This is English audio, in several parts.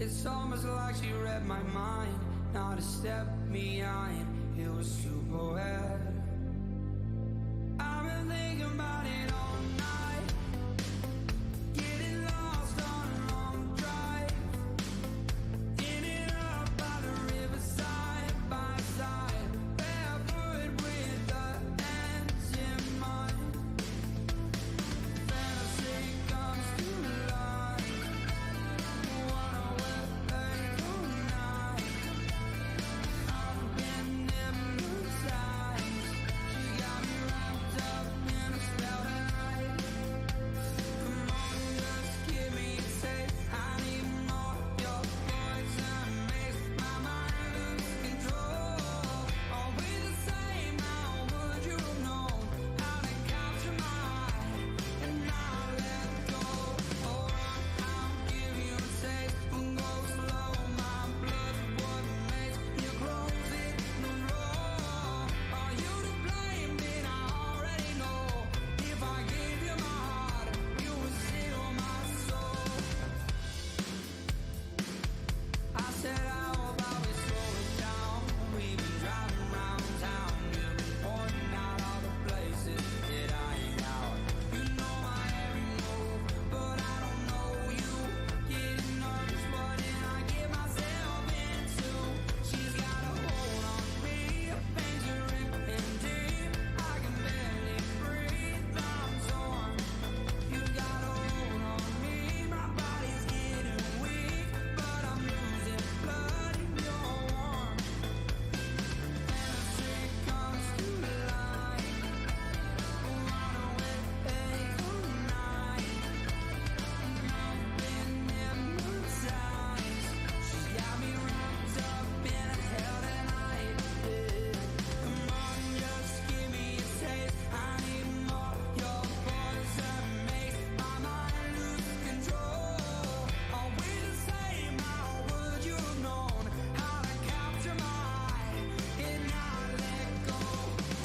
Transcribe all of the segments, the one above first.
It's almost like she read my mind, not a step behind. It was super wet. I've been thinking about it all night, getting lost on a long drive, in and out by the river side by side, barefoot with the ends in mind. Fantasy comes to life, wanna wear all night. I've been hypnotized, she got me wrapped up in a spell tonight. Come on, just give me a taste, I need more. Your poison makes my mind lose control. Are we the same? How would you have known how to capture my eye and not let go? Hold on, I'll give you a taste. We'll go slow, my blood's what makes you close it the road. Are you to blame? Did I already know? If I gave you my heart, you would steal my soul. I said, how about we slow it down? We've been driving around town, you've been pointing out all the places that I hang out. You know my every move, but I don't know you. Getting nervous, what did I get myself into? She's got a hold on me, things are ripping deep. I can barely breathe, I'm torn. You got a hold on me, my body's getting weak, but I'm losing blood in your warmth. Fantasy comes to life, wanna wait all night. I've been hypnotized, she's got me wrapped up in a hell tonight. Come on, just give me a taste, I need more. Your poison makes my mind lose control. Are we the same? How would you have known how to capture my eye and not let go?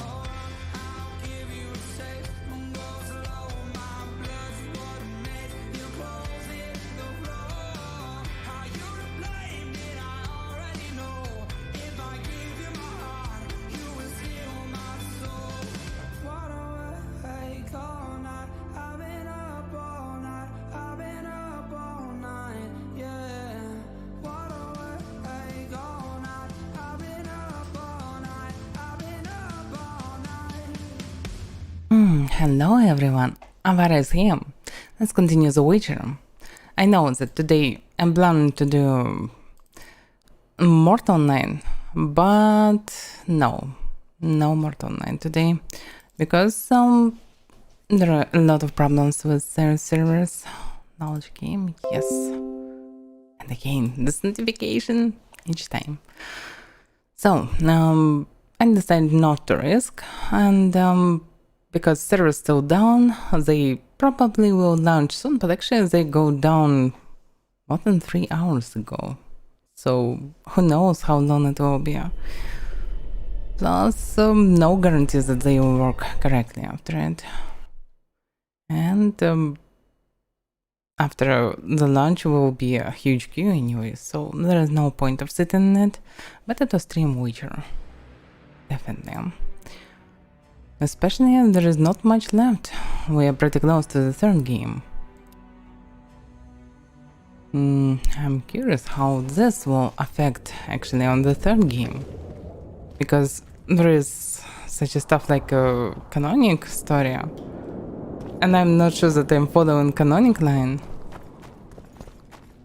Hold on, I'll give you a taste. We'll go slow, my blood's what makes you close it the floor. Are you to blame? Did I already know? If I gave you my heart, you would steal my soul. What a wake all night, I've been up all night, I've been up all night, yeah. What a wake all night, I've been up all night, I've been up all night. Hello everyone, Avaira is here. Let's continue The Witcher. I know that today I'm planning to do Mortal 9, but no Mortal 9 today, because there are a lot of problems with their servers. Knowledge game, yes. And again, this notification each time. So, I decided not to risk, and because servers still down, they probably will launch soon, but actually they go down more than 3 hours ago. So who knows how long it will be. Plus, no guarantees that they will work correctly after it. And after the launch will be a huge queue anyway, so there is no point of sitting in it. Better to stream Witcher. Definitely. Especially as there is not much left. We are pretty close to the third game. I'm curious how this will affect actually on the third game. Because there is such a stuff like a canonic story. And I'm not sure that I'm following canonic line.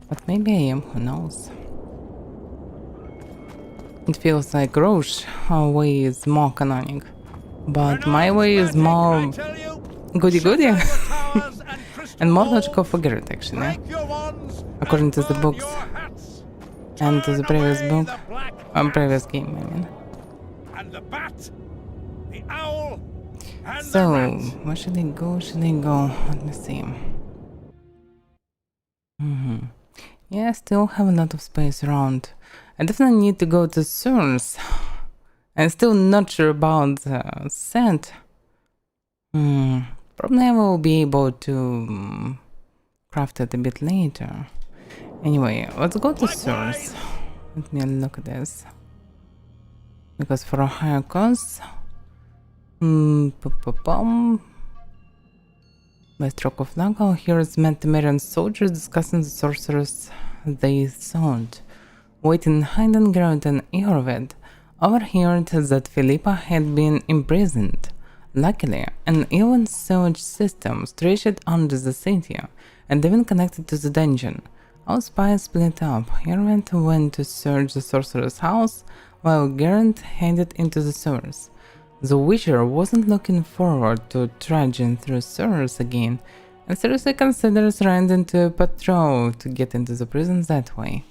But maybe I am, who knows. It feels like Roche way is more canonic. But my way is more goody-goody and more logical for Garrett, actually, according to the books and to the previous book, previous game, I mean. So, where should I go? Let me see. Yeah, I still have a lot of space around. I definitely need to go to Source. I'm still not sure about the set. Probably I will be able to craft it a bit later. Anyway, let's go to source. Let me look at this. Because for a higher cost... By stroke of luck, our heroes met the Marian soldiers discussing the sorcerers they sought. Waiting behind and Geralt and Eorved overheard that Philippa had been imprisoned. Luckily, an even sewage system stretched under the city and even connected to the dungeon. Our spies split up. Eorved went to search the sorcerer's house, while Geralt headed into the sewers. The Witcher wasn't looking forward to trudging through sewers again, and seriously considers renting to a patrol to get into the prison that way.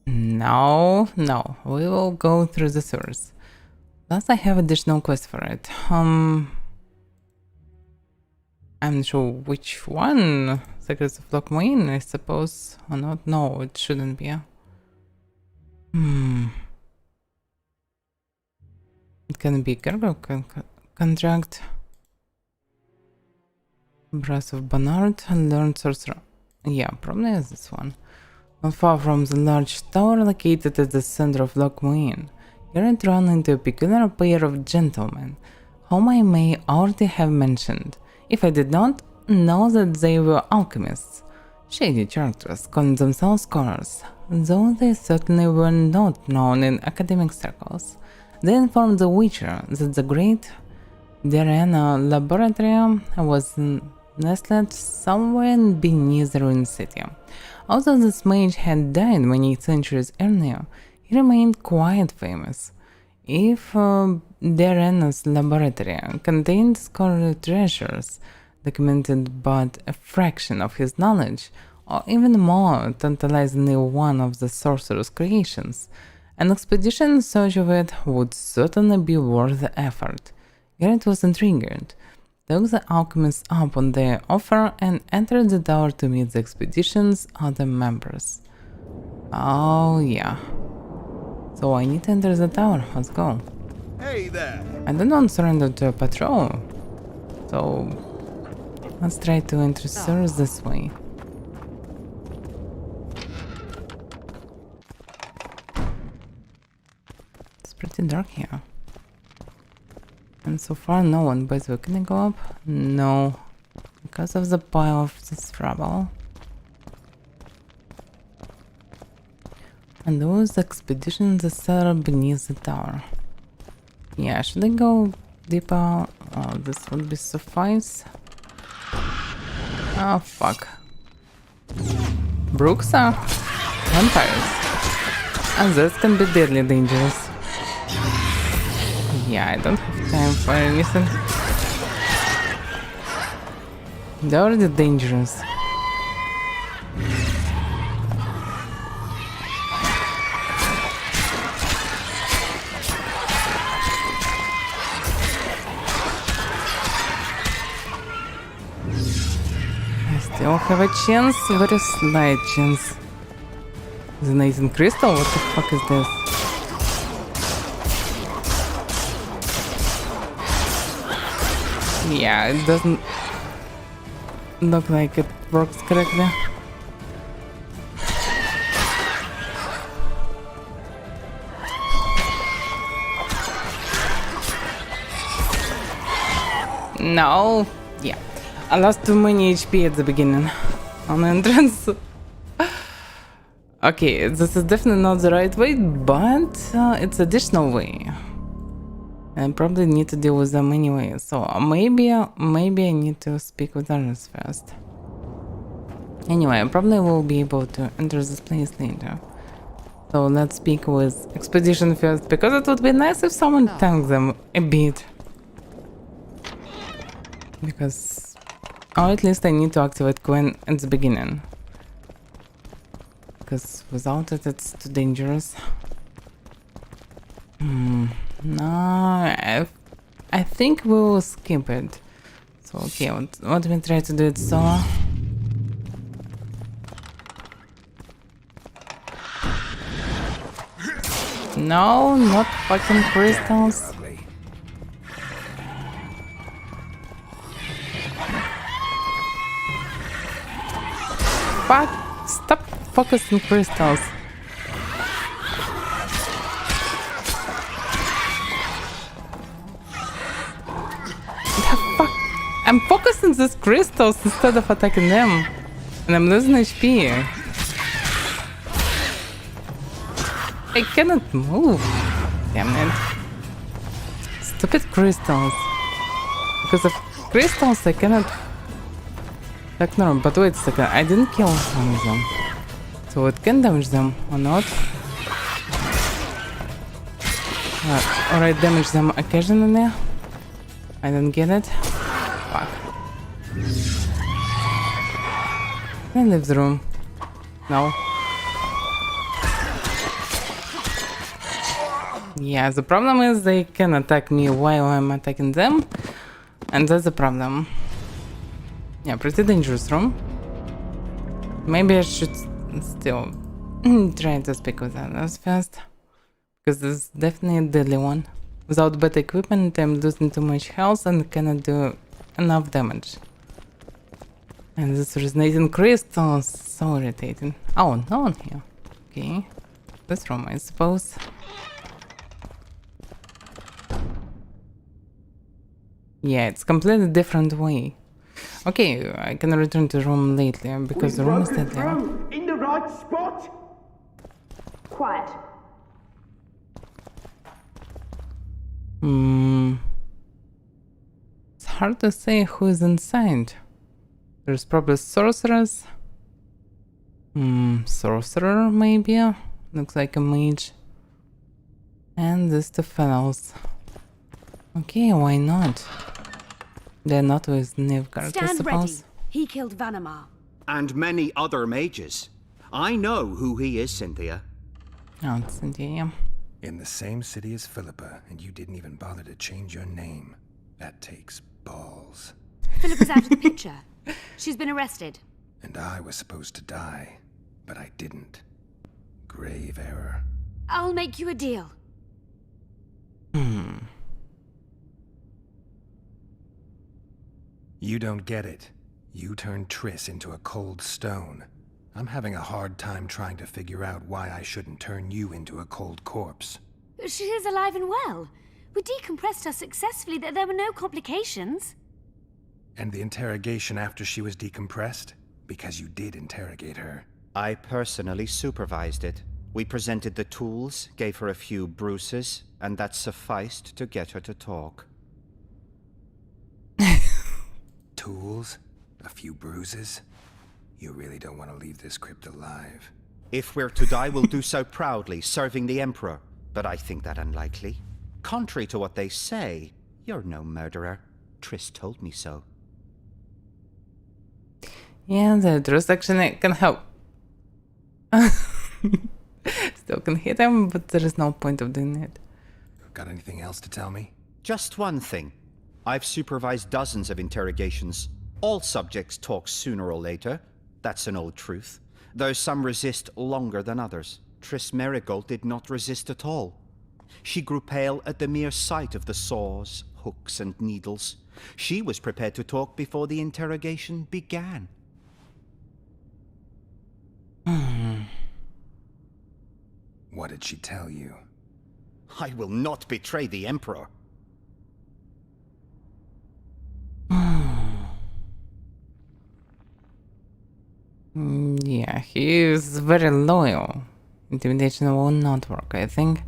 No, we will go through the sewers. Plus I have additional quest for it. I'm not sure which one. Secrets of Lockmain, I suppose, or not. No, it shouldn't be. It can be cargo contract. Brass of Bernard, learned sorcerer. Yeah, probably is this one. Not far from the large tower located at the center of Lockmain, Geralt ran into a peculiar pair of gentlemen, whom I may already have mentioned, if I did not know that they were alchemists. Shady characters calling themselves scholars, though they certainly were not known in academic circles. They informed the Witcher that the great Derena laboratory was nestled somewhere beneath the ruined city. Although this mage had died many centuries earlier, he remained quite famous. If Derena's laboratory contained scholarly treasures, documented but a fraction of his knowledge, or even more tantalizingly one of the sorcerer's creations, an expedition in search of it would certainly be worth the effort. Geralt was intrigued, took the alchemists up on their offer, and entered the tower to meet the expedition's other members. Oh yeah. So I need to enter the tower, let's go. Hey there! I don't want to surrender to a patrol, so let's try to enter sewers this way. It's pretty dark here. And so far no one, but we can go up? No, because of the pile of this rubble. And those expeditions that are beneath the tower. Yeah, should I go deeper? Oh, this would be suffice. Oh, fuck. Brooks are vampires. And this can be deadly dangerous. Yeah, I don't have time for anything. They're already dangerous. I still have a chance, very slight chance. The Nathan Crystal? What the fuck is this? Yeah, it doesn't look like it works correctly. No, yeah, I lost too many HP at the beginning on entrance. Okay, this is definitely not the right way, but it's additional way. I probably need to deal with them anyway, so maybe I need to speak with others first. Anyway, I probably will be able to enter this place later. So let's speak with Expedition first, because it would be nice if someone tanked them a bit. Because... or at least I need to activate Gwen at the beginning. Because without it, it's too dangerous. No, I think we will skip it. So okay, let me try to do it solo. No, not fucking crystals. Fuck, Stop focusing crystals. The fuck? I'm focusing these crystals instead of attacking them. And I'm losing HP. I cannot move. Damn it. Stupid crystals. Because of crystals I cannot ignore. But wait a second, I didn't kill some of them. So it can damage them or not. Or I damage them occasionally. I don't get it. Fuck. Can I leave the room? No. Yeah, the problem is they can attack me while I'm attacking them. And that's the problem. Yeah, pretty dangerous room. Maybe I should still try to speak with others first. Because this is definitely a deadly one. Without better equipment, I'm losing too much health and cannot do enough damage. And this resonating crystal is so irritating. Oh, no one here. Okay. This room, I suppose. Yeah, it's completely different way. Okay, I can return to the room later because the room is deadly. In the right spot. Quiet. It's hard to say who is inside. There's probably sorcerers. Sorcerer maybe. Looks like a mage. And these two fellows. Okay, why not? They're not with Nilfgaard, I Stand suppose. ready. He killed Vanamar. And many other mages. I know who he is, Cynthia. Oh, it's India. In the same city as Philippa, and you didn't even bother to change your name. That takes balls. Philippa's out of the picture. She's been arrested. And I was supposed to die, but I didn't. Grave error. I'll make you a deal. You don't get it. You turned Triss into a cold stone. I'm having a hard time trying to figure out why I shouldn't turn you into a cold corpse. She is alive and well. We decompressed her successfully. There were no complications. And the interrogation after she was decompressed? Because you did interrogate her. I personally supervised it. We presented the tools, gave her a few bruises, and that sufficed to get her to talk. Tools? A few bruises? You really don't want to leave this crypt alive. If we're to die, we'll do so proudly, serving the Emperor. But I think that unlikely. Contrary to what they say, you're no murderer. Triss told me so. Yeah, the Druze actually can help. Still can hit him, but there is no point of doing it. Got anything else to tell me? Just one thing. I've supervised dozens of interrogations. All subjects talk sooner or later. That's an old truth. Though some resist longer than others. Triss Merigold did not resist at all. She grew pale at the mere sight of the saws, hooks, and needles. She was prepared to talk before the interrogation began. What did she tell you? I will not betray the Emperor. Yeah, he is very loyal. Intimidation will not work, I think.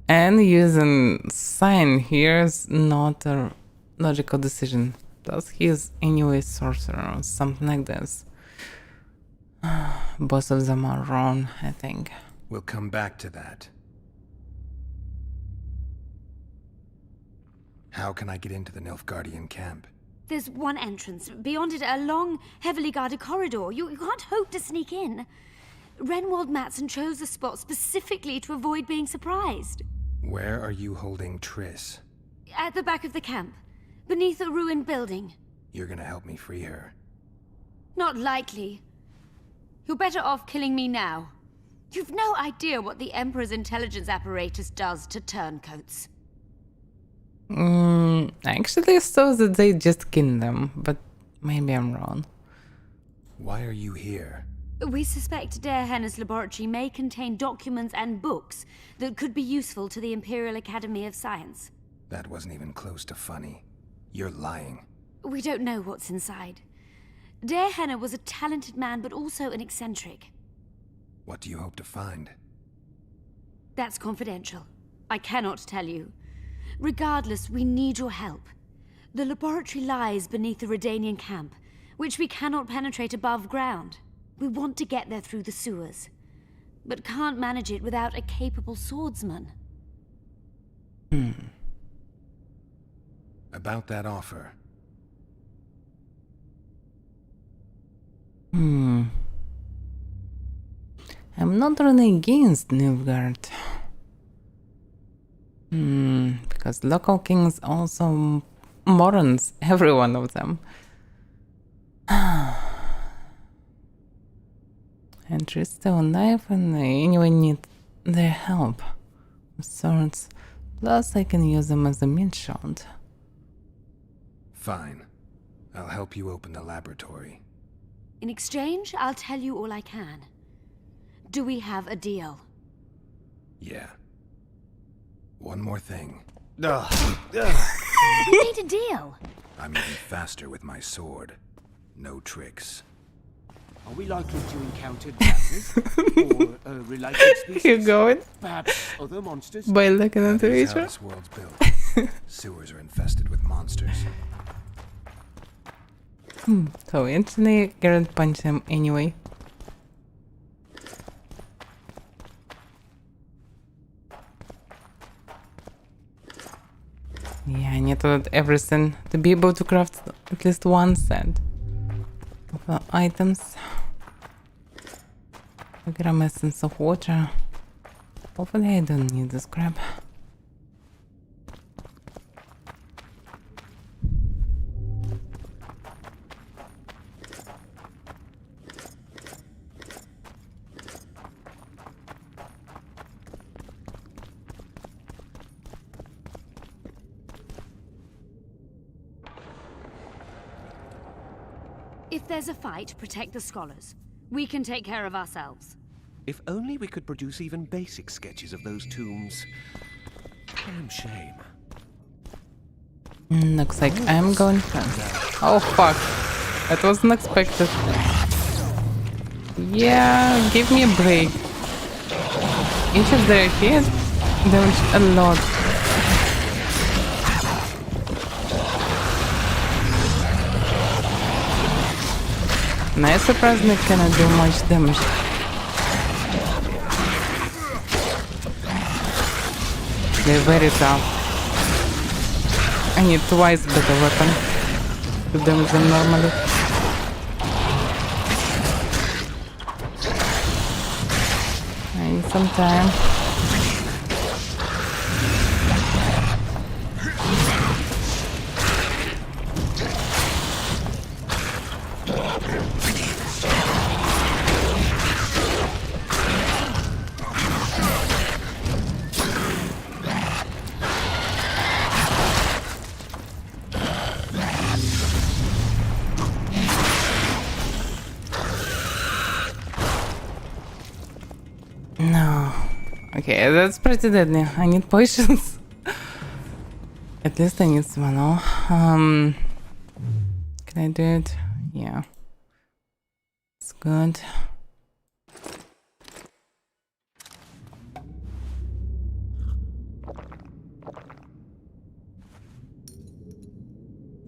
And using sign here is not a logical decision. Plus, he is anyway sorcerer or something like this. Both of them are wrong, I think. We'll come back to that. How can I get into the Nilfgaardian camp? There's one entrance. Beyond it, a long, heavily guarded corridor. You can't hope to sneak in. Renwald Matson chose the spot specifically to avoid being surprised. Where are you holding Triss? At the back of the camp, beneath a ruined building. You're gonna help me free her. Not likely. You're better off killing me now. You've no idea what the Emperor's intelligence apparatus does to turncoats. I actually saw that they just killed them, but maybe I'm wrong. Why are you here? We suspect Der Henner's laboratory may contain documents and books that could be useful to the Imperial Academy of Science. That wasn't even close to funny. You're lying. We don't know what's inside. Der Henner was a talented man, but also an eccentric. What do you hope to find? That's confidential. I cannot tell you. Regardless, we need your help. The laboratory lies beneath the Redanian camp, which we cannot penetrate above ground. We want to get there through the sewers, but can't manage it without a capable swordsman. About that offer. I'm not really against Nilfgaard. Because local kings also morons, every one of them. And she's still alive, and I anyway need their help with swords. Plus, I can use them as a meat shield. Fine. I'll help you open the laboratory. In exchange, I'll tell you all I can. Do we have a deal? Yeah. One more thing. We made a deal. I'm even faster with my sword. No tricks. Are we likely to encounter dragons or related species? You going? Perhaps other monsters? By looking at That the is how picture? this world's built. Sewers are infested with monsters. So instantly, Garrett punched him anyway. Yeah, I need to add everything to be able to craft at least one set of items. I got a essence of water. Hopefully I don't need this crap. If there's a fight, protect the scholars. We can take care of ourselves. If only we could produce even basic sketches of those tombs. Damn shame. Looks like I'm going first. Oh fuck. That wasn't expected. Yeah, give me a break. Each of their hits damaged a lot. Nice surprise they cannot do much damage. They're very tough. I need twice better weapon to damage them normally. I need some time. No. Okay, that's pretty deadly. I need patience. At least I need some now. Can I do it? Yeah. It's good.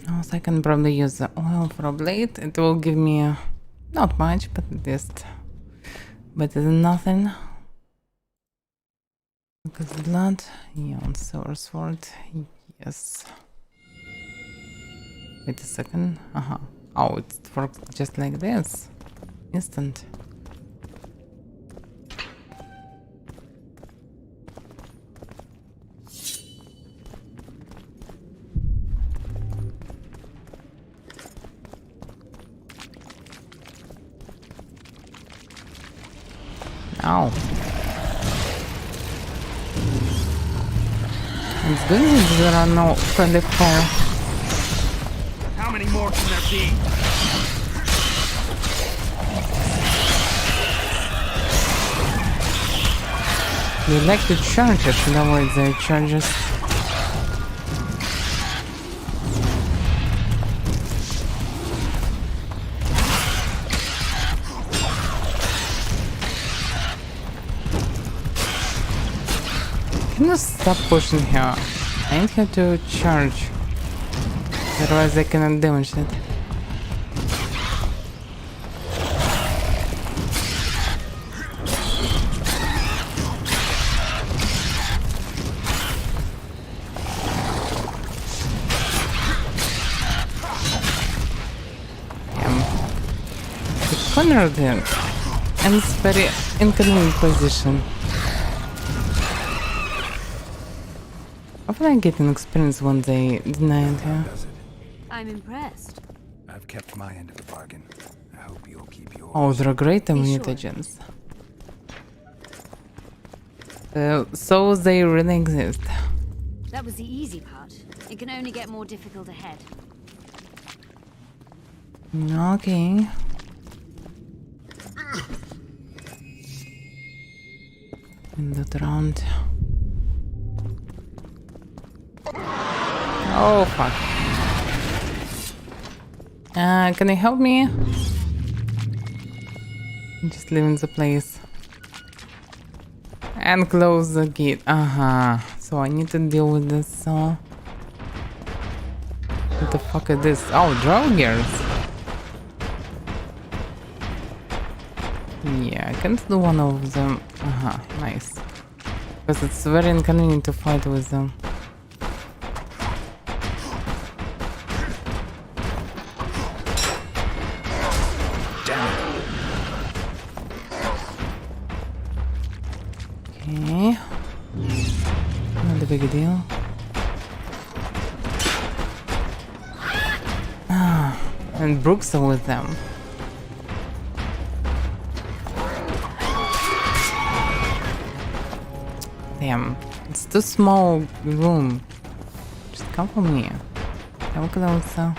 Also, I can probably use the oil for a blade. It will give me not much, but at least better than nothing. Because blood, yeah, on silver sword, yes. Wait a second. Oh, it works just like this. Instant. Ow. It's good that there are no friendly fire. How many more can there be? They like to charge, I should avoid their charges. Can you stop pushing her? I need her to charge. Otherwise I cannot damage it. Cornered him, and it's very inconvenient position. Hopefully I get an experience when they denied her. Does it? I'm impressed. I've kept my end of the bargain. I hope you'll keep yours. Oh, they're great Be mutagens. So they really exist. That was the easy part. It can only get more difficult ahead. Okay. In that round. Oh fuck. Can you help me? Just leaving the place. And close the gate. So I need to deal with this, so... What the fuck is this? Oh, Draugrs! Yeah, I can't do one of them. Nice. Because it's very inconvenient to fight with them. Okay. Not a big deal. And Brooks are with them. Damn, it's too small room. Just come for me. Come closer.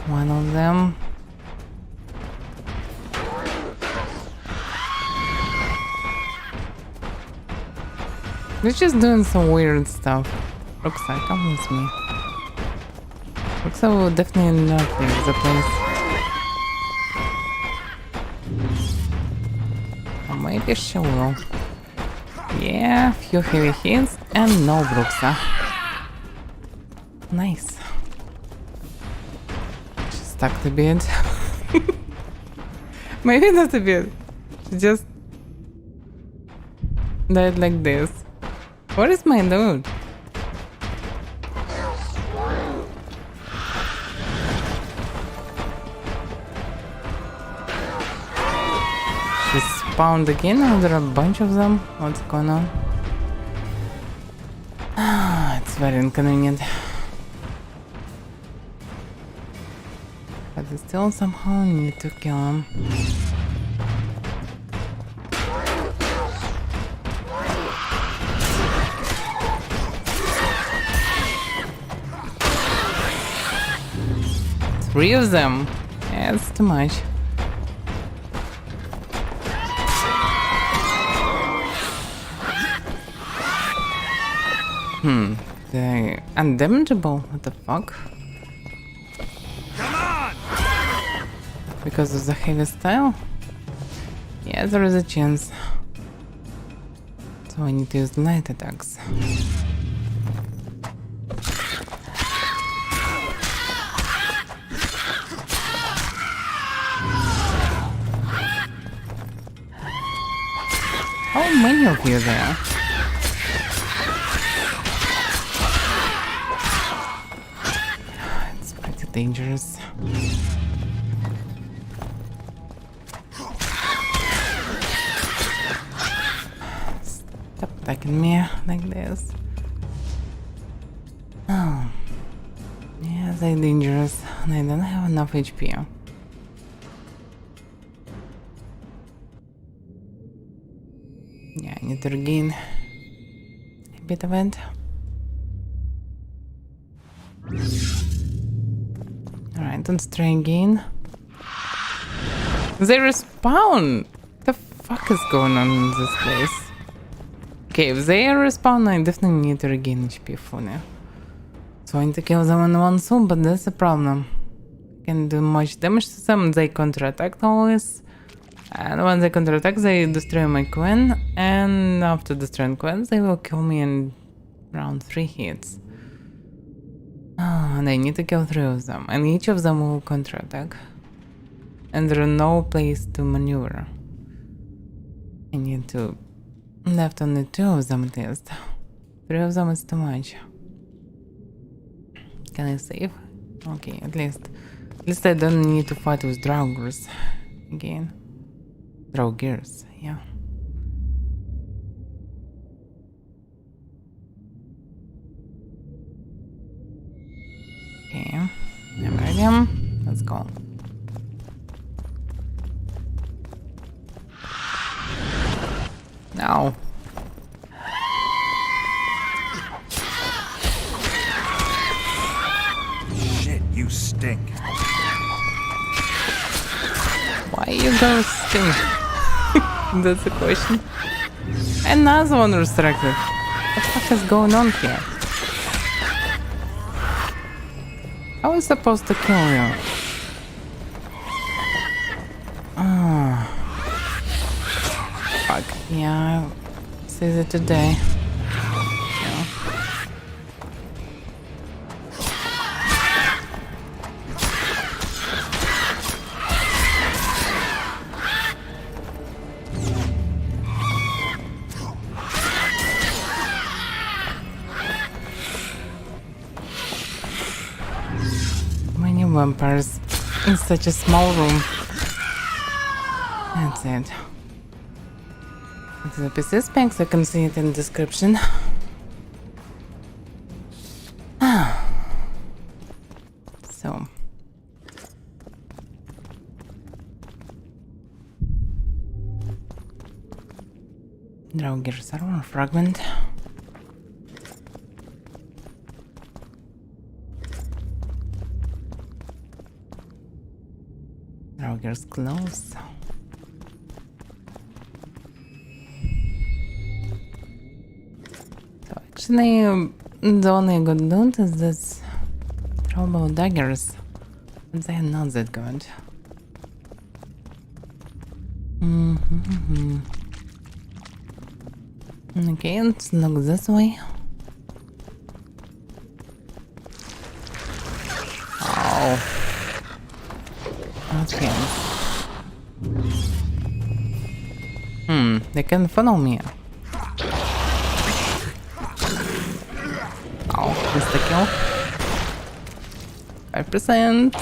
One of them. They're just doing some weird stuff. Roxa, come with me. Roxa will definitely not leave the place. Or maybe she will. Yeah, few heavy hits and no Bruxa. Nice. She stuck a bit. Maybe not a bit. She just died like this. What is my loot? She spawned again? Are there a bunch of them? What's going on? It's very inconvenient. But I still somehow need to kill him. Three of them. Yeah, it's too much. They're undamageable. What the fuck? Come on! Because of the heavy style? Yeah, there is a chance. So I need to use light attacks. How many of you there? It's pretty dangerous. Stop attacking me like this. Oh. Yeah, they're dangerous and I don't have enough HP. Yeah, I need to regain a bit of it. Alright, let's try again. They respawn! The fuck is going on in this place? Okay, if they respawn, I definitely need to regain HP fully. So I need to kill them in one soon, but that's a problem. Can do much damage to them, they counterattack always. And when they counterattack, they destroy my queen. And after destroying queen, they will kill me in around 3 hits. And I need to kill 3 of them. And each of them will counterattack. And there is no place to maneuver. I need to... Left only 2 of them at least. 3 of them is too much. Can I save? Okay, at least I don't need to fight with Draugrs again. Draugirs, yeah. Okay, I'm ready. Let's go. Now. Shit, you stink. Why you guys stink? That's the question. Another one restricted. What the fuck is going on here? How was I supposed to kill you? Oh. Fuck. Yeah, see it today. Yeah. Many vampires in such a small room. That's it. The PC specs, I can see it in the description. So. Draugr server fragment. Draugr's close. Actually, the only good loot is this throwable daggers, but they are not that good. Okay, let's look this way. Oh, okay. They can follow me. Oh, insta kill. 5%.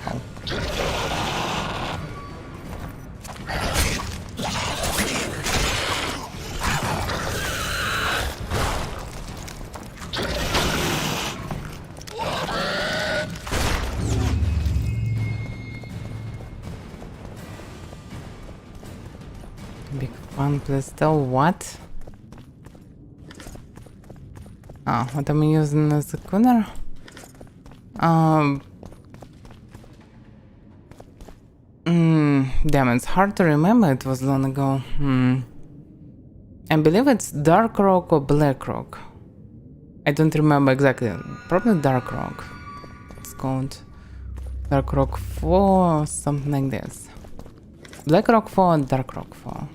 Oh. Big fun pistol, what? What am I using as a cooler? Damn, it's hard to remember, it was long ago. I believe it's Dark Rock or Black Rock. I don't remember exactly. Probably Dark Rock. It's called Dark Rock 4 or something like this. Black Rock 4 and Dark Rock 4.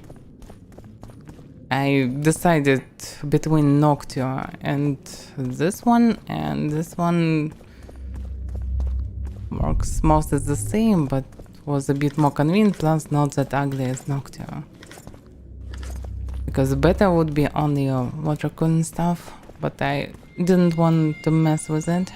I decided between Noctua and this one works most as the same, but was a bit more convenient, plus not that ugly as Noctua. Because beta would be only water cooling stuff, but I didn't want to mess with it.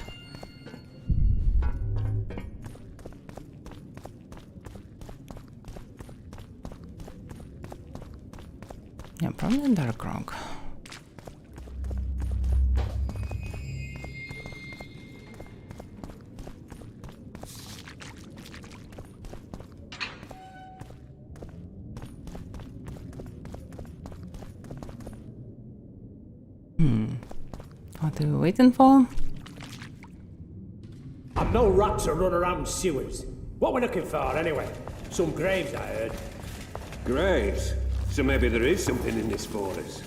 Yeah, probably Dark Rock. What are we waiting for? I'm no rat to run around sewers. What we're looking for, anyway? Some graves, I heard. Graves? So maybe there is something in this for us.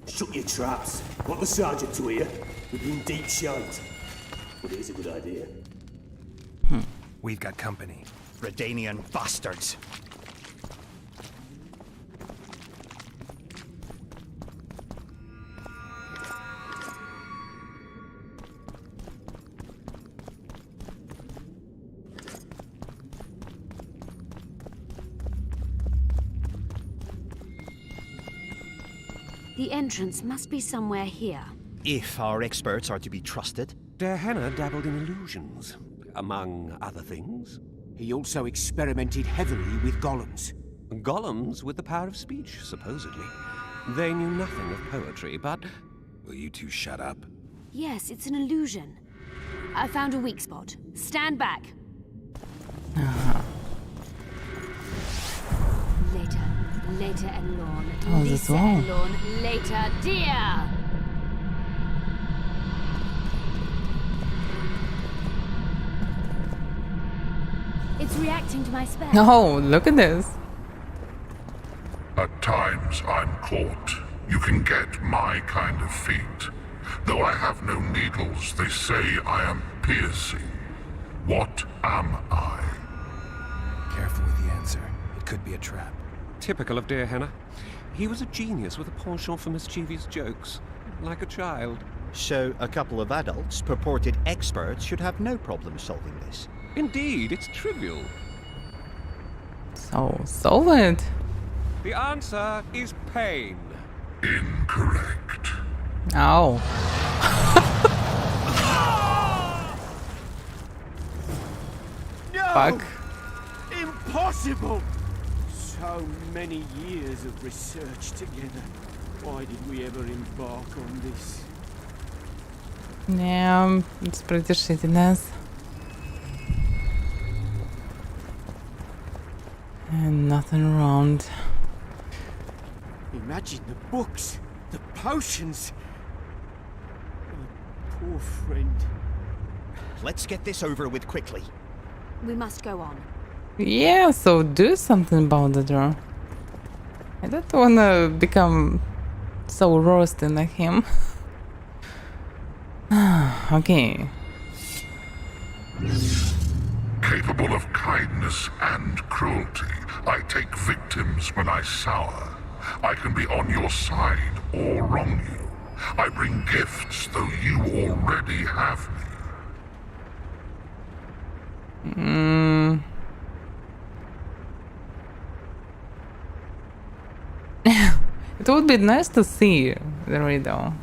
Shut your traps. Want the sergeant to hear? We've been deep shite. But it is a good idea. We've got company. Redanian bastards. The entrance must be somewhere here. If our experts are to be trusted. Dehenna dabbled in illusions, among other things. He also experimented heavily with golems. Golems with the power of speech, supposedly. They knew nothing of poetry, but... Will you two shut up? Yes, it's an illusion. I found a weak spot. Stand back. Later, Elorn. Oh, this wall. Elorn. Later, dear. It's reacting to my spell. Oh, look at this. At times I'm caught. You can get my kind of feat. Though I have no needles, they say I am piercing. What am I? Careful with the answer. It could be a trap. Typical of Dehenna. He was a genius with a penchant for mischievous jokes. Like a child. So a couple of adults, purported experts, should have no problem solving this. Indeed, it's trivial. So, solve it. The answer is pain. Incorrect. Oh. No! Fuck. Impossible! So many years of research together. Why did we ever embark on this? Yeah, it's pretty shittiness. And nothing around. Imagine the books, the potions. My poor friend. Let's get this over with quickly. We must go on. Yeah, so do something about the door. I don't wanna become so roasted like him. Okay. Capable of kindness and cruelty, I take victims when I sour. I can be on your side or wrong you. I bring gifts, though you already have me. It would be nice to see the riddle.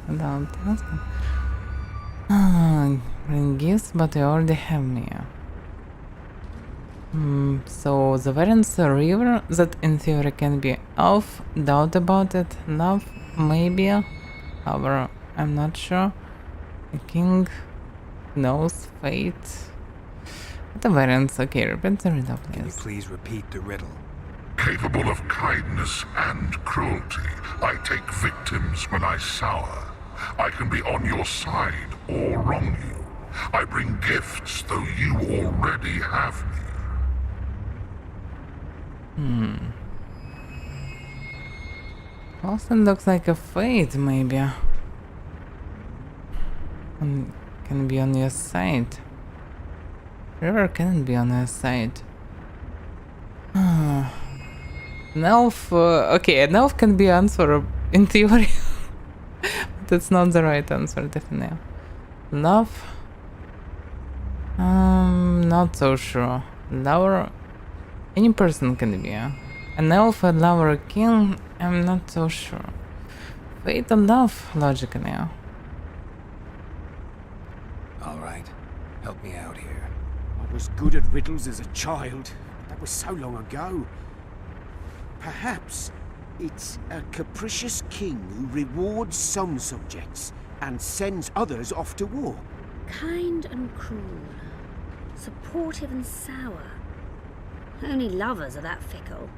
Bring gifts, but I already have me. So the variance river that in theory can be off, doubt about it, love, maybe, however, I'm not sure. The king knows fate. What a variance, okay, repeat the riddle, Can you please. please repeat the riddle? Capable of kindness and cruelty, I take victims when I sour. I can be on your side or wrong you. I bring gifts, though you already have me. Austin looks like a fate, maybe. And can be on your side. River can be on your side. An elf, okay, an elf can be answer in theory. That's not the right answer, definitely. Love? Not so sure. Lover? Any person can be. An elf, a lover, a king? I'm not so sure. Fate and love, logically. Alright. Help me out here. I was good at riddles as a child. That was so long ago. Perhaps it's a capricious king who rewards some subjects and sends others off to war. Kind and cruel. Supportive and sour. Only lovers are that fickle.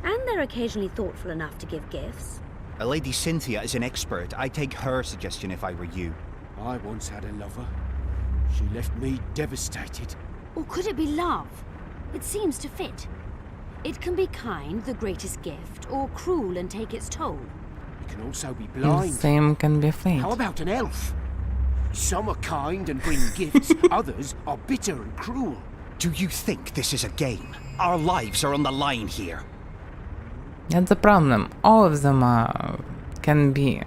And they're occasionally thoughtful enough to give gifts. A Lady Cynthia is an expert. I'd take her suggestion if I were you. I once had a lover. She left me devastated. Or could it be love? It seems to fit. It can be kind, the greatest gift, or cruel and take its toll. It can also be The blind. same can be fate. How about an elf? Some are kind and bring gifts, others are bitter and cruel. Do you think this is a game? Our lives are on the line here. That's the problem. All of them can be.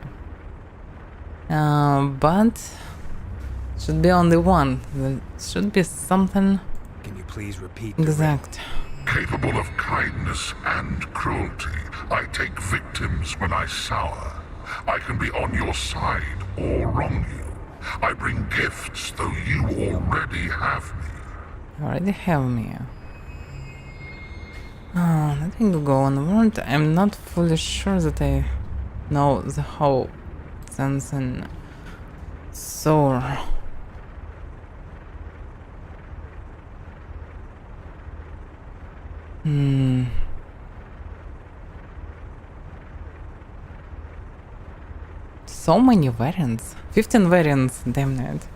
But should be only one. There should be something Can you please repeat the exact. Capable of kindness and cruelty, I take victims when I sour. I can be on your side or wrong you. I bring gifts, though you already have me. You already have me. Nothing to go onward. I'm not fully sure that I know the whole sense and soul. So many variants. 15 variants, damn it.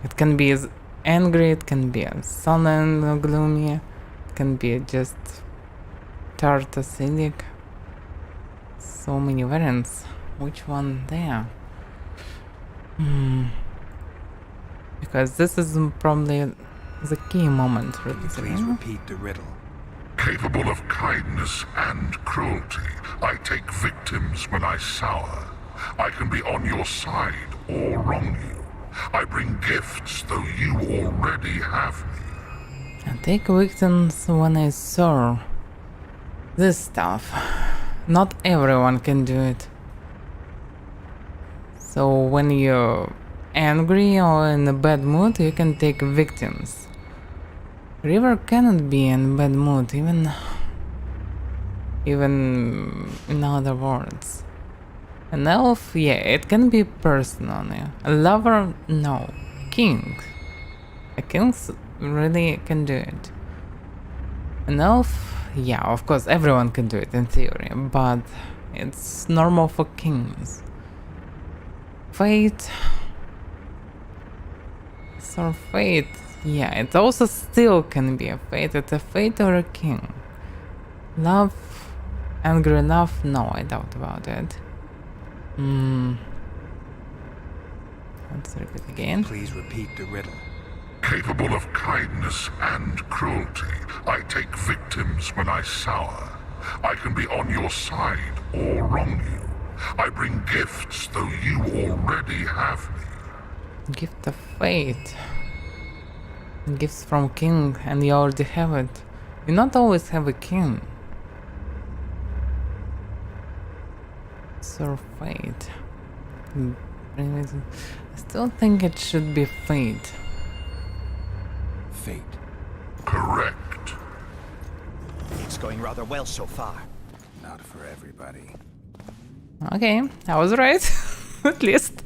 It can be as angry, it can be as sullen or gloomy, it can be just tart acidic. So many variants. Which one there? Because this is probably the key moment. Can you please repeat the riddle? Capable of kindness and cruelty, I take victims when I sour. I can be on your side or wrong you. I bring gifts, though you already have me. I take victims when I serve. This stuff. Not everyone can do it. So when you're angry or in a bad mood, you can take victims. River cannot be in bad mood, even in other words. An elf, yeah, it can be personal. A lover, no. King. A king really can do it. An elf, yeah, of course, everyone can do it in theory, but it's normal for kings. Fate. So fate, yeah, it also still can be a fate. It's a fate or a king. Love, angry love, no, I doubt about it. Let's repeat again. Please repeat the riddle. Capable of kindness and cruelty, I take victims when I sour. I can be on your side or wrong you. I bring gifts, though you already have me. Gift of fate. Gifts from king, and you already have it. You not always have a king. Sir fate. I still think it should be fate. Fate. Correct. It's going rather well so far. Not for everybody. Okay, I was right. At least.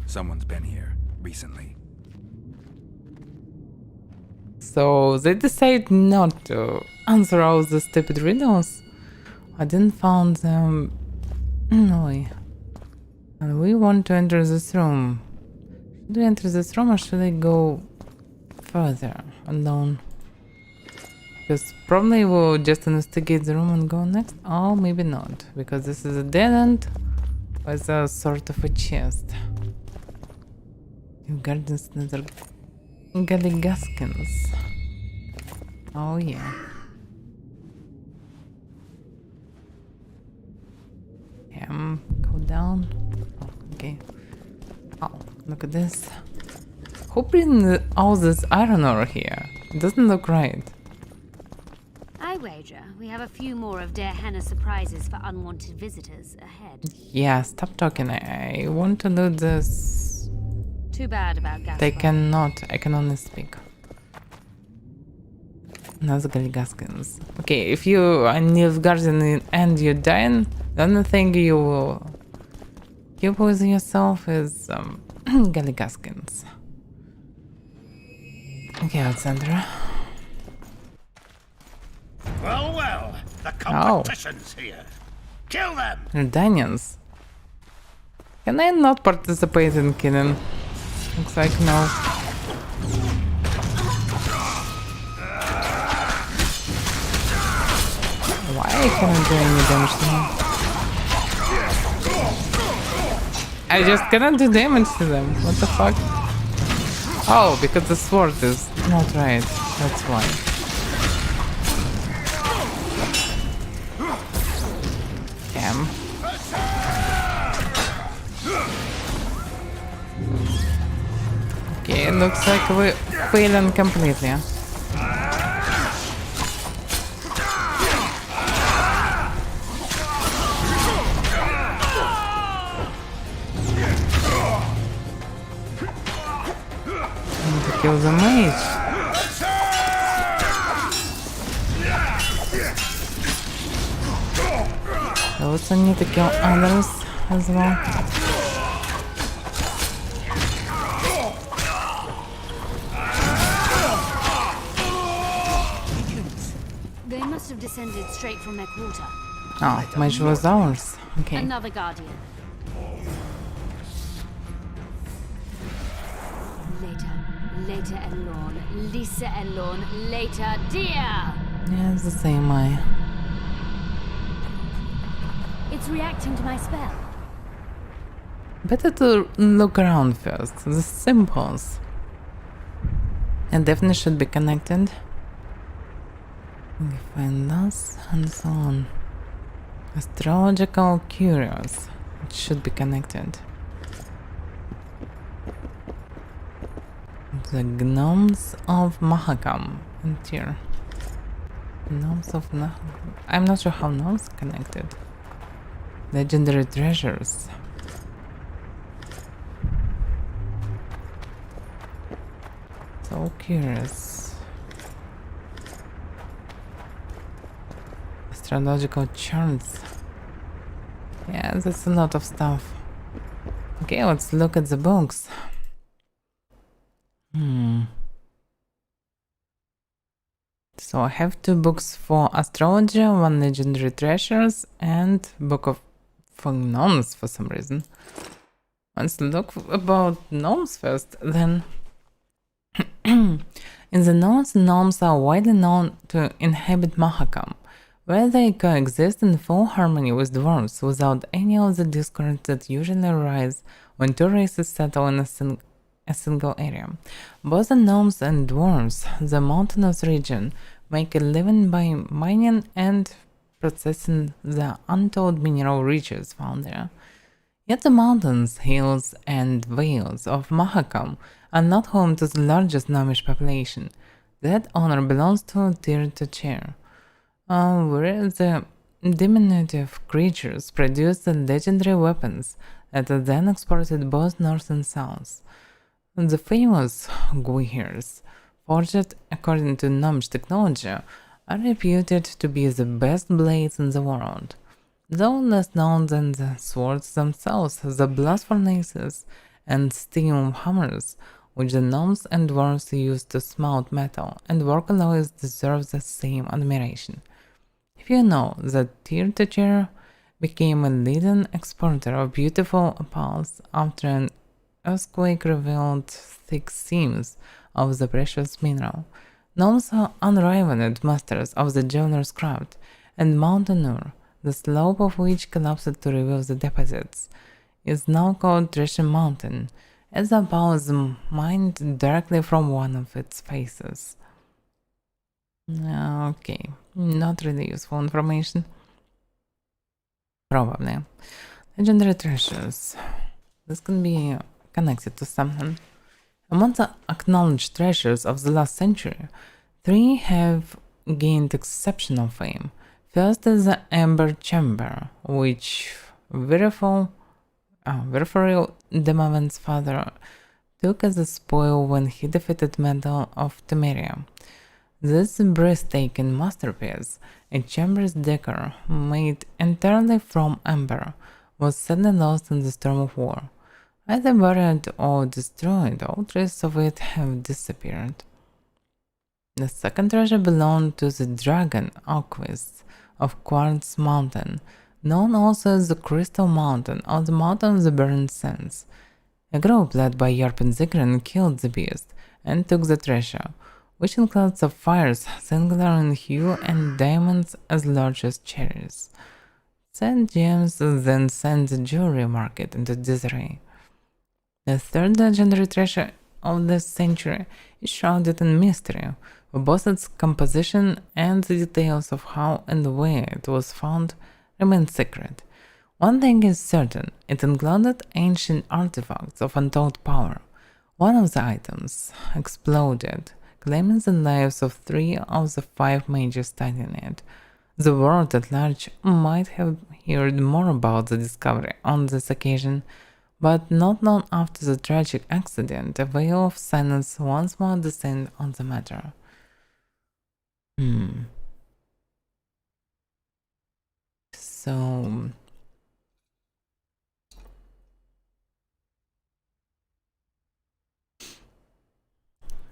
Someone's been here recently. So they decide not to answer all the stupid riddles. I didn't find them annoying. And we want to enter this room. Should we enter this room or should I go further alone? Because probably we'll just investigate the room and go next. Oh, maybe not. Because this is a dead end with a sort of a chest. New gardens, nether galligaskins. Oh yeah. Go down. Oh, okay. Oh, look at this. Who bring all this iron ore here? It doesn't look right. I wager we have a few more of Der Henna's surprises for unwanted visitors ahead. Yeah, stop talking. I want to do this. Too bad about Gaspar. They cannot. I can only speak. Another Galligaskins. Okay, if you are Nilfgaardian and you die, the only thing you will keep with yourself is Galligaskins. Okay, Alexandra. Well, well, the Oh. competition's here. Kill them! Redanians. Can I not participate in killing? Looks like no. Why I cannot do any damage to him? I just cannot do damage to them. What the fuck? Oh, because the sword is not right. That's why. Damn. Okay, it looks like we're failing completely. Need to kill the mage. I also need to kill others as well. They must have descended straight from their quarter. Oh, mage was ours. Okay. Another guardian. Later Elorn, Lisa Elorn, later dear. Yeah, it's the same eye. It's reacting to my spell. Better to look around first. The symbols. And definitely should be connected. We find us and so on. Astrological curios. It should be connected. The gnomes of Mahakam and here. Gnomes of I'm not sure how gnomes connected. Legendary treasures. So curious. Astrological charts. Yeah, that's a lot of stuff. Okay, let's look at the books. So I have 2 books for astrology, 1 legendary treasures, and book of for gnomes for some reason. Let's look about gnomes first, then. In the north, gnomes are widely known to inhabit Mahakam, where they coexist in full harmony with dwarves without any of the discords that usually arise when 2 races settle in a single area. Both the gnomes and dwarves, the mountainous region, make a living by mining and processing the untold mineral riches found there. Yet the mountains, hills, and vales of Mahakam are not home to the largest gnomish population. That honor belongs to vtuber, where the diminutive creatures produce the legendary weapons that are then exported both north and south. The famous Guirs, forged according to gnomish technology, are reputed to be the best blades in the world. Though less known than the swords themselves, the blast furnaces and steel hammers, which the gnomes and dwarves use to smelt metal and work alloys, deserve the same admiration. If you know that vtuber became a leading exporter of beautiful opals after an earthquake revealed thick seams of the precious mineral. Gnomes are unrivaled masters of the jeweler's craft, and Mount Anur, the slope of which collapsed to reveal the deposits, is now called Treasure Mountain, as the opal is mined directly from one of its faces. Okay, not really useful information. Probably. Legendary treasures. This can be connected to something. Among the acknowledged treasures of the last century, 3 have gained exceptional fame. First is the Amber Chamber, which Virifil Demavend's father took as a spoil when he defeated Medal of Temeria. This breathtaking masterpiece, a chamber's decor made entirely from amber, was suddenly lost in the storm of war. Either buried or destroyed, all traces of it have disappeared. The second treasure belonged to the dragon Alquist of Quartz Mountain, known also as the Crystal Mountain or the Mountain of the Burned Sands. A group led by Yarpen Zigran killed the beast and took the treasure, which includes sapphires singular in hue and diamonds as large as cherries. St. James then sent the jewelry market into disarray. The third legendary treasure of this century is shrouded in mystery, for both its composition and the details of how and where it was found remain secret. One thing is certain, it included ancient artifacts of untold power. One of the items exploded, claiming the lives of 3 of the 5 mages studying it. The world at large might have heard more about the discovery on this occasion, but not long after the tragic accident, a veil of silence once more descended on the matter.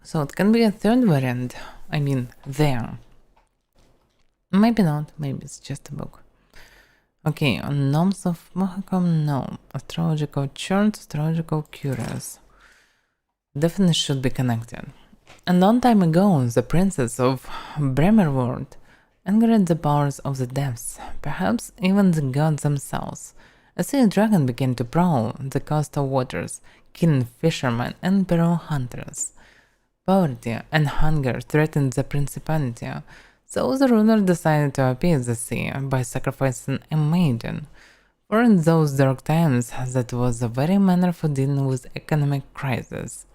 So it can be a third variant. I mean, there. Maybe not. Maybe it's just a book. Okay, on Gnomes of Mohicum, no. Astrological charts, astrological curious. Definitely should be connected. A long time ago, the princess of Bremerworld angered the powers of the depths, perhaps even the gods themselves. A sea dragon began to prowl the coastal waters, killing fishermen and pearl hunters. Poverty and hunger threatened the principality, so the ruler decided to appease the sea by sacrificing a maiden. For in those dark times, that was the very manner for dealing with economic crisis.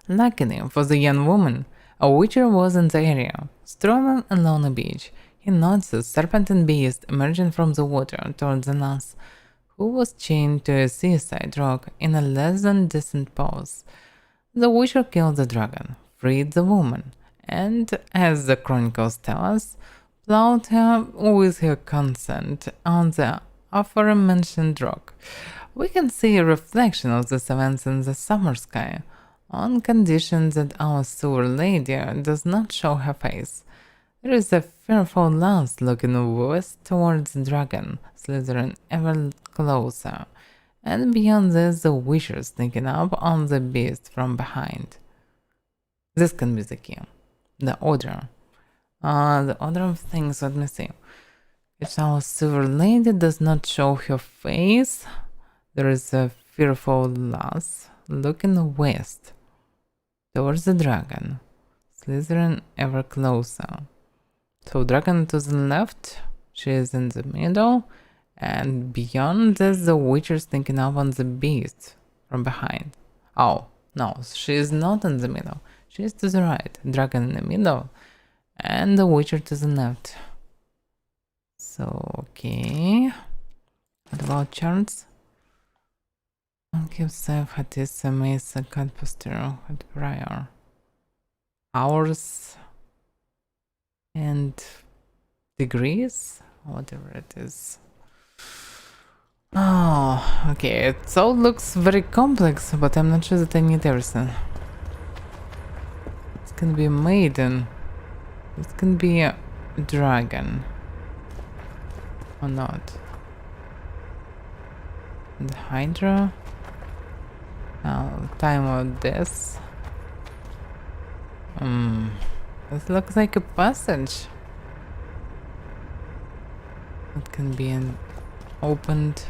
Luckily for the young woman, a witcher was in the area. Strolling along a beach, he noticed a serpentine beast emerging from the water towards an ass, who was chained to a seaside rock in a less than distant pose. The witcher killed the dragon, freed the woman, and, as the chronicles tell us, plowed her with her consent on the aforementioned rock. We can see a reflection of these events in the summer sky, on condition that our sewer lady does not show her face. There is a fearful lance looking west towards the dragon, slithering ever closer, and beyond this the witcher sneaking up on the beast from behind. This can be the key. The order. The order of things, let me see. If our silver lady does not show her face, there is a fearful lass looking west towards the dragon, slithering ever closer. So dragon to the left, she is in the middle, and beyond this the witcher sneaking up on the beast from behind. Oh, no, she is not in the middle. She is to the right, dragon in the middle, and the witcher to the left. So, okay. What about charts? Keep safe, Hatissa, Mesa, Cadposter, Prior. Hours and degrees? Whatever it is. Oh, okay. It all looks very complex, but I'm not sure that I need everything. This can be a maiden. This can be a dragon. Or not. And Hydra. Now, time of this. This looks like a passage. It can be an opened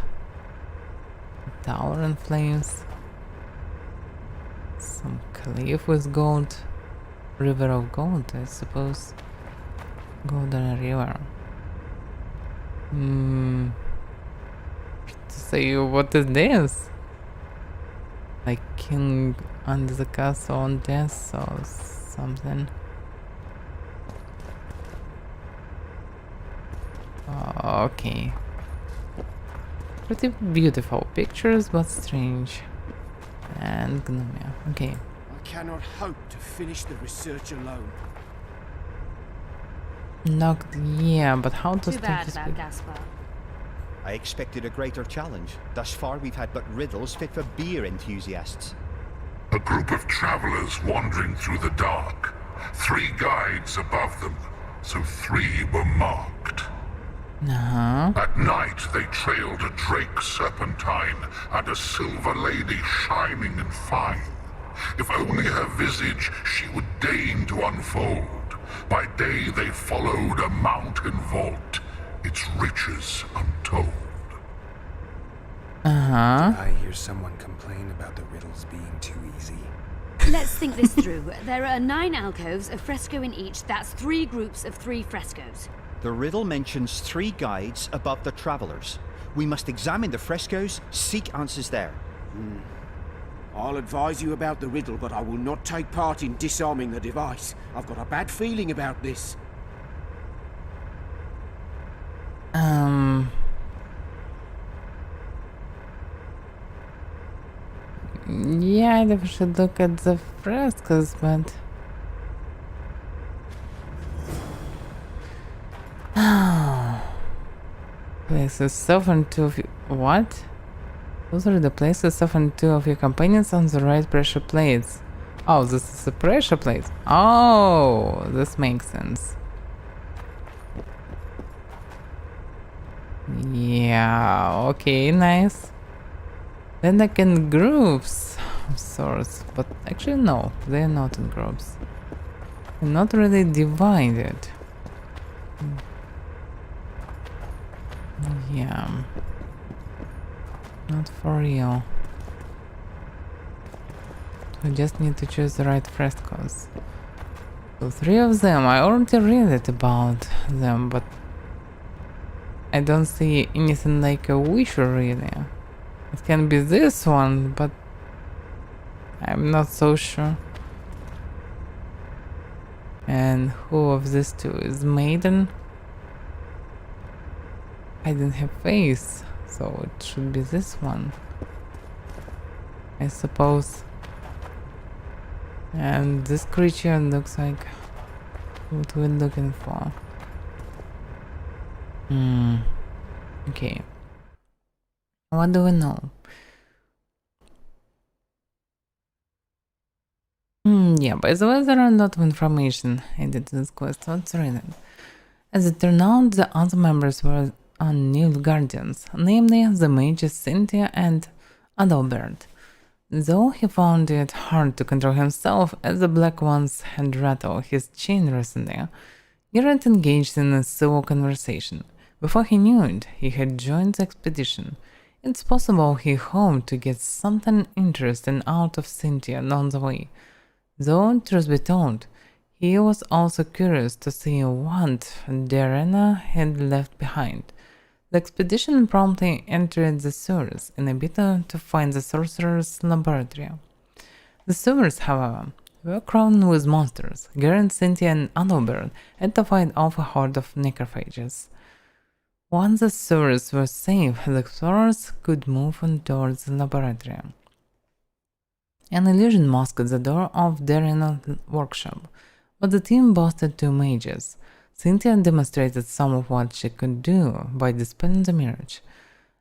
tower in flames. Some cliff with gold. River of gold, I suppose. Golden river. To say, what is this? Like king under the castle on death or something. Okay. Pretty beautiful pictures, but strange. And Gnomia. Okay. I cannot hope to finish the research alone. Knocked, yeah, but how to Too start bad this about with? Gaspar. I expected a greater challenge. Thus far, we've had but riddles fit for beer enthusiasts. A group of travelers wandering through the dark. 3 guides above them, so 3 were marked. Uh-huh. At night, they trailed a drake serpentine and a silver lady shining and fine. If only her visage she would deign to unfold. By day they followed a mountain vault, its riches untold. Uh-huh. I hear someone complain about the riddles being too easy. Let's think this through. There are 9 alcoves, a fresco in each. That's 3 groups of 3 frescoes. The riddle mentions 3 guides above the travelers. We must examine the frescoes, seek answers there. I'll advise you about the riddle, but I will not take part in disarming the device. I've got a bad feeling about this. Yeah, I think we should look at the frescoes, but... Places soften 2 of you... What? Those are the places soften 2 of your companions on the right pressure plates. Oh, this is a pressure plate. Oh, this makes sense. Yeah, okay, nice. Then like in groups of sorts, but actually no, they're not in groups. They're not really divided. Yeah. Not for real. We just need to choose the right frescoes. So 3 of them, I already read it about them, but I don't see anything like a wisher really. It can be this one, but I'm not so sure. And who of these 2 is maiden? I didn't have face, so it should be this one, I suppose. And this creature looks like what we're looking for. Okay. What do we know? Yeah, by the way, there are a lot of information added to this quest. Let's read it. As it turned out, the other members were unnamed guardians, namely the mages Cynthia and Adalbert. Though he found it hard to control himself as the Black Ones had rattled his chain recently, Geralt engaged in a civil conversation. Before he knew it, he had joined the expedition. It's possible he hoped to get something interesting out of Cynthia along the way. Though, truth be told, he was also curious to see what Darena had left behind. The expedition promptly entered the sewers in a bid to find the sorcerer's laboratory. The sewers, however, were crowded with monsters. Geralt, Cynthia, and Adalbert had to fight off a horde of necrophages. Once the sewers were safe, the explorers could move on towards the laboratory. An illusion masked the door of Darena's workshop, but the team boasted 2 mages. Cynthia demonstrated some of what she could do by dispelling the mirage.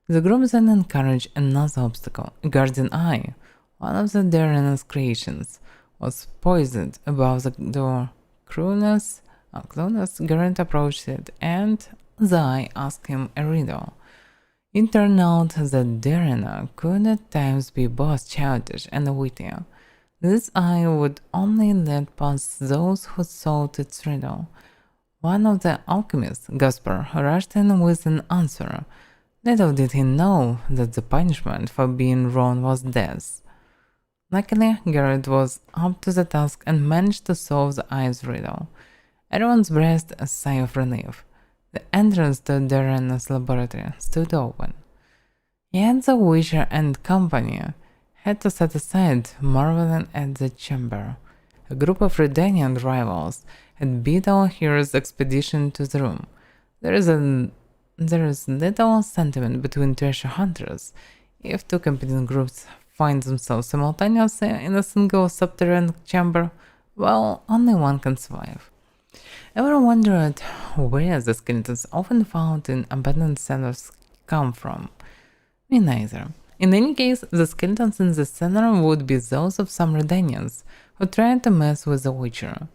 The group then encouraged another obstacle, a guardian eye. One of the Darena's creations was poised above the door. Clueless, Geralt approached it, and the eye asked him a riddle. It turned out that Darena could at times be both childish and witty. This eye would only let past those who solved its riddle. One of the alchemists, Gaspar, rushed in with an answer. Little did he know that the punishment for being wrong was death. Luckily, Geralt was up to the task and managed to solve the eye's riddle. Everyone's breathed a sigh of relief. The entrance to Darena's laboratory stood open. Yet the Witcher and company had to set aside, marveling at the chamber. A group of Redanian rivals had beat our hero's expedition to the room. There is little sentiment between treasure hunters. If 2 competing groups find themselves simultaneously in a single subterranean chamber, well, only one can survive. Ever wondered where the skeletons often found in abandoned cellars come from? Me neither. In any case, the skeletons in the cellar would be those of some Redanians who tried to mess with the Witcher.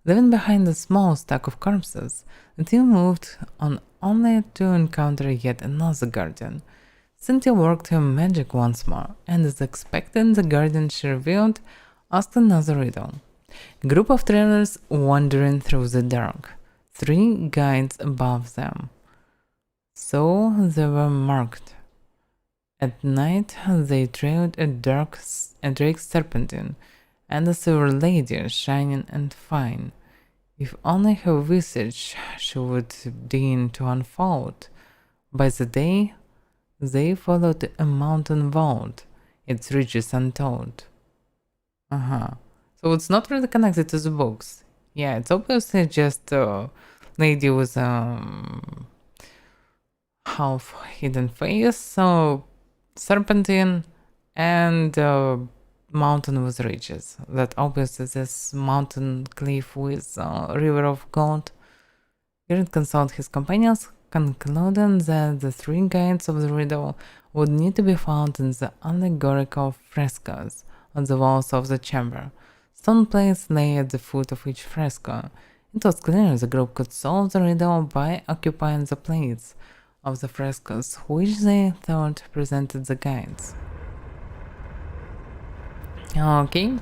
Leaving behind a small stack of corpses, the team moved on only to encounter yet another guardian. Cynthia worked her magic once more, and as expected, the guardian she revealed asked another riddle. A group of travelers wandering through the dark, 3 guides above them. So they were marked. At night, they trailed a drake serpentine and a silver lady shining and fine. If only her visage she would deign to unfold. By the day, they followed a mountain vault, its riches untold. So it's not really connected to the books. Yeah, it's obviously just a lady with a half hidden face, so serpentine and mountain with riches. That obviously this mountain cliff with river of gold. Garrett consulted his companions, concluding that the 3 guides of the riddle would need to be found in the allegorical frescoes on the walls of the chamber. Stone plates lay at the foot of each fresco. It was clear the group could solve the riddle by occupying the plates of the frescoes, which they thought presented the guides. Okay,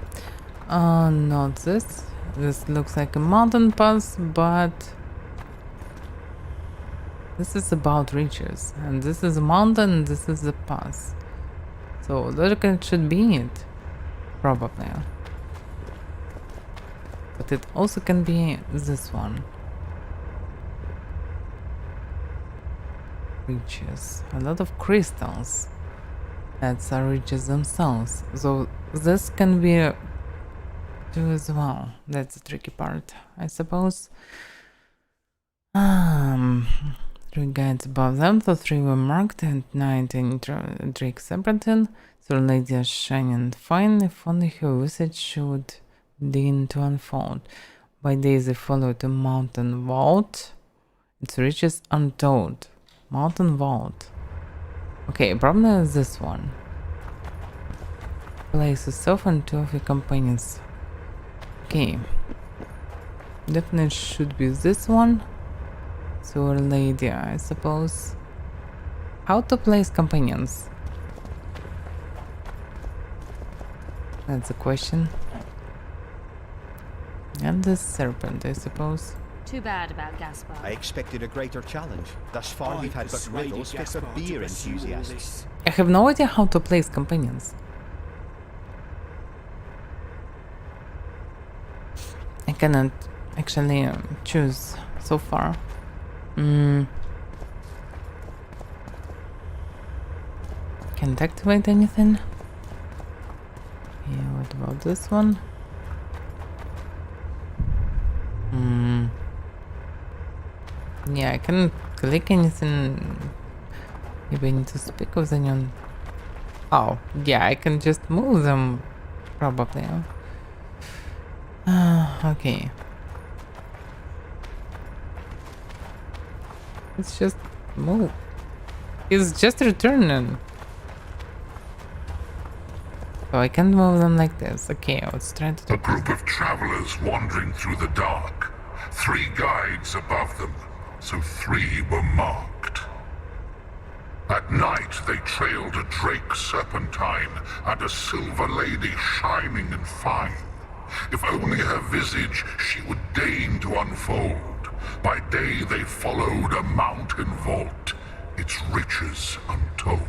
not this. This looks like a mountain pass, but this is about riches, and this is a mountain, and this is a pass. So logically it should be it, probably. But it also can be this one. Riches. A lot of crystals. That's our riches themselves. So this can be too as well. That's the tricky part, I suppose. 3 guides above them, the 3 were marked at night in Drake Serpentine. So lady shining fine, if only her visage should deign to unfold. By day they followed a mountain vault, its riches untold. Mountain vault. Okay, problem is this one. Place yourself and 2 of your companions. Okay. Definitely should be this one. So lady, I suppose. How to place companions? That's a question. And the serpent, I suppose. Too bad about Gaspar. I expected a greater challenge. Thus far, we've had but riddles fit for beer enthusiasts. I have no idea how to place companions. I cannot actually choose so far. Can't activate anything. Yeah, what about this one? Yeah, I can't click anything. Maybe I need to speak with anyone. Oh, yeah, I can just move them, probably. Okay. Let's just move. He's just returning. So I can't move them like this. Okay, let's try to... A group of travelers wandering through the dark. 3 guides above them, so 3 were marked. At night they trailed a drake serpentine and a silver lady shining and fine. If only her visage she would deign to unfold. By day they followed a mountain vault, its riches untold.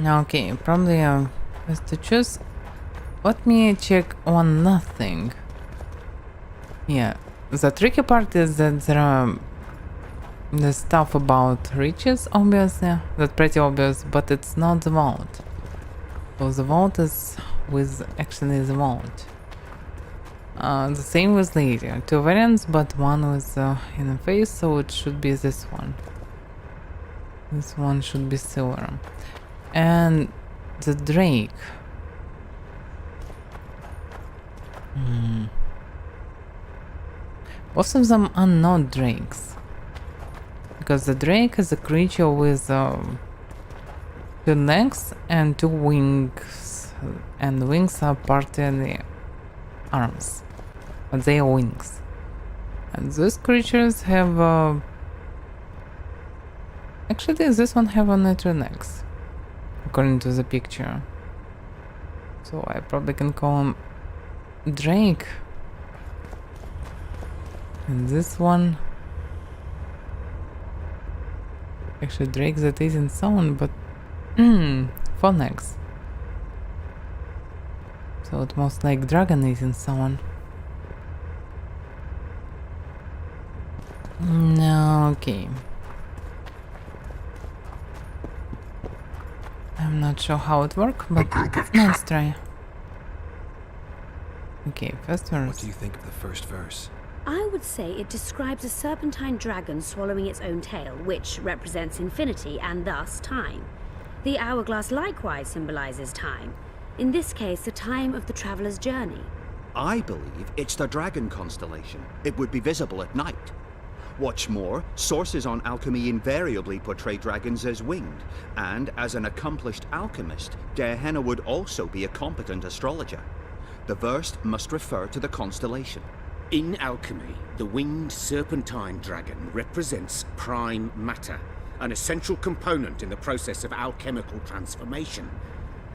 Okay, probably has to choose. Let me check on nothing. Yeah, the tricky part is that there are the stuff about riches, obviously. That's pretty obvious, but it's not the vault. So the vault is with actually the vault. The same with lady. 2 variants, but one with in a face, so it should be this one. This one should be silver. And the drake. Both of them are not drakes. Because the drake is a creature with 2 legs and 2 wings, and the wings are part of the arms, but they are wings. And these creatures have actually this one have only 2 legs, according to the picture. So I probably can call him Drake. And this one, actually Drake that isn't someone, but 4 legs. So it most like dragon isn't someone. No, okay. I'm not sure how it works, but let's try. Okay, first verse. What do you think of the first verse? I would say it describes a serpentine dragon swallowing its own tail, which represents infinity and thus time. The hourglass likewise symbolizes time. In this case, the time of the traveler's journey. I believe it's the dragon constellation. It would be visible at night. What's more, sources on alchemy invariably portray dragons as winged, and as an accomplished alchemist, Gehenna would also be a competent astrologer. The verse must refer to the constellation. In alchemy, the winged serpentine dragon represents prime matter, an essential component in the process of alchemical transformation.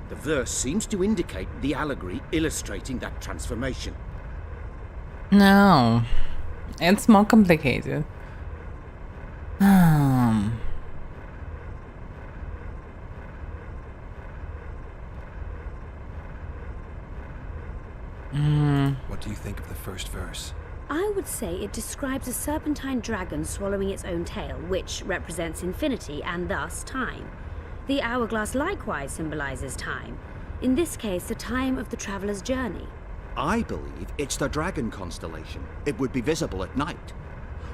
The verse seems to indicate the allegory illustrating that transformation. No, it's more complicated. What do you think of the first verse? I would say it describes a serpentine dragon swallowing its own tail, which represents infinity and thus time. The hourglass likewise symbolizes time. In this case, the time of the traveler's journey. I believe it's the dragon constellation. It would be visible at night.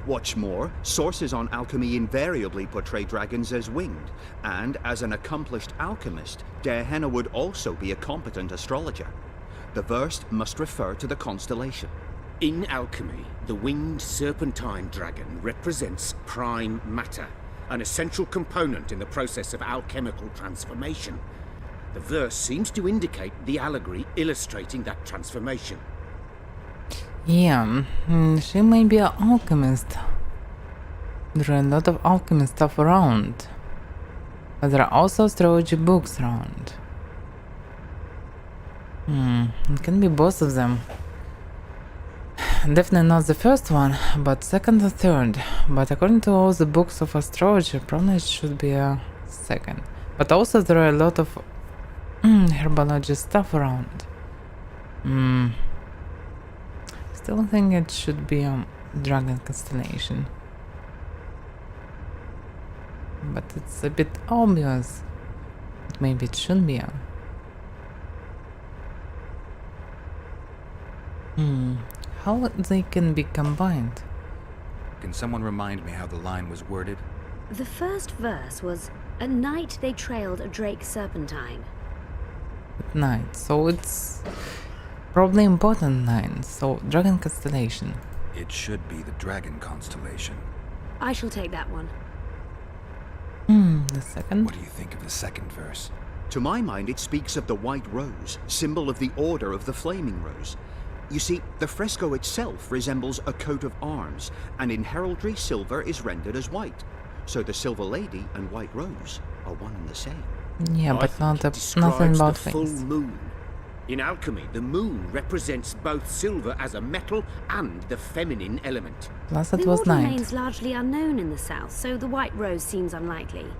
What's more, sources on alchemy invariably portray dragons as winged, and as an accomplished alchemist, Gehenna would also be a competent astrologer. The verse must refer to the constellation. In alchemy, the winged serpentine dragon represents prime matter, an essential component in the process of alchemical transformation. The verse seems to indicate the allegory illustrating that transformation. Yeah, she may be an alchemist. There are a lot of alchemist stuff around. But there are also astrology books around. It can be both of them. Definitely not the first one, but second or third. But according to all the books of astrology, probably it should be a second. But also there are a lot of herbology stuff around. Still think it should be a dragon constellation. But it's a bit obvious. But maybe it should be a. How they can be combined? Can someone remind me how the line was worded? The first verse was, "At night they trailed a drake serpentine." At night, so it's probably important line. So dragon constellation. It should be the dragon constellation. I shall take that one. The second. What do you think of the second verse? To my mind, it speaks of the white rose, symbol of the Order of the Flaming Rose. You see, the fresco itself resembles a coat of arms, and in heraldry, silver is rendered as white. So the Silver Lady and White Rose are one and the same. Yeah, I but think not it a, describes nothing about the full things. moon. In alchemy, the moon represents both silver as a metal and the feminine element. Plus it The was order night. remains largely unknown in the south, so the White Rose seems unlikely.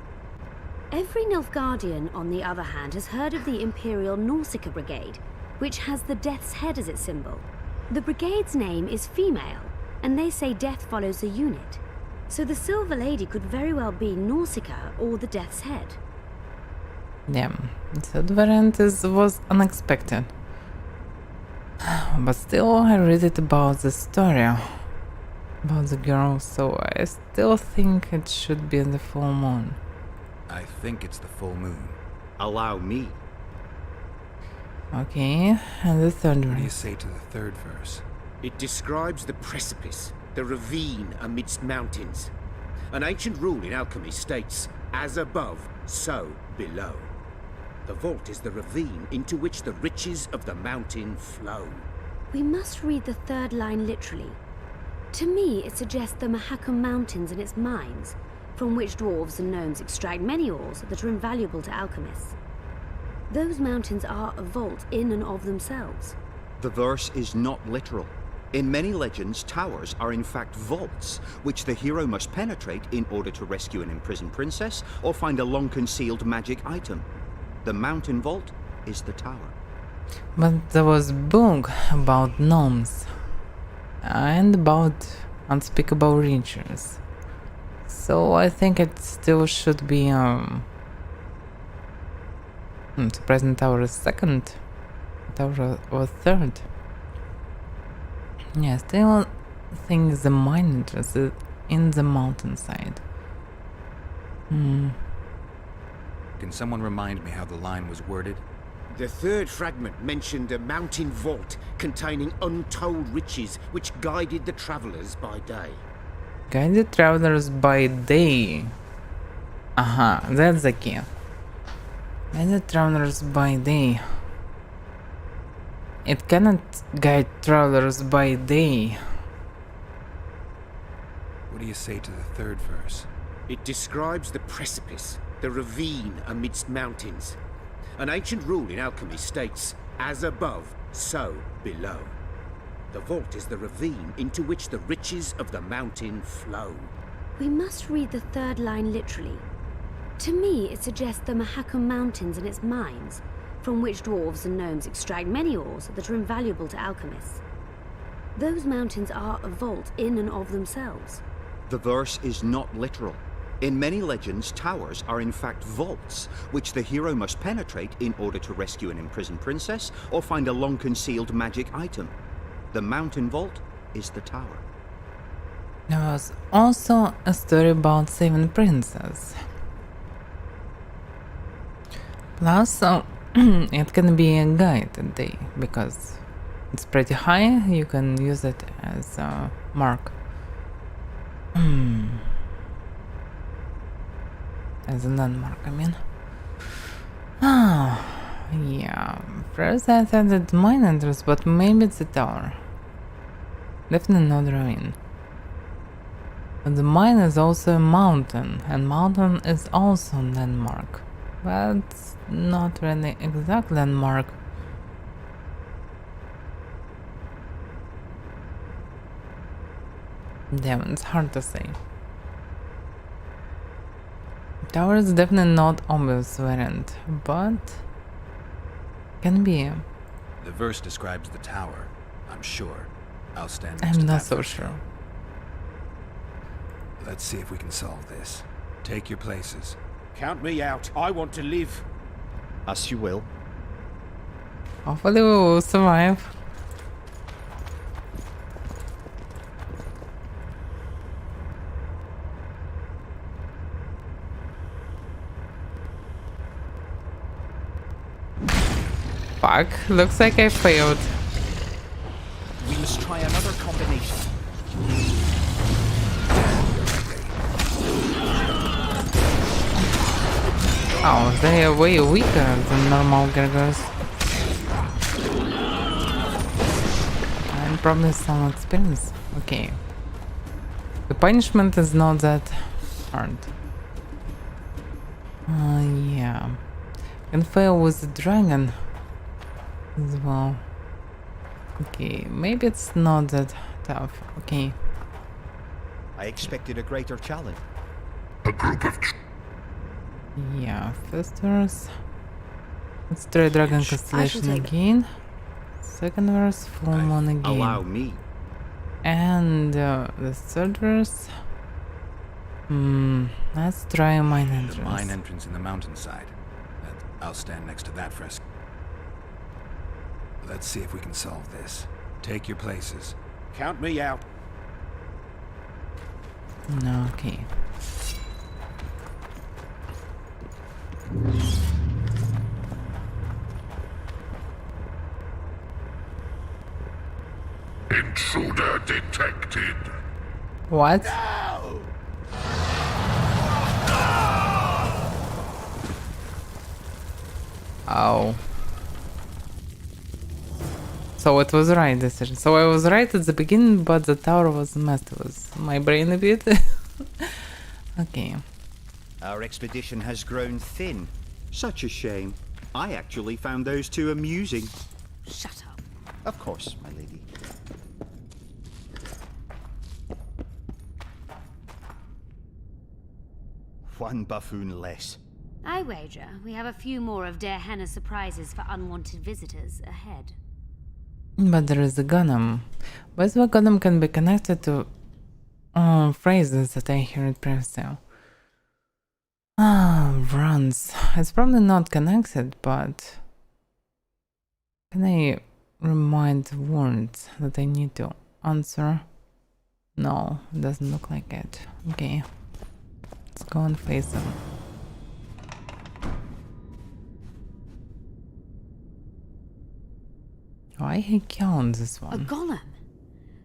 Every Nilfgaardian, on the other hand, has heard of the Imperial Nausicaa Brigade, which has the Death's Head as its symbol. The brigade's name is female, and they say death follows the unit. So the Silver Lady could very well be Nausicaa or the Death's Head. Yeah, third variant was unexpected. But still, I read it about the story about the girl, so I still think it should be the full moon. I think it's the full moon. Allow me. Okay, and the third What do you one. say to the third verse? It describes the precipice, the ravine amidst mountains. An ancient rule in alchemy states, as above, so below. The vault is the ravine into which the riches of the mountain flow. We must read the third line literally. To me, it suggests the Mahakam Mountains and its mines, from which dwarves and gnomes extract many ores that are invaluable to alchemists. Those mountains are a vault in and of themselves. The verse is not literal. In many legends, towers are in fact vaults, which the hero must penetrate in order to rescue an imprisoned princess or find a long-concealed magic item. The mountain vault is the tower. But there was a book about gnomes and about unspeakable riches. So I think it still should be Present Tower is second, Tower or third. Yeah, still think the mine entrance is in the mountainside. Can someone remind me how the line was worded? The third fragment mentioned a mountain vault containing untold riches which guided the travelers by day. Guided travelers by day. Aha, that's the key. Guided travelers by day. It cannot guide travelers by day. What do you say to the third verse? It describes the precipice, the ravine amidst mountains. An ancient rule in alchemy states, as above, so below. The vault is the ravine into which the riches of the mountain flow. We must read the third line literally. To me, it suggests the Mahakam Mountains and its mines, from which dwarves and gnomes extract many ores that are invaluable to alchemists. Those mountains are a vault in and of themselves. The verse is not literal. In many legends, towers are in fact vaults, which the hero must penetrate in order to rescue an imprisoned princess or find a long-concealed magic item. The mountain vault is the tower. There was also a story about saving princess. Plus, it can be a guide today because it's pretty high. You can use it as a mark. As a landmark, I mean. Yeah. First I thought it's mine entrance, but maybe it's a tower. Definitely not ravine. But the mine is also a mountain, and mountain is also a landmark. But not really exact landmark. Damn, it's hard to say. Tower is definitely not obvious variant, but can be. The verse describes the tower, I'm sure. I'll stand next I'm to not that so verse. sure. Let's see if we can solve this. Take your places. Count me out. I want to live. As you will. Hopefully we will survive. Fuck, looks like I failed. We must try another combination. Oh, they are way weaker than normal gargoyles. And probably some experience. Okay. The punishment is not that hard. Yeah. Can fail with the dragon as well. Okay, maybe it's not that tough. Okay. I expected a greater challenge. A group of Yeah, first verse. Let's try Dragon Constellation again. Second verse, Full Moon again. Allow me. And the third verse. Let's try Mine Entrance. The mine entrance in the mountainside. I'll stand next to that fresco. Let's see if we can solve this. Take your places. Count me out. Okay. intruder detected. What? Wow. So it was the right decision. So I was right at the beginning, but the tower was messed with my brain a bit. Okay. Our expedition has grown thin. Such a shame. I actually found those two amusing. Shut up. Of course, my lady. One buffoon less. I wager we have a few more of Der Henna's surprises for unwanted visitors ahead. But there is a golem. But the golem can be connected to phrases that I heard previously. Runs. It's probably not connected, but can I remind words that I need to answer? No, it doesn't look like it. Okay. Let's go and face them. Why he killed this A one? golem?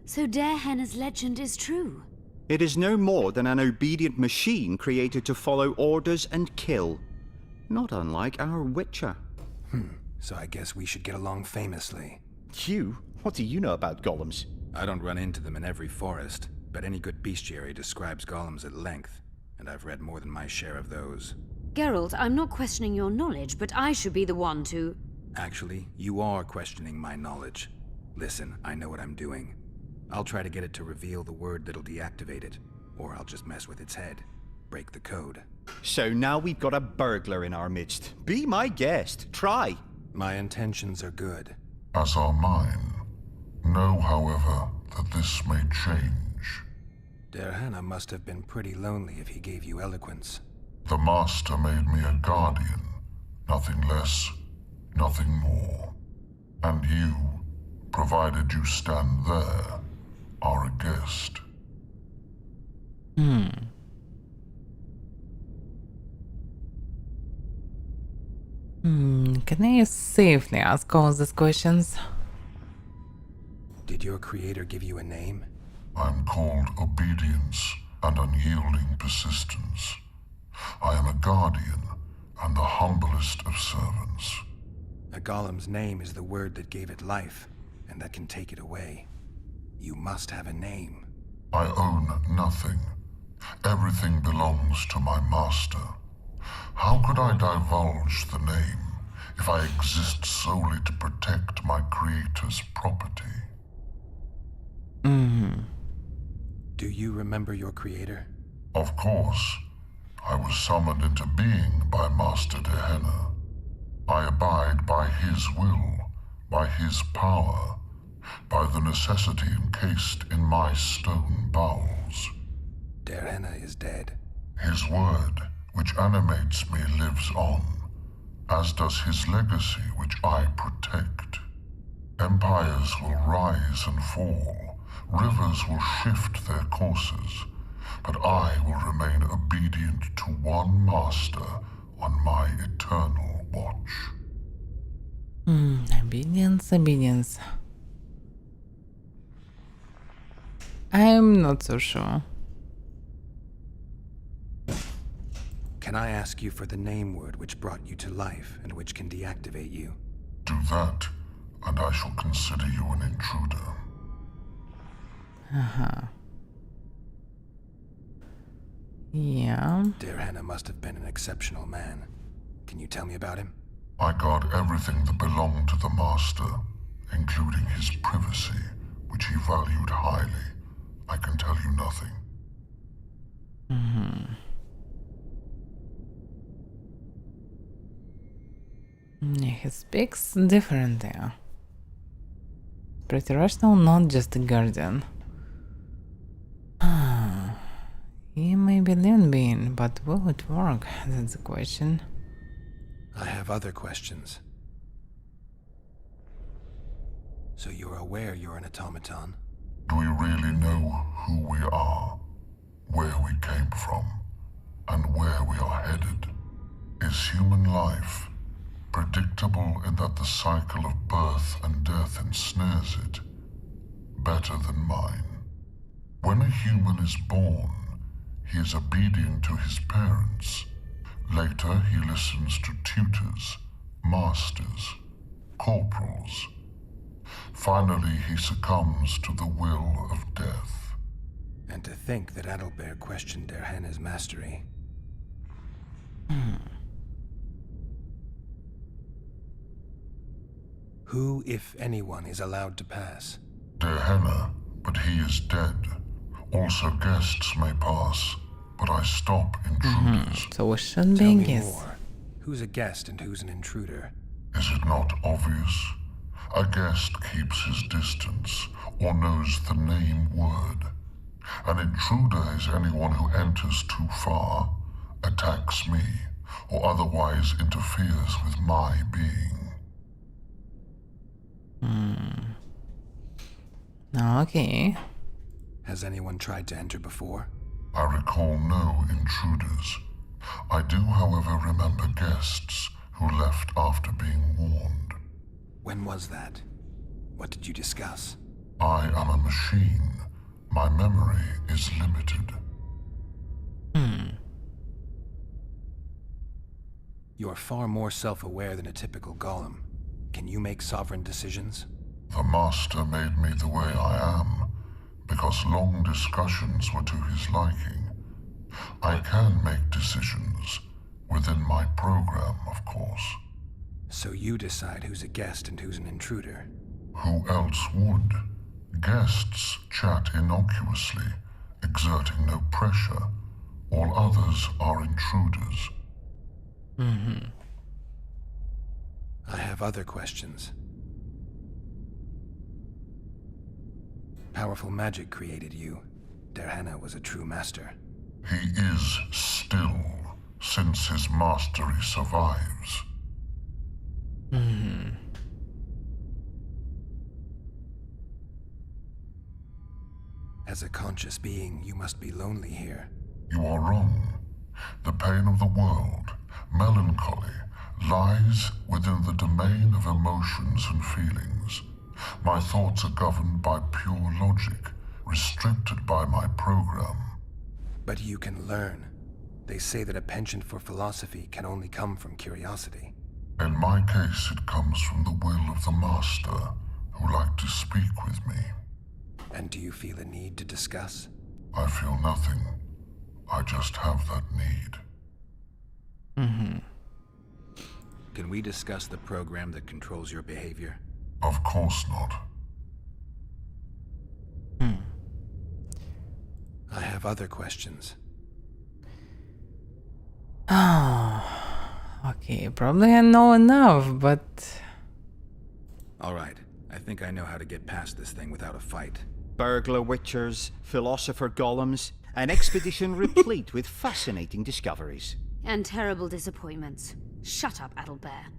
So Der Henna's legend is true? It is no more than an obedient machine created to follow orders and kill. Not unlike our Witcher. So I guess we should get along famously. You? What do you know about golems? I don't run into them in every forest, but any good bestiary describes golems at length, and I've read more than my share of those. Geralt, I'm not questioning your knowledge, but I should be the one to... Actually, you are questioning my knowledge. Listen, I know what I'm doing. I'll try to get it to reveal the word that'll deactivate it, or I'll just mess with its head. Break the code. So now we've got a burglar in our midst. Be my guest. Try. My intentions are good. As are mine. Know, however, that this may change. Der Henna must have been pretty lonely if he gave you eloquence. The Master made me a guardian. Nothing less, nothing more. And you, provided you stand there, are a guest. Can I safely ask all these questions? Did your creator give you a name? I'm called obedience and unyielding persistence. I am a guardian and the humblest of servants. A golem's name is the word that gave it life, and that can take it away. You must have a name. I own nothing. Everything belongs to my master. How could I divulge the name if I exist solely to protect my creator's property? Do you remember your creator? Of course. I was summoned into being by Master Der Henna. I abide by his will, by his power, by the necessity encased in my stone bowels. Der Henna is dead. His word, which animates me, lives on, as does his legacy, which I protect. Empires will rise and fall, rivers will shift their courses, but I will remain obedient to one master on my eternal watch. Obedience. I'm not so sure. Can I ask you for the name word which brought you to life and which can deactivate you? Do that, and I shall consider you an intruder. Yeah. Der Henna must have been an exceptional man. Can you tell me about him? I guard everything that belonged to the Master, including his privacy, which he valued highly. I can tell you nothing. He speaks differently. Pretty rational, not just a guardian. He may be a living being, but will it work? That's the question. I have other questions. So you're aware you're an automaton? Do we really know who we are, where we came from, and where we are headed? Is human life predictable in that the cycle of birth and death ensnares it, better than mine? When a human is born, he is obedient to his parents. Later, he listens to tutors, masters, corporals. Finally, he succumbs to the will of death. And to think that Adalbert questioned Derhena's mastery. Who, if anyone, is allowed to pass? Derhena, but he is dead. Also guests may pass, but I stop intruders. So we shouldn't Tell be me guests. more. Who's a guest and who's an intruder? Is it not obvious? A guest keeps his distance, or knows the name word. An intruder is anyone who enters too far, attacks me, or otherwise interferes with my being. Okay. Has anyone tried to enter before? I recall no intruders. I do, however, remember guests who left after being warned. When was that? What did you discuss? I am a machine. My memory is limited. You are far more self-aware than a typical golem. Can you make sovereign decisions? The Master made me the way I am, because long discussions were to his liking. I can make decisions, within my program, of course. So you decide who's a guest and who's an intruder. Who else would? Guests chat innocuously, exerting no pressure. All others are intruders. I have other questions. Powerful magic created you. Derhena was a true master. He is still, since his mastery survives. As a conscious being, you must be lonely here. You are wrong. The pain of the world, melancholy, lies within the domain of emotions and feelings. My thoughts are governed by pure logic, restricted by my program. But you can learn. They say that a penchant for philosophy can only come from curiosity. In my case, it comes from the will of the Master, who like to speak with me. And do you feel a need to discuss? I feel nothing. I just have that need. Can we discuss the program that controls your behavior? Of course not. I have other questions. Okay, probably I know enough, but... All right. I think I know how to get past this thing without a fight. Burglar witchers, philosopher golems, an expedition replete with fascinating discoveries. And terrible disappointments. Shut up, Adalbert.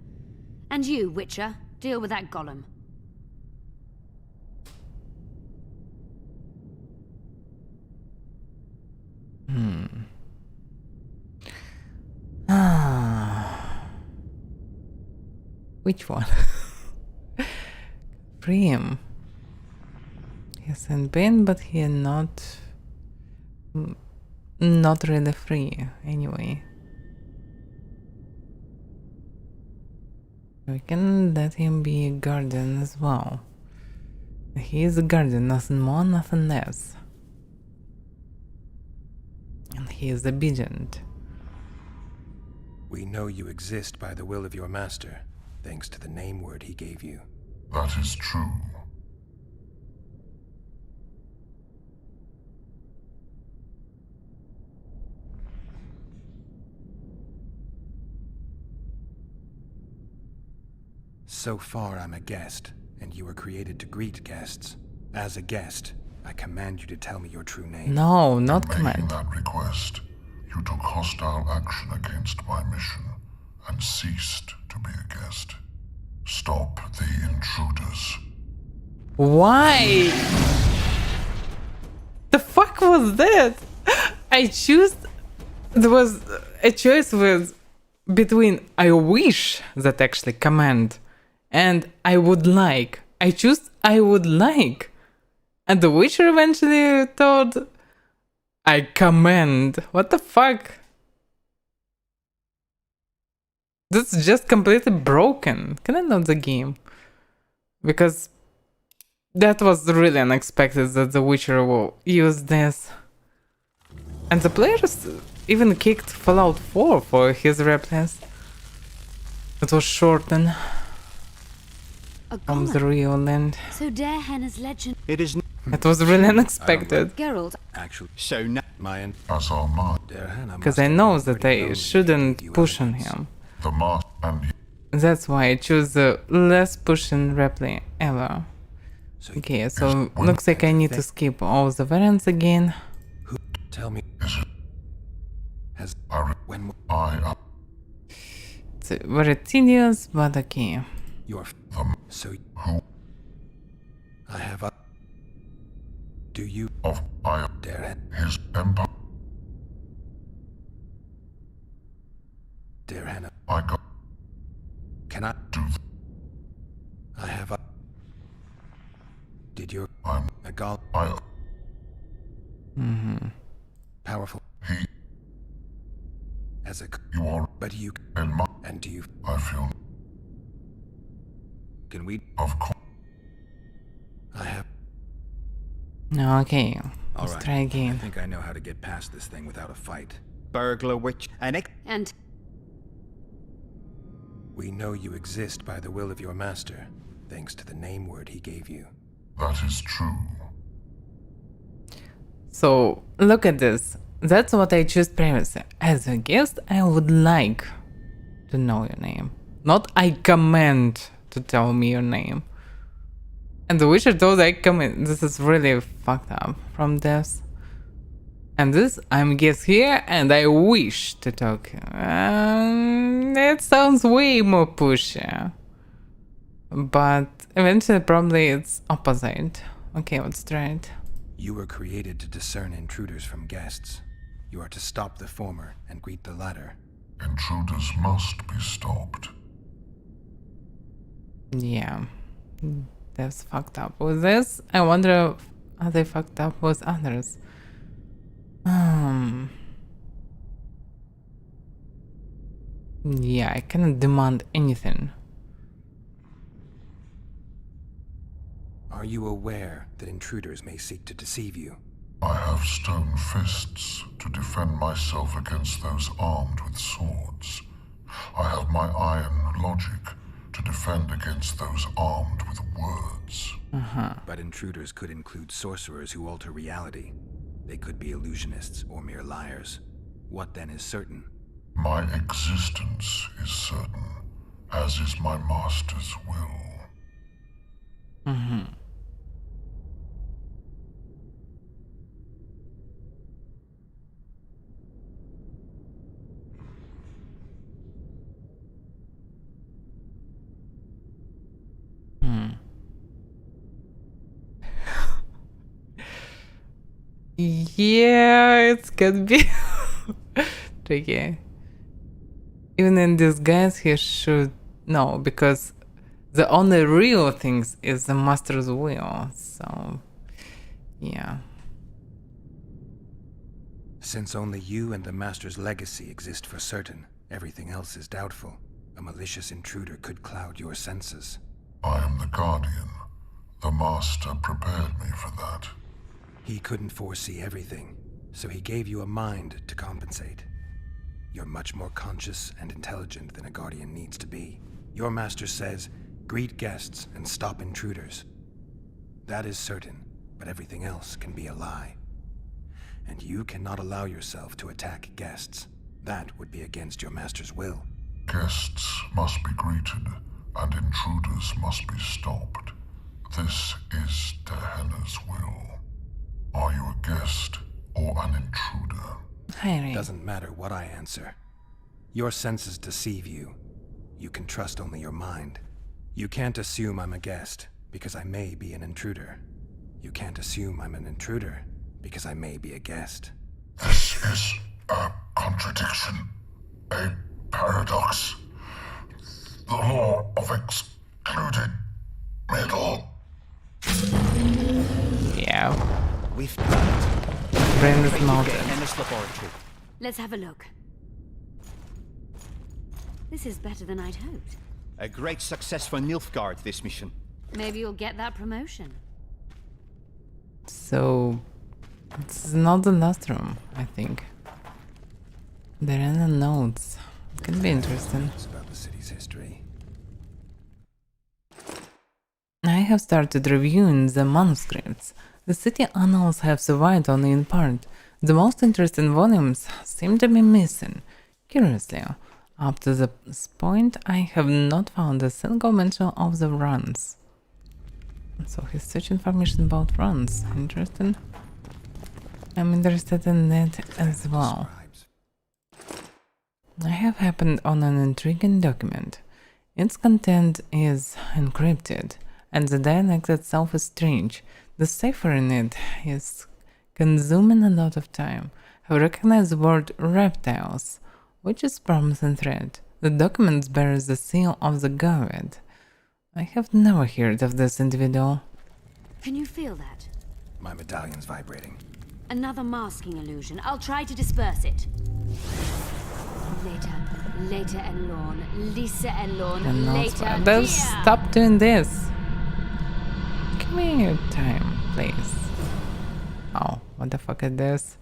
And you, Witcher, deal with that golem. Which one? Free him. He's in pain, but he not really free anyway. We can let him be a guardian as well. He is a guardian, nothing more, nothing less. And he is obedient. We know you exist by the will of your master, thanks to the name word he gave you. That is true. So far, I'm a guest, and you were created to greet guests. As a guest, I command you to tell me your true name. No, not In making command. that request, you took hostile action against my mission and ceased to be a guest. Stop the intruders. Why? The fuck was that? I choose. There was a choice with between I wish that actually command and I would like. I choose I would like. And the Witcher eventually thought I command. What the fuck? That's just completely broken. Can I load the game? Because that was really unexpected that the Witcher will use this. And the players even kicked Fallout 4 for his replays. It was shortened from the real land. So Darehenna's legend. It is. It was really unexpected. Geralt. Actually, So now. my As are mine. Because I know that I shouldn't push on him. The master and That's why I choose the less pushing replay ever. Okay, so looks like I need to skip all the variants again. Who tell me has when It's very tedious, but okay. your so who I have a do you of I dare his empire Darehenna I got can I do I have a did your I'm a god I powerful he as a you are but you in my and do you I feel can we of course I have Okay, all let's right. try I again. think I know how to get past this thing without a fight. Burglar witch. And We know you exist by the will of your master, thanks to the name word he gave you. that is true. So, look at this. That's what I chose previously. As a guest, I would like to know your name. Not I command to tell me your name. And the Witcher told I command. This is really fucked up from this. And this, I'm guest here and I wish to talk. That sounds way more pushy. But eventually probably it's opposite. Okay, let's try it. You were created to discern intruders from guests. You are to stop the former and greet the latter. Intruders must be stopped. Yeah. That's fucked up with this. I wonder are they fucked up with others? Yeah, I cannot demand anything. Are you aware that intruders may seek to deceive you? I have stone fists to defend myself against those armed with swords. I have my iron logic to defend against those armed with words. But intruders could include sorcerers who alter reality. They could be illusionists or mere liars. What then is certain? My existence is certain, as is my master's will. Yeah, it's gonna be tricky. Even in disguise, he should know because the only real things is the master's will. So, yeah. Since only you and the master's legacy exist for certain, everything else is doubtful. A malicious intruder could cloud your senses. I am the guardian. The master prepared me for that. He couldn't foresee everything, so he gave you a mind to compensate. You're much more conscious and intelligent than a guardian needs to be. Your master says, greet guests and stop intruders. That is certain, but everything else can be a lie. And you cannot allow yourself to attack guests. That would be against your master's will. Guests must be greeted, and intruders must be stopped. This is Darehenna's will. Are you a guest or an intruder? Harry. Doesn't matter what I answer. Your senses deceive you. You can trust only your mind. You can't assume I'm a guest, because I may be an intruder. You can't assume I'm an intruder, because I may be a guest. This is a contradiction, a paradox. The law of excluded middle. Yeah. We've done it. Brain is melted. Darehenna's laboratory. let's have a look. This is better than I'd hoped. A great success for Nilfgaard, this mission. Maybe you'll get that promotion. So, it's not the last room, I think. There are no notes. It can be interesting. It's about the city's history. I have started reviewing the manuscripts. The city annals have survived only in part. The most interesting volumes seem to be missing. Curiously, up to this point, I have not found a single mention of the runs. So he's searching information about runs. Interesting. I'm interested in that as well. I have happened on an intriguing document. Its content is encrypted, and the dialect itself is strange. Deciphering it is consuming a lot of time. I recognize the word reptiles, which is promising thread. The document bears the seal of the god. I have never heard of this individual. Can you feel that? My medallion's vibrating. Another masking illusion. I'll try to disperse it. Later and Lorne. Lisa and Lorne. Later. Don't stop doing this. Give me your time, please. Oh, what the fuck is this?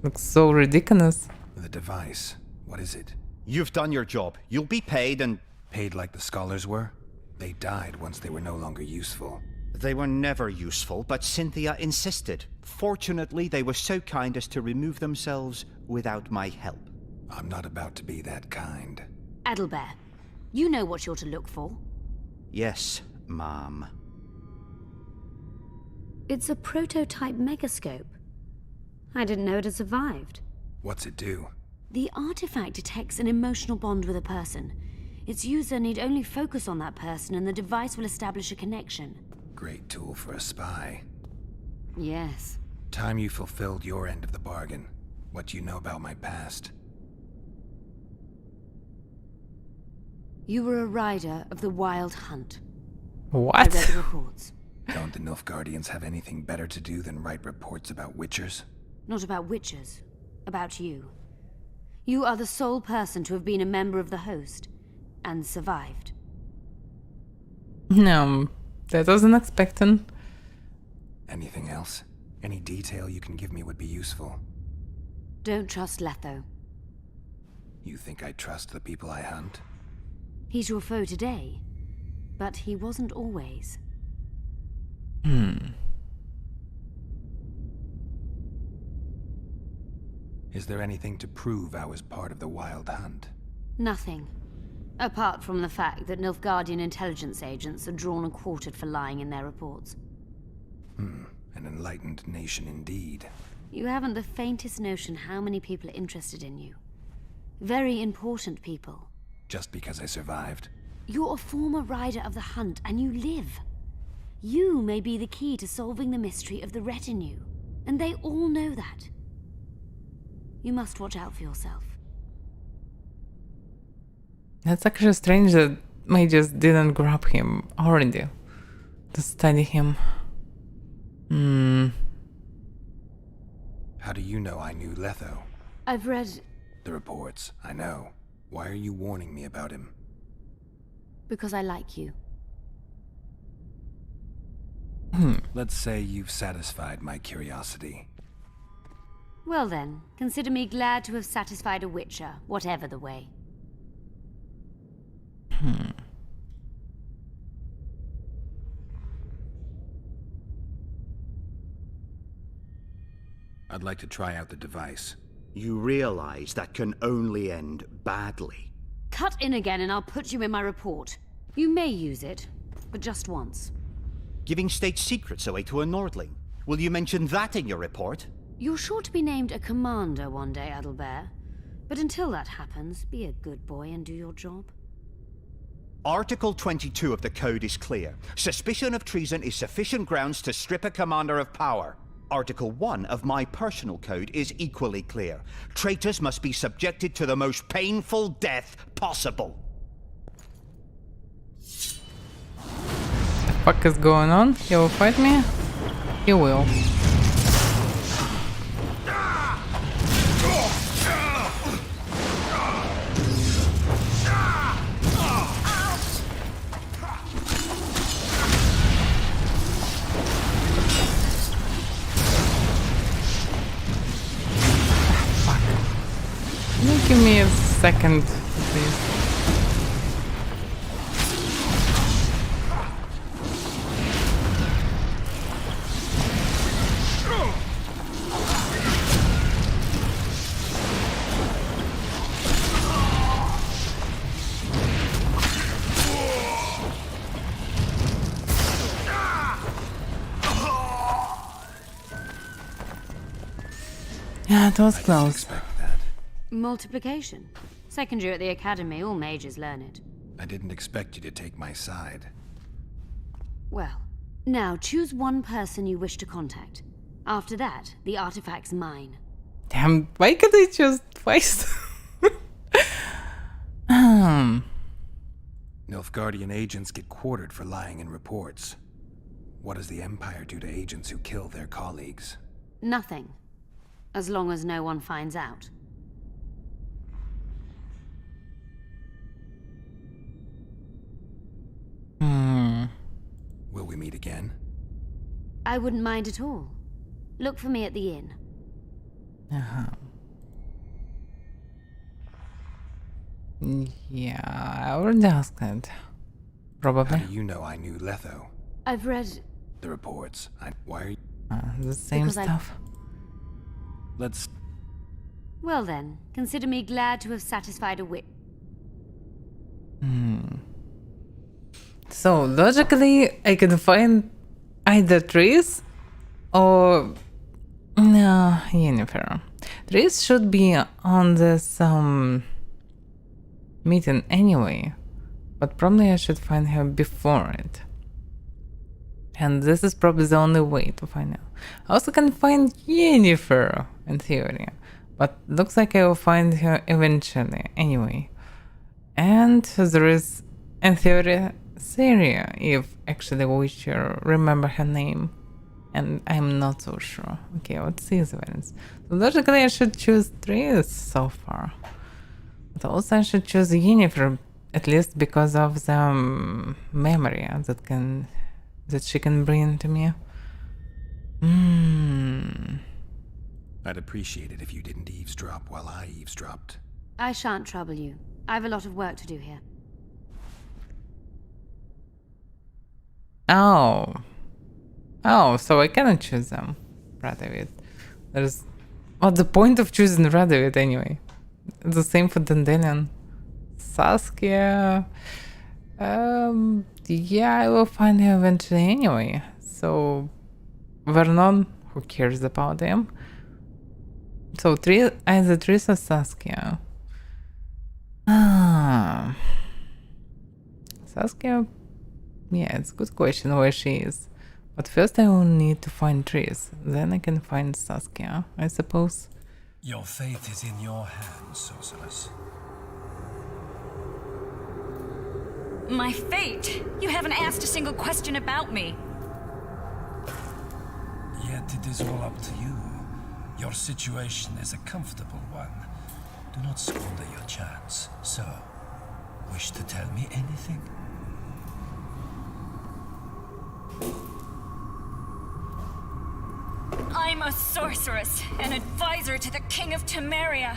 Looks so ridiculous. The device. What is it? You've done your job. You'll be paid and... Paid like the scholars were? They died once they were no longer useful. They were never useful, but Cynthia insisted. Fortunately, they were so kind as to remove themselves without my help. I'm not about to be that kind. Adelbert, you know what you're to look for. Yes, Mom. It's a prototype megascope. I didn't know it had survived. What's it do? The artifact detects an emotional bond with a person. Its user need only focus on that person and the device will establish a connection. Great tool for a spy. Yes. Time you fulfilled your end of the bargain. What do you know about my past? You were a rider of the Wild Hunt. What? I read the reports. Don't the Nilfgaardians have anything better to do than write reports about witchers? Not about witchers. About you. You are the sole person to have been a member of the host. And survived. No, that wasn't expecting. Anything else? Any detail you can give me would be useful. Don't trust Letho. You think I trust the people I hunt? He's your foe today, but he wasn't always. Is there anything to prove I was part of the Wild Hunt? Nothing. Apart from the fact that Nilfgaardian intelligence agents are drawn and quartered for lying in their reports. An enlightened nation indeed. You haven't the faintest notion how many people are interested in you. Very important people. Just because I survived? You're a former rider of the Hunt, and you live. You may be the key to solving the mystery of the retinue, and they all know that. You must watch out for yourself. That's actually strange that May just didn't grab him already to study him. How do you know I knew Letho? I've read... The reports, I know. Why are you warning me about him? because I like you. Let's say you've satisfied my curiosity. Well then, consider me glad to have satisfied a witcher, whatever the way. I'd like to try out the device. You realize that can only end badly. Cut in again and I'll put you in my report. You may use it, but just once. Giving state secrets away to a Nordling. Will you mention that in your report? You're sure to be named a commander one day, Adelbert. But until that happens, be a good boy and do your job. Article 22 of the Code is clear. Suspicion of treason is sufficient grounds to strip a commander of power. Article 1 of my personal code is equally clear. Traitors must be subjected to the most painful death possible. The fuck is going on? He will fight me? He will. second at least. Yeah, it was close. Multiplication. Second year at the academy, all mages learn it. I didn't expect you to take my side. Well, now choose one person you wish to contact. After that, the artifact's mine. Damn, why could I choose twice? Nilfgaardian agents get quartered for lying in reports. What does the Empire do to agents who kill their colleagues? Nothing. As long as no one finds out. Will we meet again? I wouldn't mind at all. Look for me at the inn. Yeah, I already asked it. Probably. How do you know I knew Letho? I've read... The reports. Why are you... The same Because stuff. Let's... Well then, consider me glad to have satisfied a wish. So, logically, I can find either Tris or... No, Yennefer. Tris should be on this meeting anyway, but probably I should find her before it. And this is probably the only way to find out. I also can find Yennefer in theory, but looks like I will find her eventually anyway. And there is, in theory, Syria, if actually Witcher remember her name. And I'm not so sure. Okay, let's see the events. So logically I should choose Tris so far. But also I should choose Yennefer, at least because of the memory that she can bring to me. I'd appreciate it if you didn't eavesdrop while I eavesdropped. I shan't trouble you. I have a lot of work to do here. Oh, so I cannot choose them. Radovid. What's the point of choosing Radovid anyway? It's the same for Dandelion. Saskia. Yeah, I will find her eventually anyway. So, Vernon, who cares about him? So, either Tris or Saskia. Saskia. Yeah, it's a good question where she is. But first I will need to find Tris. Then I can find Saskia, I suppose. Your fate is in your hands, sorceress. My fate? You haven't asked a single question about me. Yet it is all up to you. Your situation is a comfortable one. Do not squander your chance. So, wish to tell me anything? I'm a sorceress, an advisor to the King of Temeria.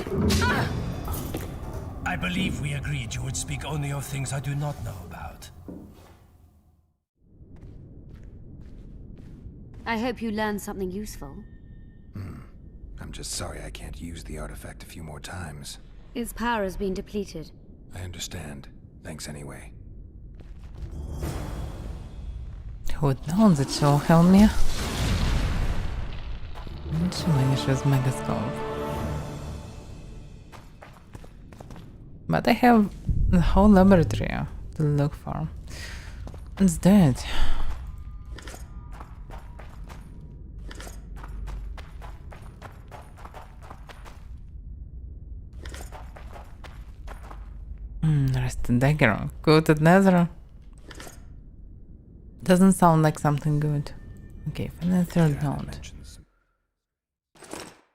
I believe we agreed you would speak only of things I do not know about. I hope you learned something useful. I'm just sorry I can't use the artifact a few more times. Its power has been depleted. I understand. Thanks anyway. Who would know that she'll help me? And she manages Megascope. But I have the whole laboratory to look for. Let's do it. Rusted dagger. Coated nether. Doesn't sound like something good. Okay, final third note.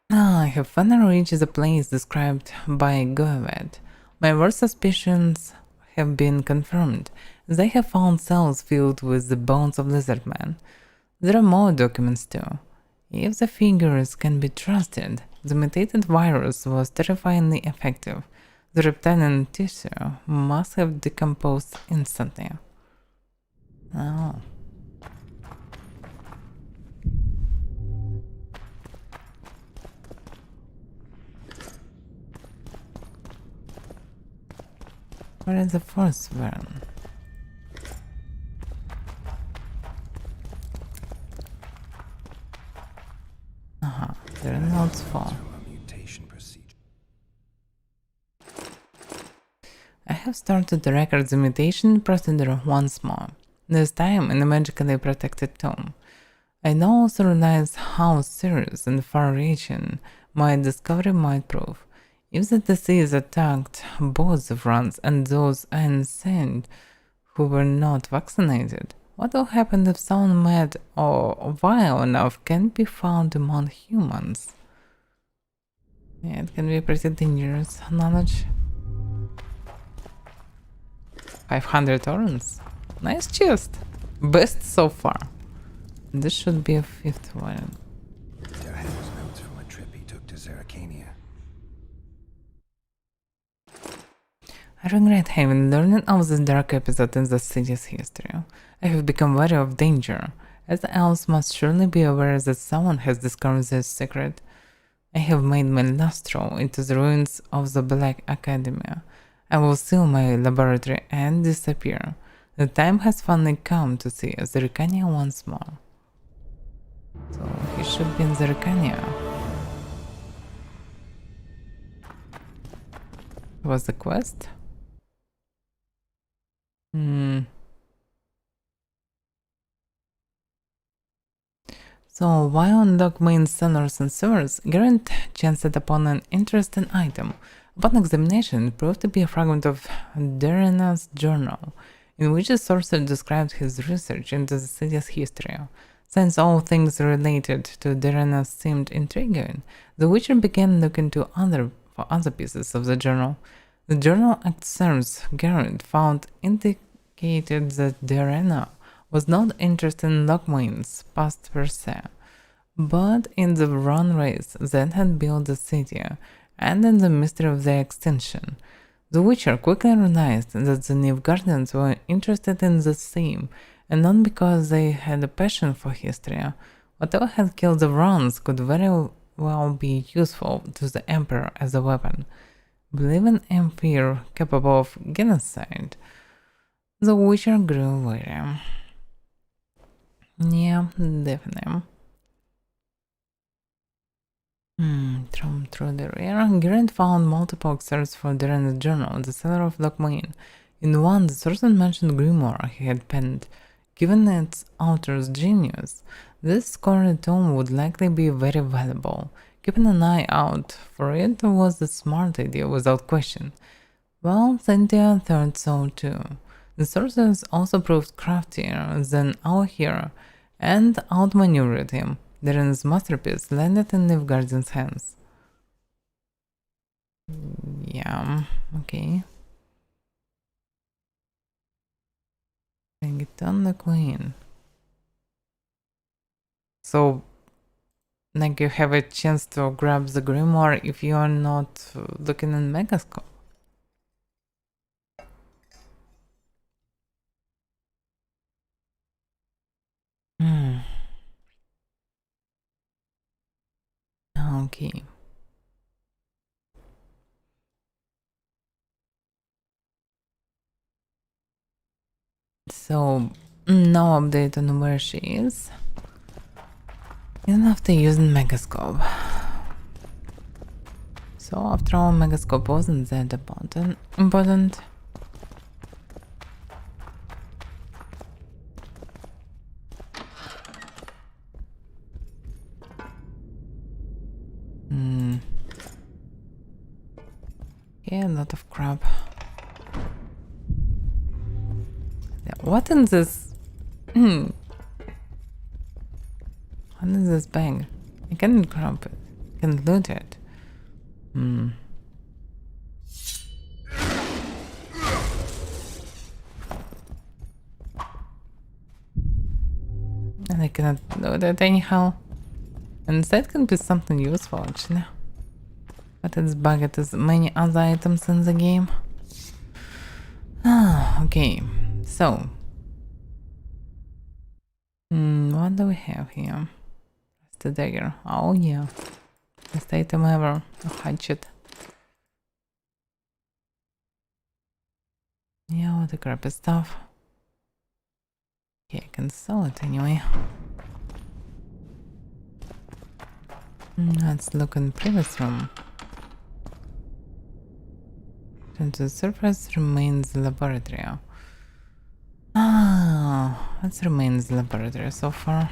I have finally reached the place described by Goevet. My worst suspicions have been confirmed, as I have found cells filled with the bones of lizardmen. There are more documents too. If the figures can be trusted, the mutated virus was terrifyingly effective. The reptilian tissue must have decomposed instantly. Oh. Where is the first one? There are notes for. I have started to record the mutation procedure once more, this time in a magically protected tomb. I now also realize how serious and far-reaching my discovery might prove. If the disease attacked both the Franz and those insane who were not vaccinated, what will happen if someone mad or vile enough can be found among humans? Yeah, it can be pretty dangerous knowledge. 500 oranges. Nice chest. Best so far. This should be a fifth one. Darren's notes from a trip he took to Zeracania. I regret having learned of this dark episode in the city's history. I have become wary of danger, as the elves must surely be aware that someone has discovered this secret. I have made my last throw into the ruins of the Black Academia. I will seal my laboratory and disappear. The time has finally come to see Zeracania once more. So he should be in Zeracania. Was the quest? So while on Dogmain cellars and sewers, Geralt chanced upon an interesting item. Upon examination, it proved to be a fragment of Darren's journal, in which the sorcerer described his research into the city's history. Since all things related to Darren seemed intriguing, the Witcher began looking for other pieces of the journal. The journal excerpts Geralt found indicated that Darren was not interested in Lockmain's past per se, but in the run race that had built the city and in the mystery of their extinction. The Witcher quickly realized that the Nilfgaardians were interested in the same, and not because they had a passion for history. Whatever had killed the Vrons could very well be useful to the Emperor as a weapon. Believing Empire capable of genocide, the Witcher grew wary. Yeah, definitely. Through the rear, Geralt found multiple excerpts from Darren's journal, the cellar of Lockmain. In one, the sorcerer mentioned grimoire he had penned. Given its author's genius, this scored tome would likely be very valuable. Keeping an eye out for it was a smart idea without question. Well, Cynthia thought so too. The sorceress also proved craftier than our hero and outmaneuvered him. Darren's masterpiece landed in Nilfgaardian's hands. Yeah, okay. And get on the queen. So, like, you have a chance to grab the grimoire if you are not looking in Megascope. Okay. So, no update on where she is. Even after using Megascope. So, after all, Megascope wasn't that important. Yeah, a lot of crap. Yeah, what in this? What is this bag? I can't grab it. I can loot it. And I cannot load it anyhow. And that can be something useful actually. but it's bugged as many other items in the game. Ah, okay, so what do we have here? It's the dagger. Oh yeah, best item ever. A hatchet. Yeah, all the crappy stuff. Okay, I can sell it anyway. Let's look in previous room. To the surface remains the laboratory. Ah, that remains the laboratory so far.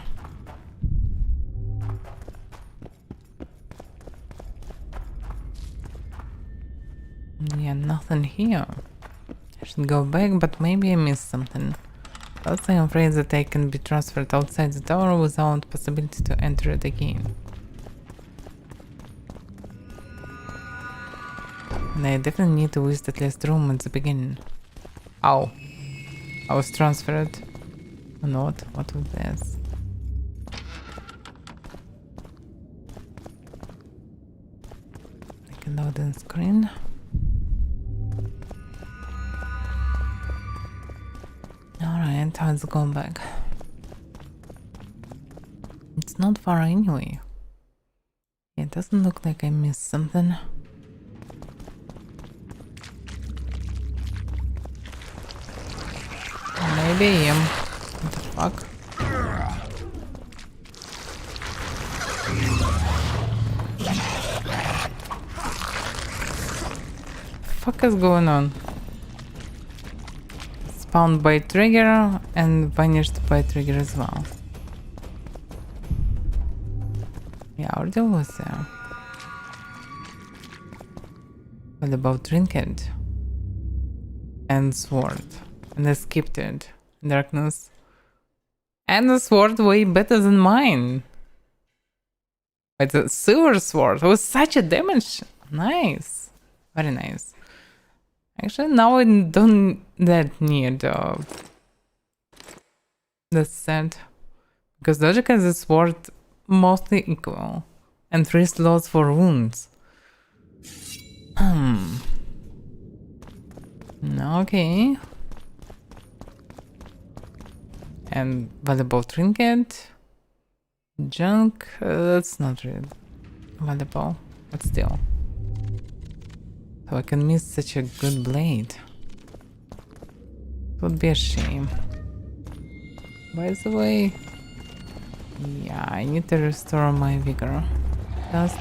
Yeah, nothing here. I should go back, but maybe I missed something. Also, I'm afraid that I can be transferred outside the tower without possibility to enter it again. And I definitely need to visit at least room at the beginning. Ow. I was transferred. Or not? What was this? I can load in screen. Alright, let's go back. It's not far anyway. It doesn't look like I missed something. Maybe I am. What the fuck? Fuck is going on? Spawned by trigger and vanished by trigger as well. Yeah, I already was there. What about trinket? And sword. And I skipped it. Darkness. And the sword way better than mine. It's a silver sword with such a damage. Nice. Very nice. Actually, now I don't that need the set. Because logically the sword mostly equal. And 3 slots for wounds. Okay. And valuable trinket. Junk. That's not really valuable. But still. So I can miss such a good blade. It would be a shame. By the way. Yeah, I need to restore my vigor. Just.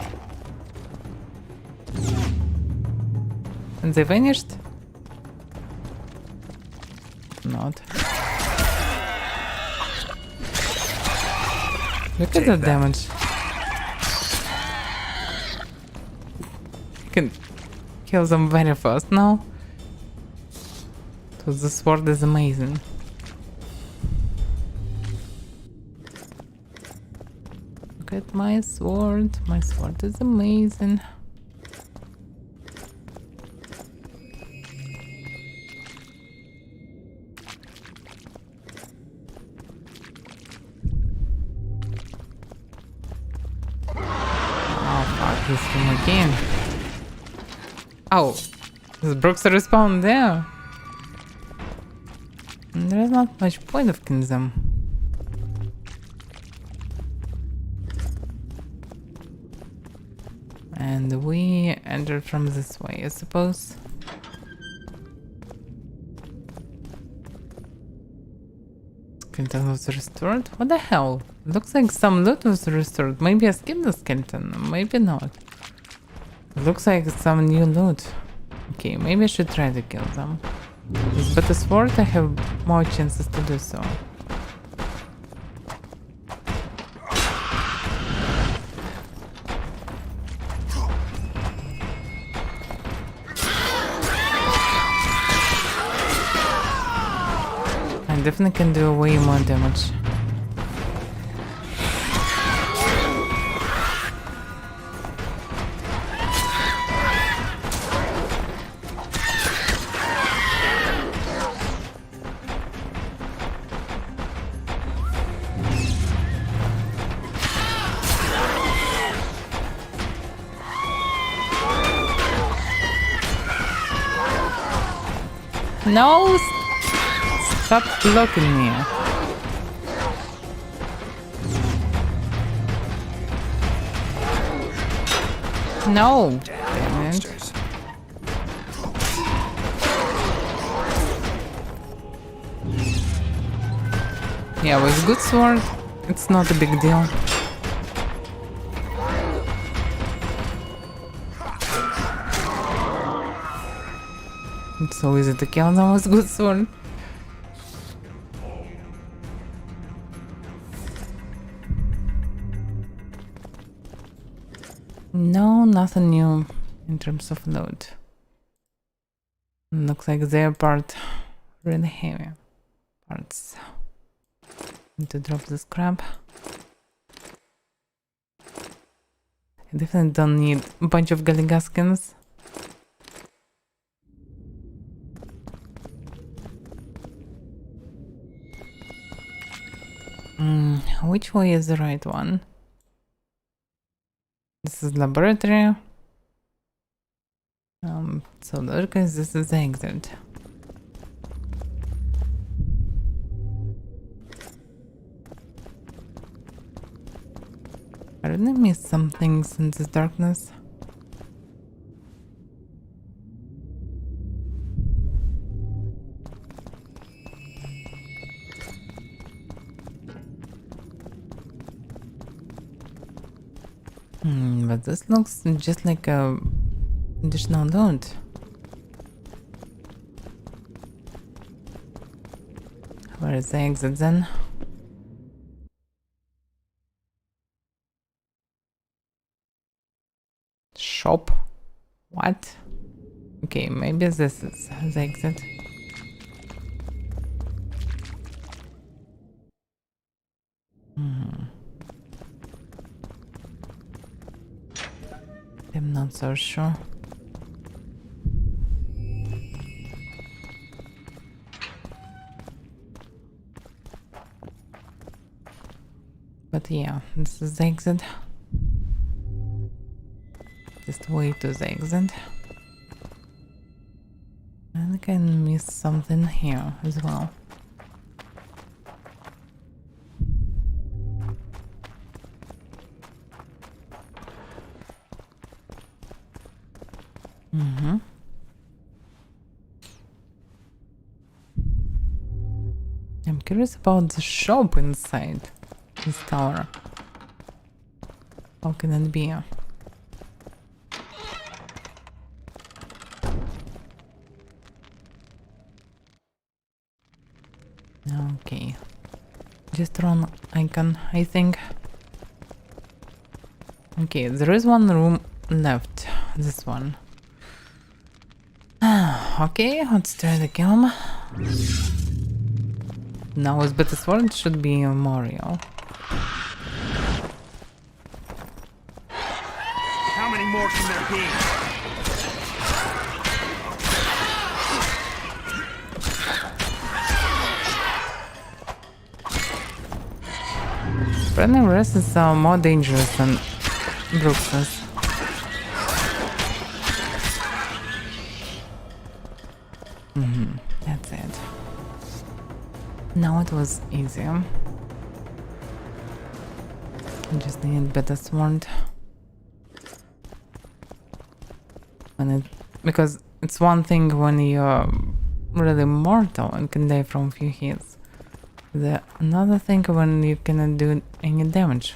And they vanished? Not. Look at the damage. You can kill them very fast now. So the sword is amazing. Look at my sword. My sword is amazing. This room again. Oh, this Brooks respawn there. There is not much point of killing them. And we entered from this way, I suppose. Skeleton was restored? What the hell? Looks like some loot was restored. Maybe I skipped the skeleton, maybe not. Looks like some new loot. Okay, maybe I should try to kill them. With better sword I have more chances to do so. I definitely can do way more damage. No! Stop blocking me. No! Damn it. Yeah, with good sword, it's not a big deal. It's so easy to kill them with good sword. No, nothing new in terms of loot. Looks like they're part really heavy parts. Need to drop this crap. I definitely don't need a bunch of Galligaskins. Which way is the right one? This is laboratory. So this is the exit. I really miss some things in this darkness. But this looks just like a additional loot. Where is the exit then? Shop? What? Okay, maybe this is the exit. I'm not so sure. But yeah, this is the exit. Just way to the exit. And I can miss something here as well. I'm curious about the shop inside this tower. How can it be? Okay. Just wrong icon, I think. Okay, there is one room left. This one. Okay, let's try the kill. Now with better sword should be Mario. How many more can there be? Brandon Rest is more dangerous than Brooks's. That's it. Now it was easier. I just need better sword. Because it's one thing when you're really mortal and can die from a few hits. Another thing when you cannot do any damage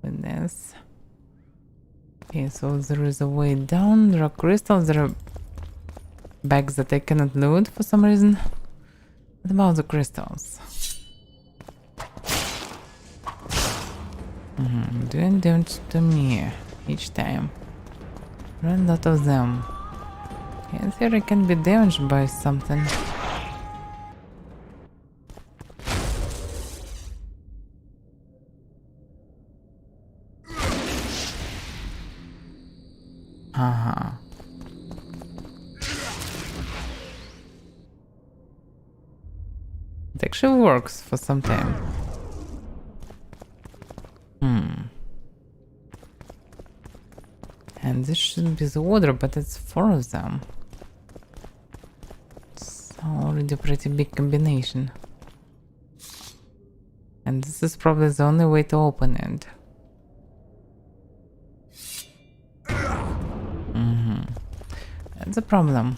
with this. Okay, so there is a way down. There are crystals. There are bags that I cannot loot for some reason. What about the crystals? Doing damage to me each time. Run out of them. In theory, I can be damaged by something. It actually works for some time. And this should be the order, but it's 4 of them. Already pretty big combination. And this is probably the only way to open it. That's a problem.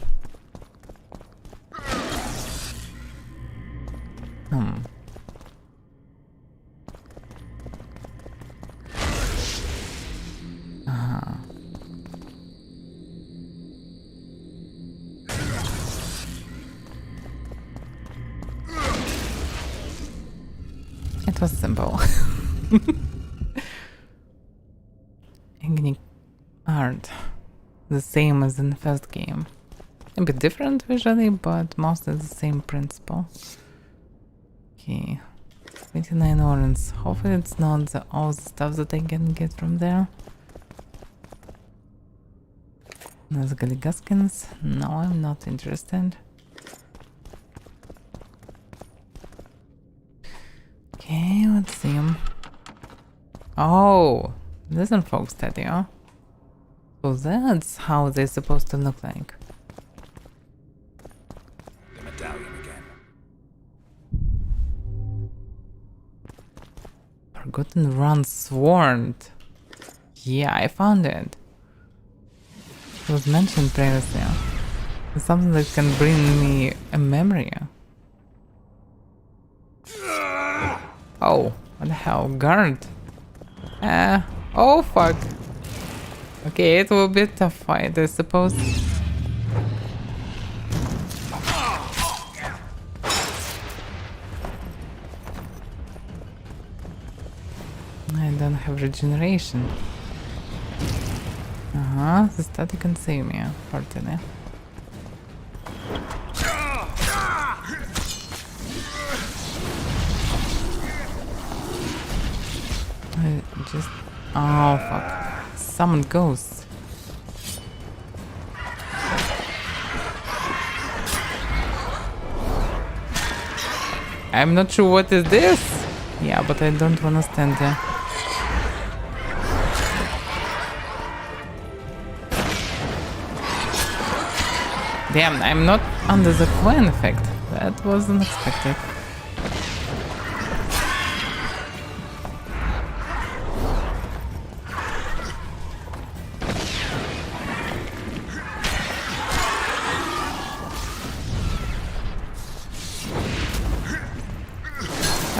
It was simple. Ignic art. The same as in the first game. A bit different visually, but mostly the same principle. Okay. 29 orange. Hopefully it's not all the stuff that I can get from there. There's Galligaskins. No, I'm not interested. Okay, let's see him. Oh, this is folk statue. So that's how they're supposed to look like. The medallion again. Forgotten Run Sword. Yeah, I found it. It was mentioned previously. It's something that can bring me a memory. Oh, what the hell? Guard. Oh fuck. Okay, it will be a tough fight, I suppose. I don't have regeneration. The static can save me, fortunately. Just... Oh, fuck. Summon ghosts. I'm not sure what is this. Yeah, but I don't wanna stand there. Damn, I'm not under the Quen effect. That was unexpected.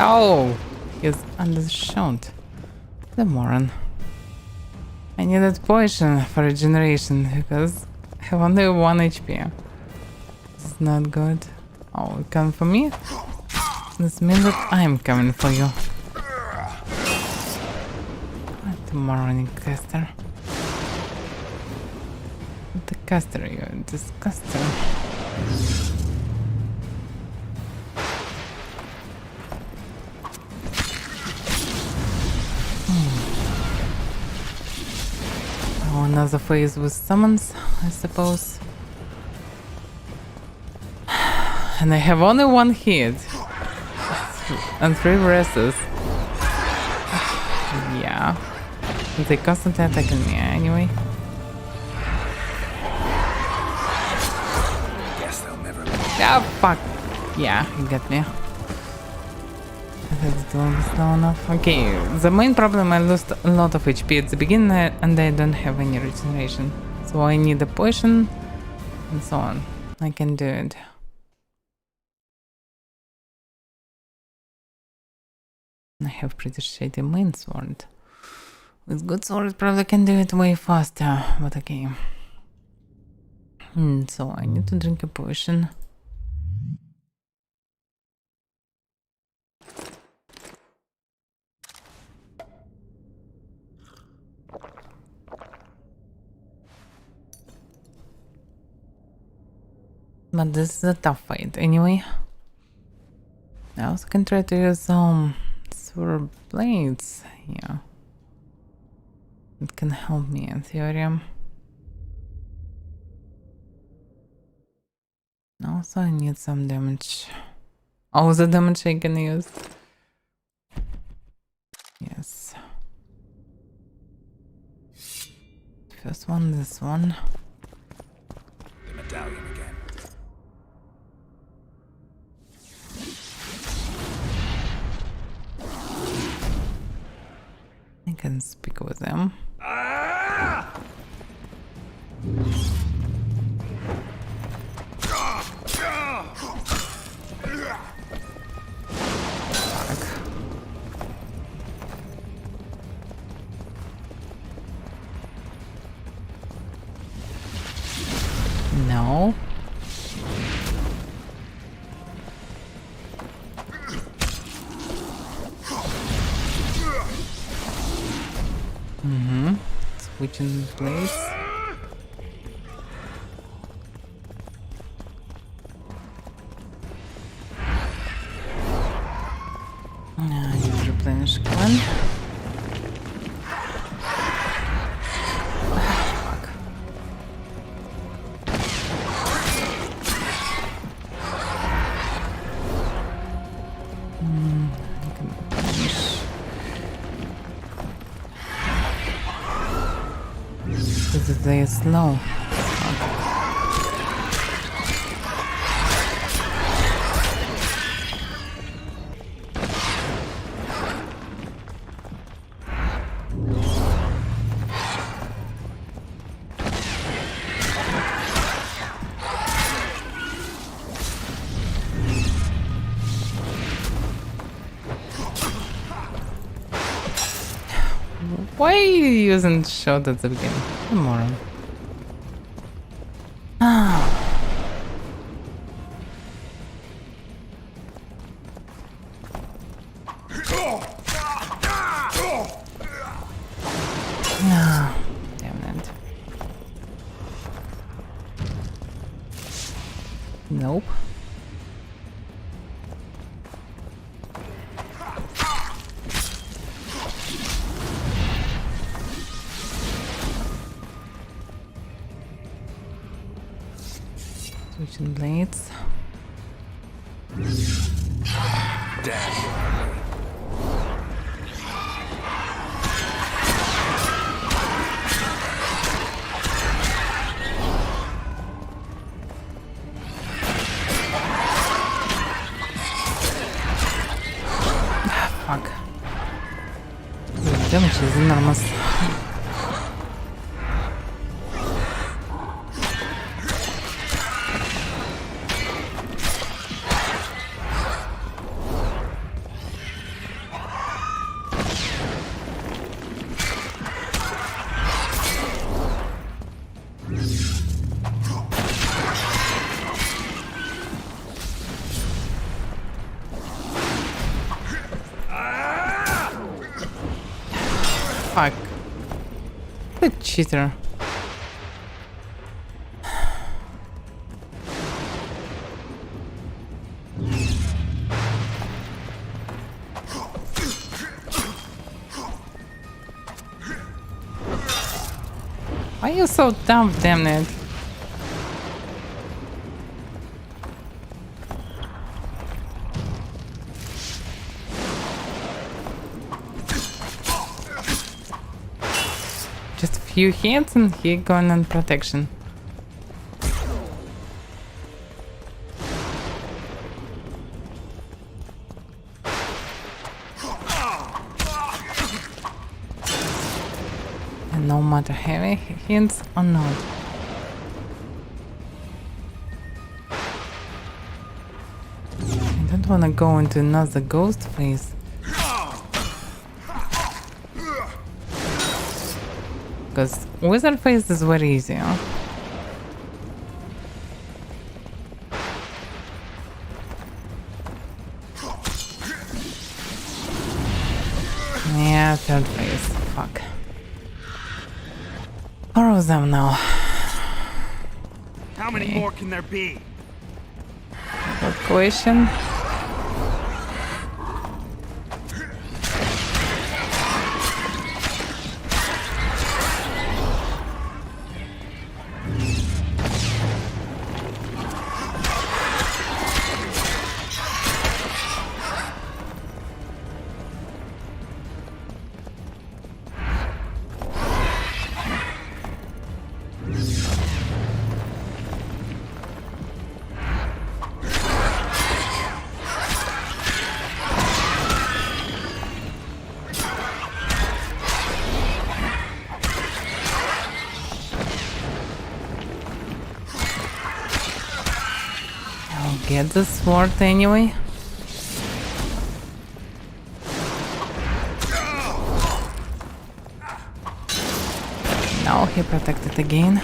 Oh, he's under the shot. The moron. I need that potion for regeneration because I have only 1 HP. This is not good. Oh, you come for me? This means that I'm coming for you. What the moronic caster. The caster, you disgusting. Another phase with summons, I suppose. And I have only 1 hit. And 3 breaths. Yeah. They constantly attacking me anyway. Guess they'll never. Ah, fuck. Yeah, you got me. That's slow enough. Okay, the main problem, I lost a lot of HP at the beginning and I don't have any regeneration. So I need a potion and so on. I can do it. I have pretty shady main sword. With good sword probably can do it way faster, but okay. So I need to drink a potion. But this is a tough fight anyway. I also can try to use sword blades. Yeah. It can help me in theory. Also I need some damage. All the damage I can use. Yes. First one, this one. The medallion again. can speak with them. No. Switching place. I need to replenish one. Fuck. I can replenish. Because they are slow. Why are you using shot at the beginning? Come on. Damn it. Nope. Switching blades. Fuck. The damage is enormous. Fuck. The cheater. Why are you so dumb, damn it? Just a few hits and he going on protection. And no matter heavy hints or not. I don't wanna go into another ghost phase. Because wizard phase is very easy, huh? Yeah, third phase. Fuck. Four of them now. How many more can there be? Good question. get the sword anyway. Now he protected again.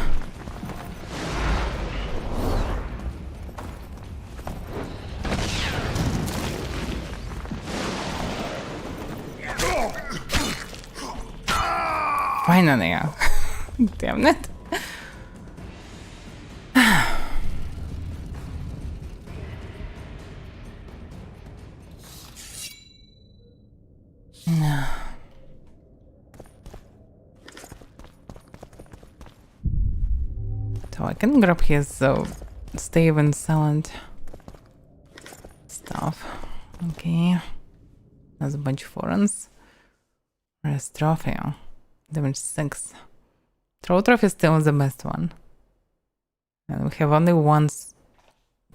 Finally. Damn it. So I can grab his stave and silent stuff. Okay. There's a bunch of foreigns. Rest trophy. Damage 6. Throw trophy is still the best one. And we have only one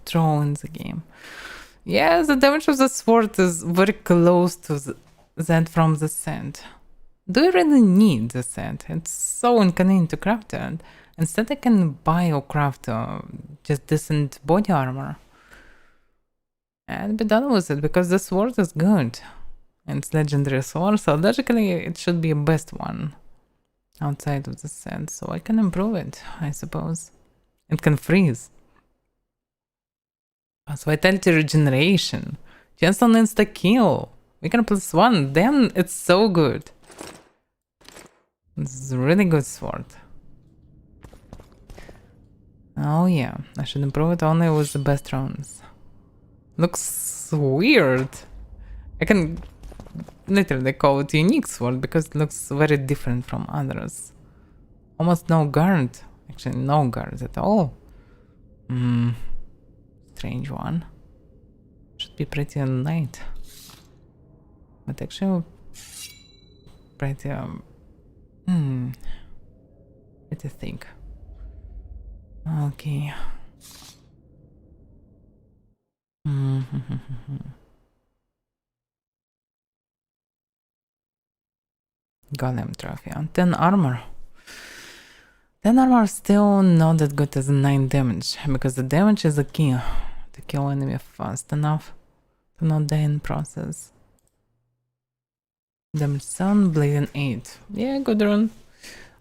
throw in the game. Yeah, the damage of the sword is very close to that from the sand. Do you really need the sand? It's so inconvenient to craft it. Instead I can buy or craft just decent body armor. And be done with it, because the sword is good. And it's legendary sword, so logically it should be a best one. Outside of the sand, so I can improve it, I suppose. It can freeze. So vitality regeneration. Chance on insta-kill. We can +1. Damn, it's so good. This is a really good sword. Oh yeah, I should improve it only with the best rounds. Looks weird. I can literally call it unique sword because it looks very different from others. Almost no guard. Actually, no guard at all. Strange one. Should be pretty light. But actually, pretty pretty thick. Okay. Golem trophy on 10 armor. 10 armor still not that good as 9 damage, because the damage is the key to kill enemy fast enough to not die in process. Damage 7, bleeding 8. Yeah, good run.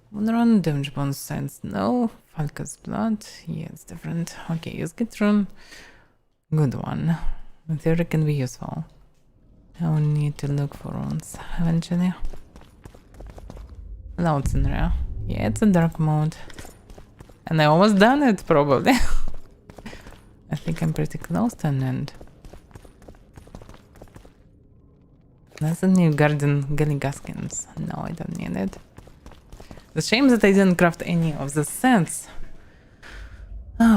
One run, damage bonus signs no. Falca's blood, yeah, it's different. Okay, use get run. Good one. In theory can be useful. I will need to look for runes eventually. Now it's in rare. Yeah, it's a dark mode. And I almost done it, probably. I think I'm pretty close to an end. That's a new Guardian Galligaskins. No, I don't need it. The shame that I didn't craft any of the sets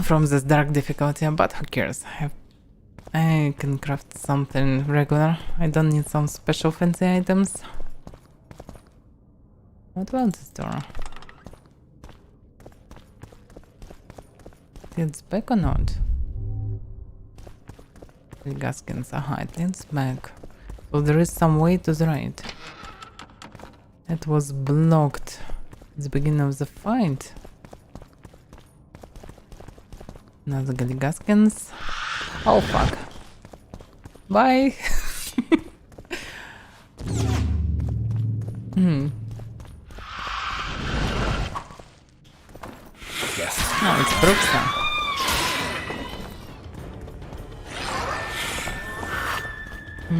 from this dark difficulty, but who cares? I can craft something regular. I don't need some special fancy items. What about this door? It's back or not? The Gaskins, aha, it leads back. So there is some way to the right. That was blocked at the beginning of the fight. Now the Galligaskins. Oh fuck. Bye. Yes. Oh, it's Brooksa.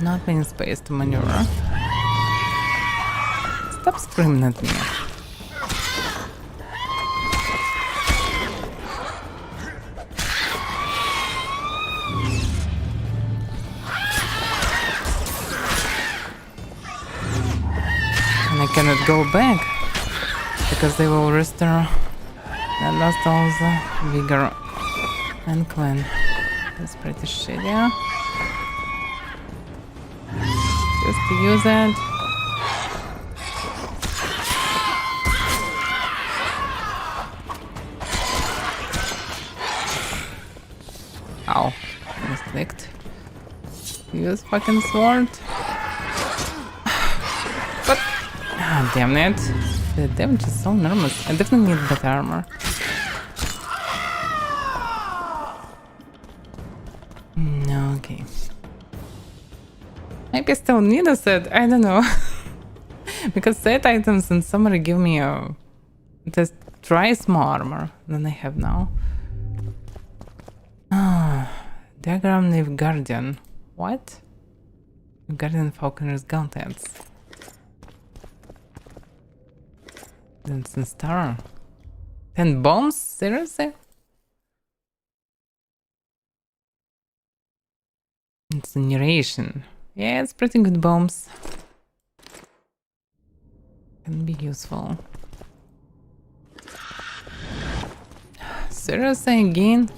Not many space to maneuver. Stop screaming at me. And I cannot go back because they will restore. I lost all the vigor and clan. That's pretty shitty. Just to use it. Ow. Almost clicked. Use fucking sword. But ah, damn it. The damage is so enormous. I definitely need better armor. Okay. Maybe I still need a set, I don't know. Because set items in summary give me just twice more armor than I have now. Diagram Nave Guardian. What? Guardian Falconer's Gauntlets. Dancing Star. 10 bombs? Seriously? Incineration. Yeah, it's pretty good bombs. Can be useful. Seriously, again?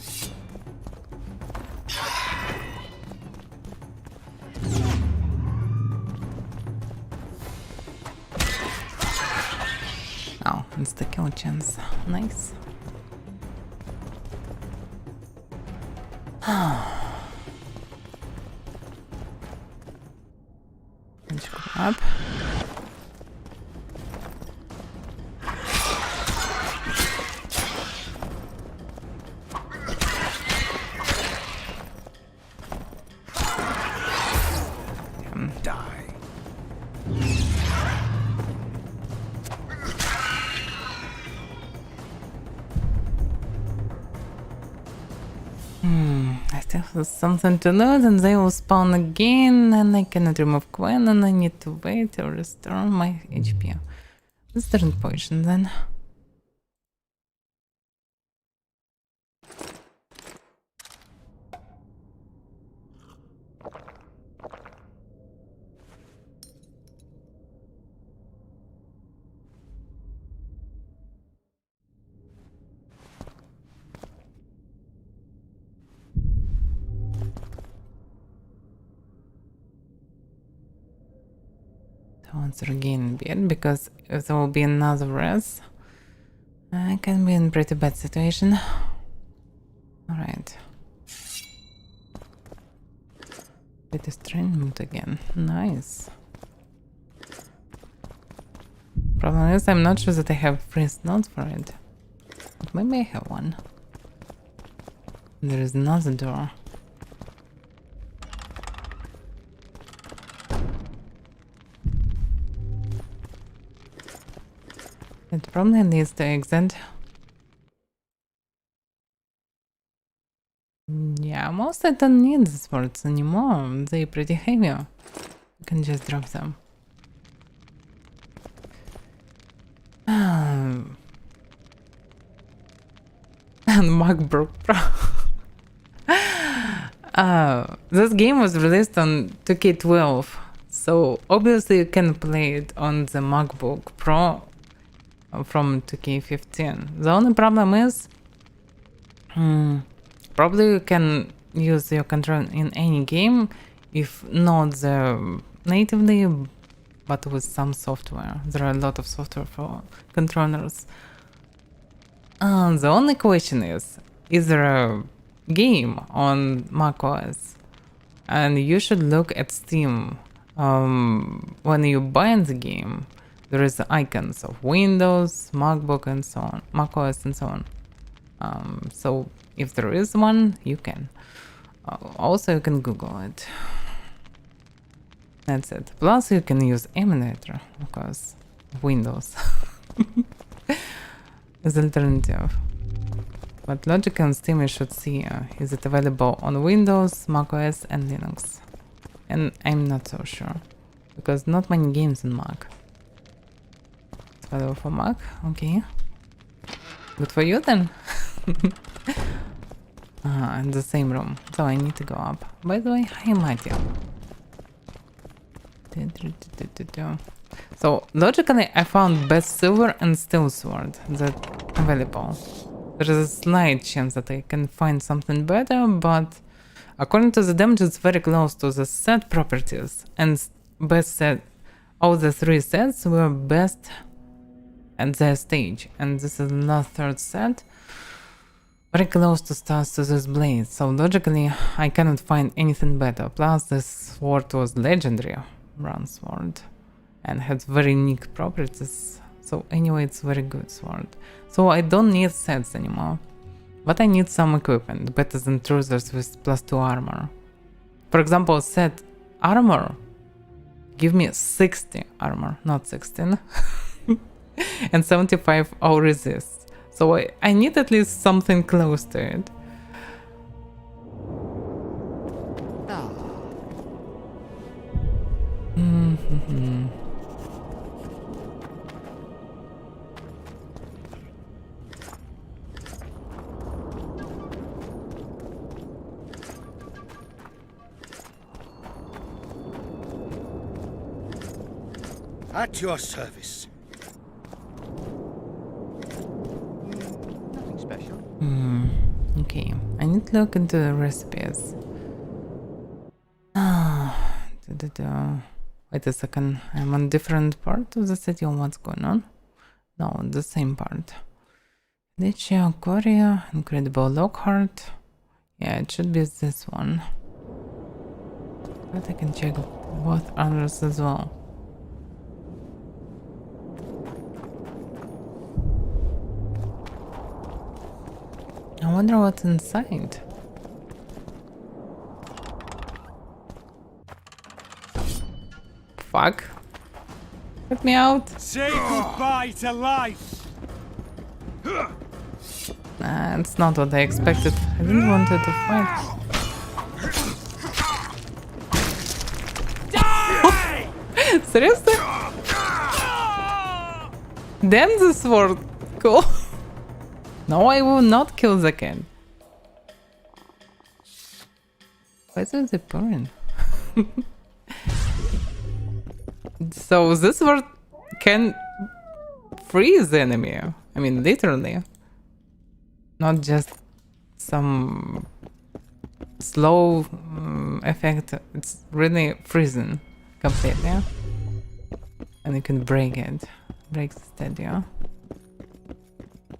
Oh, it's the kill chance. Nice. Let's go up. Die. I still have something to loot and they will spawn again and I cannot remove Queen and I need to wait to restore my HP. Let's drink potion then. Once regain beard because if there will be another res, I can be in pretty bad situation. Alright. Pretty strange mood again. Nice. Problem is I'm not sure that I have free slots for it. But maybe I have one. There is another door. It probably needs to exit. Yeah, most I don't need the swords anymore. They're pretty heavy. You can just drop them. And MacBook Pro. This game was released on 2K12, so obviously you can play it on the MacBook Pro from 2K15. The only problem is probably you can use your controller in any game, if not the natively, but with some software. There are a lot of software for controllers. The only question is there a game on macOS? And you should look at Steam. When you buy the game, there is icons of Windows, MacBook, and so on, macOS, and so on. So if there is one, you can. Also, you can Google it. That's it. Plus, you can use emulator, of course, Windows as alternative. But Logic on Steam you should see is it available on Windows, macOS, and Linux. And I'm not so sure because not many games on Mac. It's available for Mac, okay. Good for you then. In the same room, so I need to go up. By the way, hi Matthew. So logically I found best silver and steel sword that available. There is a slight chance that I can find something better, but according to the damage it's very close to the set properties, and best set, all the three sets were best at their stage, and this is the last third set. Very close to stars to this blade, so logically I cannot find anything better. Plus this sword was legendary bronze sword and had very unique properties, so anyway it's very good sword. So I don't need sets anymore. But I need some equipment, better than trousers with +2 armor. For example, set armor, give me 60 armor, not 16. And 75 all resist. So I need at least something close to it. At your service. Nothing special. Okay, I need to look into the recipes. Wait a second, I'm on different part of the city or what's going on? No, the same part. Lichia, Korea, Incredible Lockhart. Yeah, it should be this one. But I can check both others as well. I wonder what's inside. Fuck. Let me out. Say goodbye to life. Nah, it's not what I expected. I didn't want it to fight. Seriously? Damn this sword. Cool. No, I will not kill the cat. Why is it pouring? So this sword can freeze the enemy. I mean, literally. Not just some slow effect. It's really freezing completely. And you can break it. Breaks the stadia.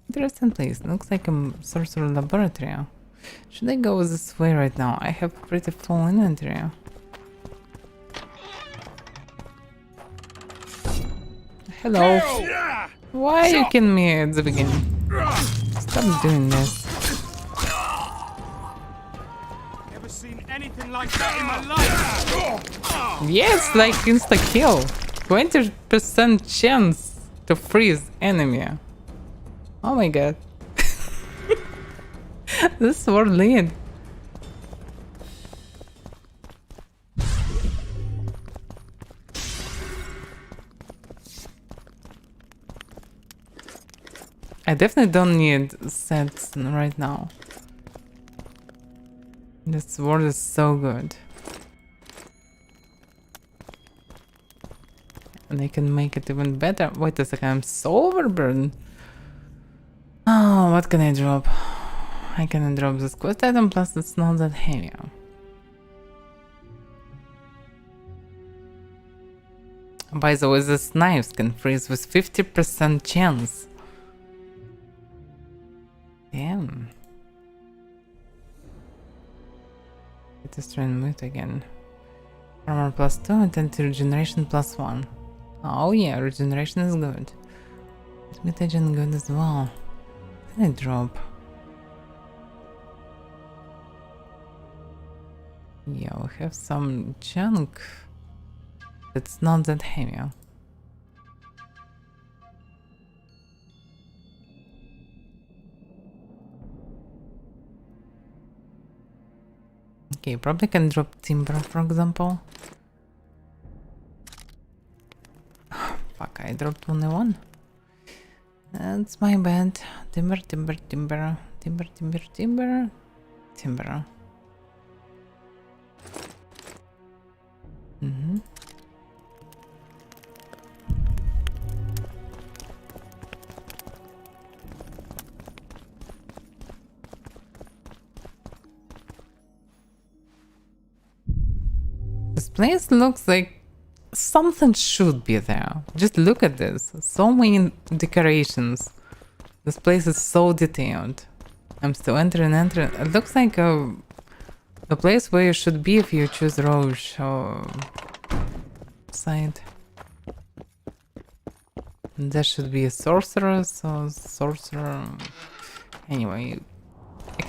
Interesting place. Looks like a sorcerer laboratory. Should I go this way right now? I have pretty full inventory. Hello. Why are you killing me at the beginning? Stop doing this. Never seen anything like that in my life. Yes, like insta kill. 20% chance to freeze enemy. Oh my god. This sword lead. I definitely don't need sets right now. This sword is so good. And I can make it even better. Wait a second, I'm so overburdened. Oh, what can I drop? I can drop this quest item, plus it's not that heavy. By the way, this knives can freeze with 50% chance. Damn. It is trying mute again. Armor +2 and anti-regeneration +1. Oh yeah, regeneration is good. Mutagen good as well. Can I drop? Yeah, we have some junk. It's not that heavy. Okay, probably can drop timber, for example. Fuck, I dropped only one. That's my bad. Timber, timber, timber, timber, timber, timber, timber. This place looks like something should be there. Just look at this. So many decorations. This place is so detailed. I'm still entering. It looks like a place where you should be if you choose Roche or side. There should be a sorcerer, so sorcerer. Anyway,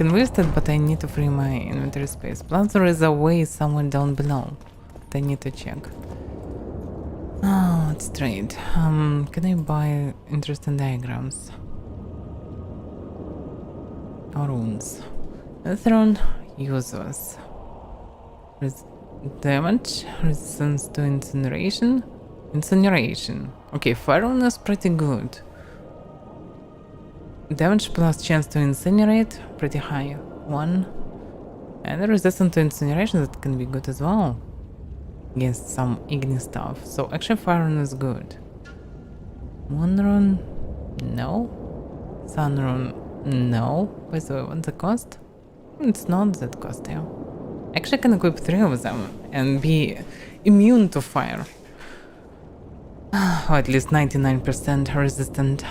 can waste it, but I need to free my inventory space. Plus there is a way somewhere down below that I need to check. Oh, it's straight. Can I buy interesting diagrams? Or runes? Throne, useless. Damage, resistance to incineration. Incineration. Okay, fire rune is pretty good. Damage plus chance to incinerate, pretty high. 1. And resistance to incineration, that can be good as well. Against some igni stuff. So actually fire rune is good. Moon rune? No. Sun rune? No. By the way, what's the cost? It's not that costly. Actually I can equip 3 of them and be immune to fire. Or at least 99% resistant.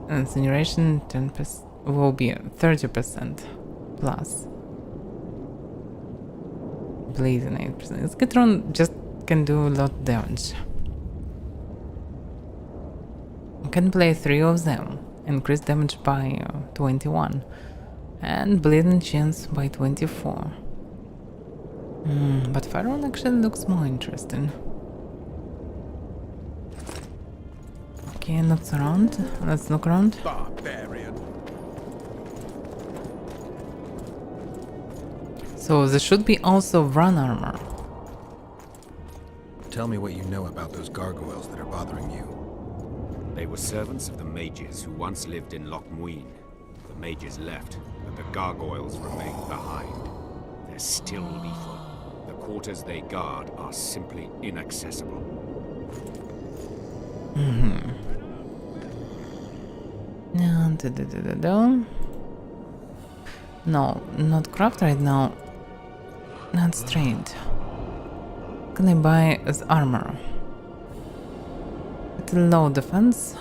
Incineration 10% will be 30% plus. Blazing 8%. Skitron just can do a lot of damage. I can play 3 of them. Increase damage by 21. And bleeding chance by 24. But fire rune actually looks more interesting. Okay, let's around. Let's look around. Barbarian. So there should be also run armor. Tell me what you know about those gargoyles that are bothering you. They were servants of the mages who once lived in Loch Muin. The mages left, but the gargoyles remained behind. They're still lethal. The quarters they guard are simply inaccessible. No, not craft right now. Not straight. Can I buy as armor? It's low defense.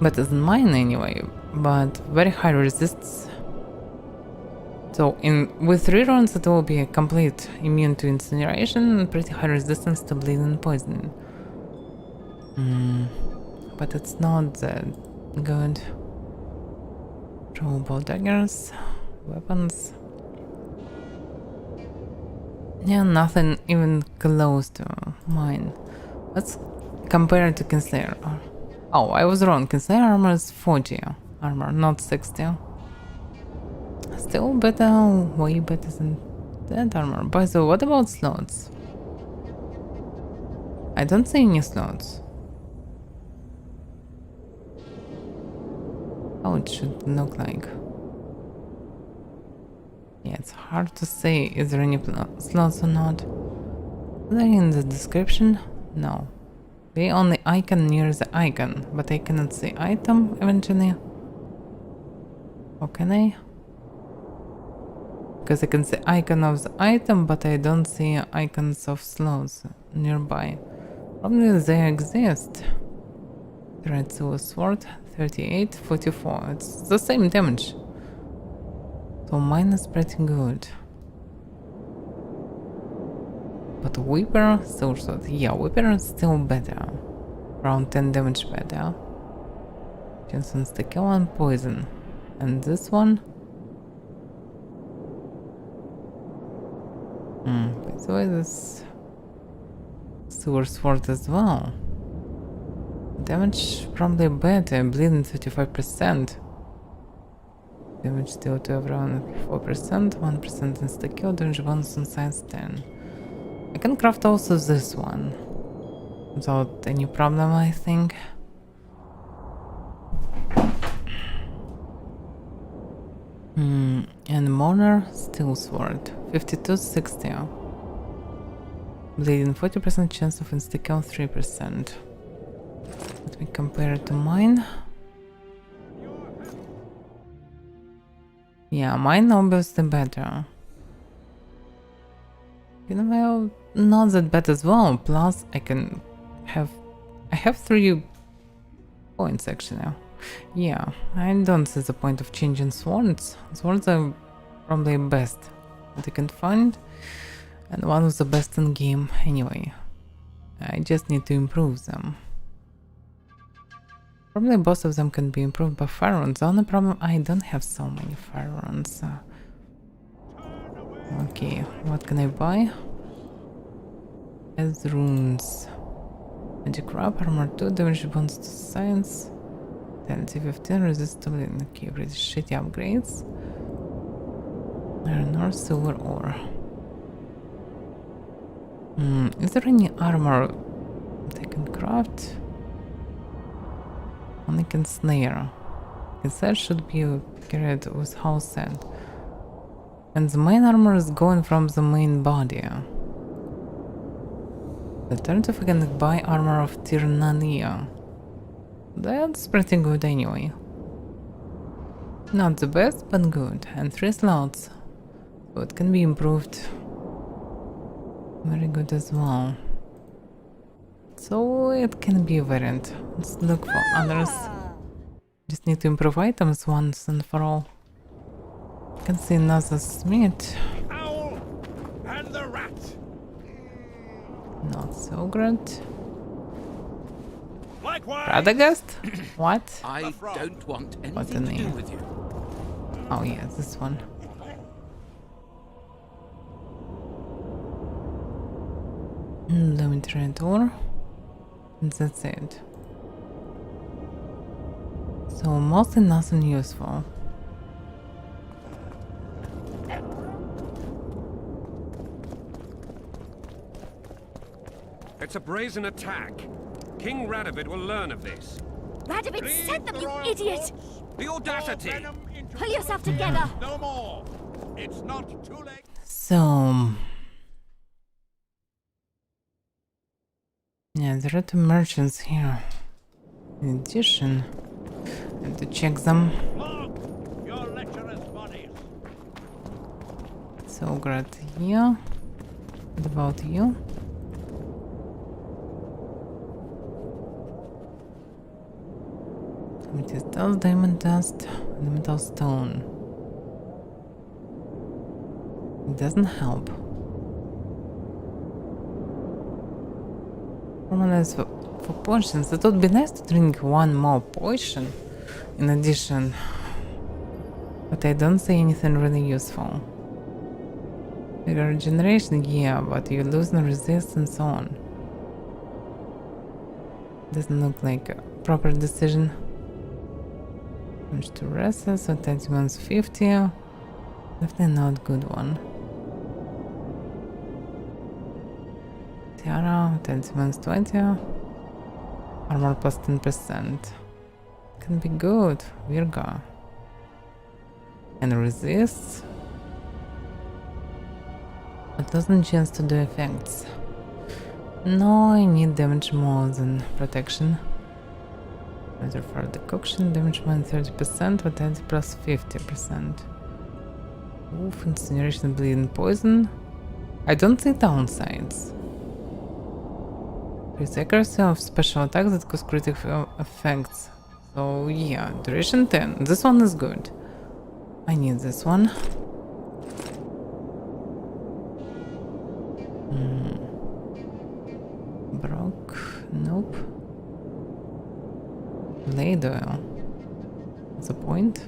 Better than mine anyway, but very high resists. So with 3 rounds it will be a complete immune to incineration and pretty high resistance to bleed and poison. But it's not that good. Throwable daggers, weapons. Yeah, nothing even close to mine. Let's compare it to Kinslayer. Oh, I was wrong. Kinslayer armor is 40 armor, not 60. Still better, way better than that armor. By the way, what about slots? I don't see any slots. How it should look like. Yeah, it's hard to say is there any slots or not. Are they in the description? No. They only icon near the icon, but I cannot see item eventually. Or can I? Because I can see icon of the item, but I don't see icons of slots nearby. Probably they exist. Red Silver Sword, 38, 44. It's the same damage. So mine is pretty good. But Weeper, Silver Sword. Yeah, Weeper is still better. Around 10 damage better. Chance to kill and poison. And this one? By the way, this Silver Sword as well. Damage probably better, bleeding 35%. Damage still to around 4%, 1% insta kill, damage bonus on size 10. I can craft also this one. Without any problem, I think. And Mourner, Steel Sword, 52-60. Bleeding 40% chance of insta kill, 3%. Let me compare it to mine. Yeah, mine obviously better. You know, well, not that bad as well. Plus, I have 3 points actually. Yeah, I don't see the point of changing swords. Swords are probably best that you can find, and one of the best in game anyway. I just need to improve them. Probably both of them can be improved by fire runes. The only problem, I don't have so many fire runes. Okay, what can I buy? As runes. Magic wrap, armor 2, damage bonus to science. Vitality 15, resistability. Okay, pretty shitty upgrades. Iron ore, silver ore. Is there any armor they can craft? Only can snare. That should be carried with house set. And the main armor is going from the main body. Alternative, I can buy armor of Tyrannania. That's pretty good anyway. Not the best, but good. And 3 slots. So it can be improved. Very good as well. So it can be a variant. Let's look for others. Just need to improve items once and for all. You can see another Smith. Owl and the rat. Not so great. Likewise. Radagast? What? I don't want What the anything to do name? with you. Oh yeah, this one. Dormitory door. And that's it. So mostly nothing useful. It's a brazen attack. King Radovid will learn of this. Radovid sent them, you idiot! The audacity! Pull yourself together! No more. It's not too late. So yeah, there are 2 merchants here. In addition, I have to check them. Your lecturer's bodies. So great here. What about you? Amethyst dust, diamond dust, elemental stone. It doesn't help. Formalize for potions. It would be nice to drink 1 more potion in addition. But I don't see anything really useful. Bigger regeneration, yeah, but you lose no resist and so on. Doesn't look like a proper decision. Damage to restless, so that one's 50. Definitely not good one. Tiara, that one's 20. Armor plus 10%. Can be good. Virga. And resists. But doesn't chance to do effects. No, I need damage more than protection. Rather for decoction, damage minus 30%, vitality plus 50%. Oof, incineration, bleeding, poison. I don't see downsides. Increase accuracy of special attacks that cause critical effects. So yeah, duration 10. This one is good. I need this one. Broke. Nope. Blade oil. What's the point?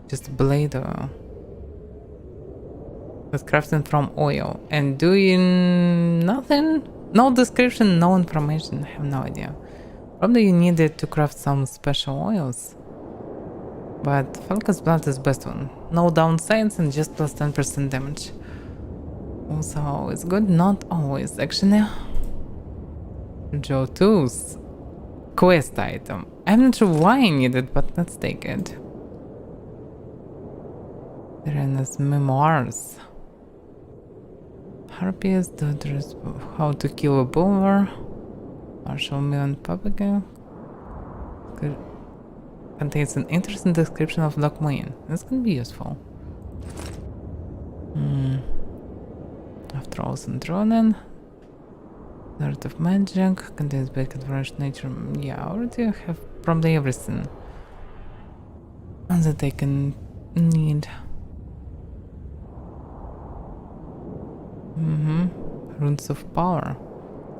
Just blade oil. But crafting from oil and doing nothing? No description, no information. I have no idea. Probably you needed to craft some special oils. But Falcon's Blood is best one. No downsides and just plus 10% damage. Also always good, not always actually. Joe 2's quest item. I'm not sure why I need it, but let's take it. Serena's memoirs. Harpies, daughters, how to kill a boomer. Marshall Million Papagale. Contains an interesting description of Lockmain. This can be useful. After all, and Ronin. The Art of Magic. Contains bacon fresh nature. Yeah, I already have probably everything that I can need. Runes of Power.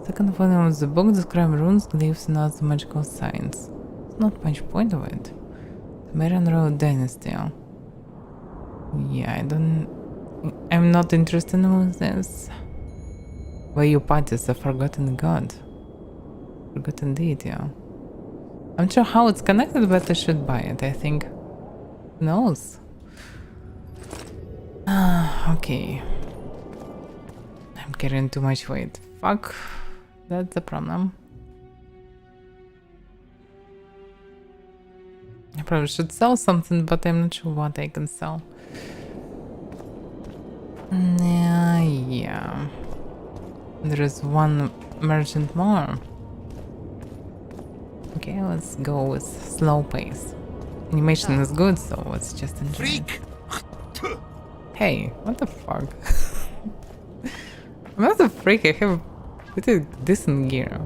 Second volume of the book describes runes, glyphs, and other magical signs. There's not much point of it. The Marian Road Dynasty. Yeah, I'm not interested in this. Where you parties a forgotten god. Forgotten deity. I'm not sure how it's connected, but I should buy it, I think. Who knows? Okay. I'm carrying too much weight. Fuck. That's the problem. I probably should sell something, but I'm not sure what I can sell. Yeah. There is one merchant more. Okay, let's go with slow pace. Animation is good, so let's just enjoy it. Hey, what the fuck? I'm not a freak, I have pretty decent gear.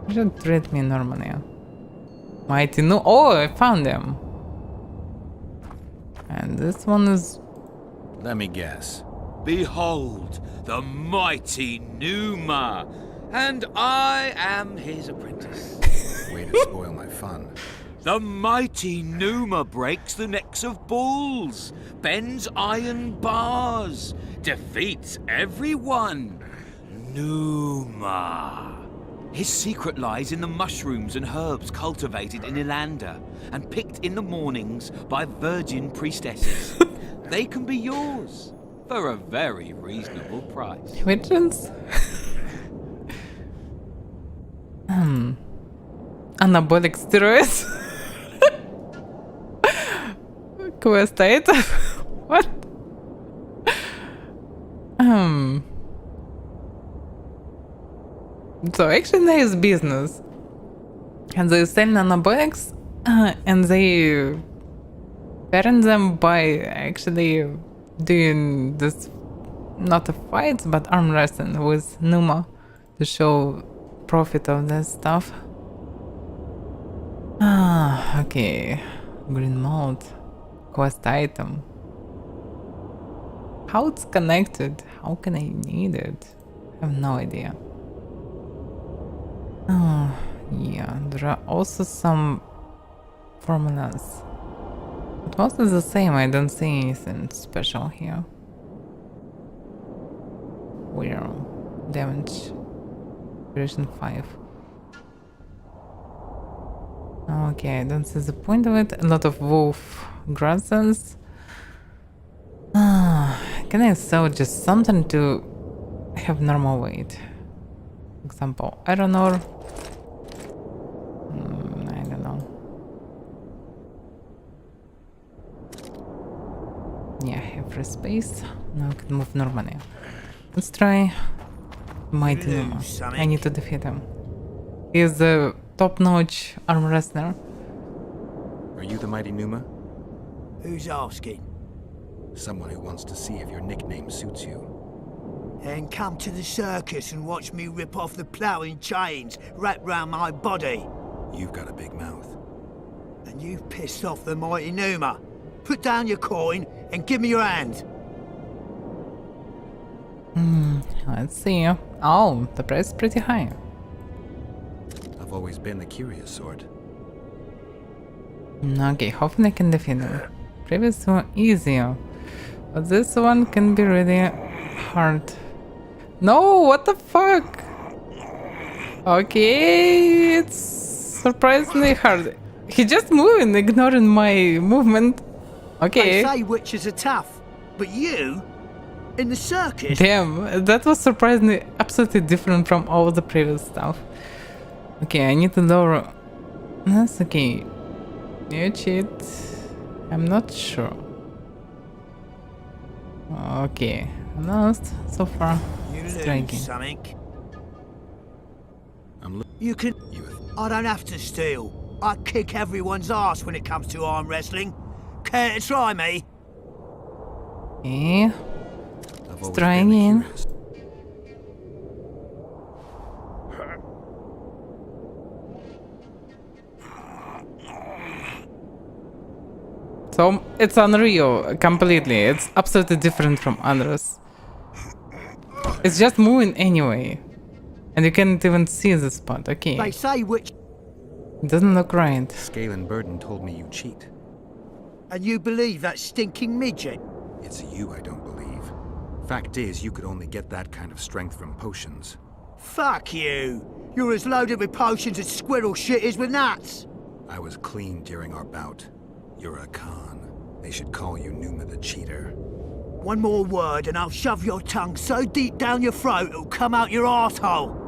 You should treat me normally. Mighty no— oh, I found them! And this one is— let me guess. Behold, the mighty Numa, and I am his apprentice. Way to spoil my fun. The mighty Numa breaks the necks of bulls, bends iron bars, defeats everyone. Numa. His secret lies in the mushrooms and herbs cultivated in Ilanda and picked in the mornings by virgin priestesses. They can be yours for a very reasonable price. Virgins? Anabolic steroids? Quest item? What? So actually nice business. And they sell anabolics and they parent them by actually doing this, not a fight, but arm wrestling with Numa to show profit of that stuff. Okay. Green mode. Quest item. How it's connected? How can I need it? I have no idea. Yeah, there are also some formulas. But mostly the same, I don't see anything special here. Where? Damage. Version 5. Okay, I don't see the point of it. A lot of wolf grasses. Can I sell just something to have normal weight? For example, iron ore. I don't know. Yeah, I have free space. Now I can move normally. Let's try Mighty Numa. I need to defeat him. He is the top-notch arm wrestler. Are you the mighty Numa? Who's asking? Someone who wants to see if your nickname suits you. Then come to the circus and watch me rip off the ploughing chains wrapped round my body. You've got a big mouth. And you've pissed off the mighty Numa. Put down your coin and give me your hand. Let's see. Oh, the price is pretty high. I've always been the curious sort. Okay, hopefully I can defeat him. Previous one easier, but this one can be really hard. No, what the fuck? Okay, it's surprisingly hard. He just moving, ignoring my movement. Okay. They say witches are tough, but you, in the circus? Damn, that was surprisingly absolutely different from all the previous stuff. Okay, I need to lower. That's okay. You cheat. I'm not sure. Okay, I'm lost so far. Striking. You can. I don't have to steal. I kick everyone's ass when it comes to arm wrestling. Care to try me? Okay. Let's try again. So it's unreal completely. It's absolutely different from others. It's just moving anyway. And you can't even see the spot. They Okay. say which... It doesn't look right. Scale and Burden told me you cheat. And you believe that stinking midget? It's you I don't believe. Fact is, you could only get that kind of strength from potions. Fuck you! You're as loaded with potions as squirrel shit is with nuts! I was clean during our bout. You're a con. They should call you Numa the Cheater. One more word and I'll shove your tongue so deep down your throat it'll come out your arsehole.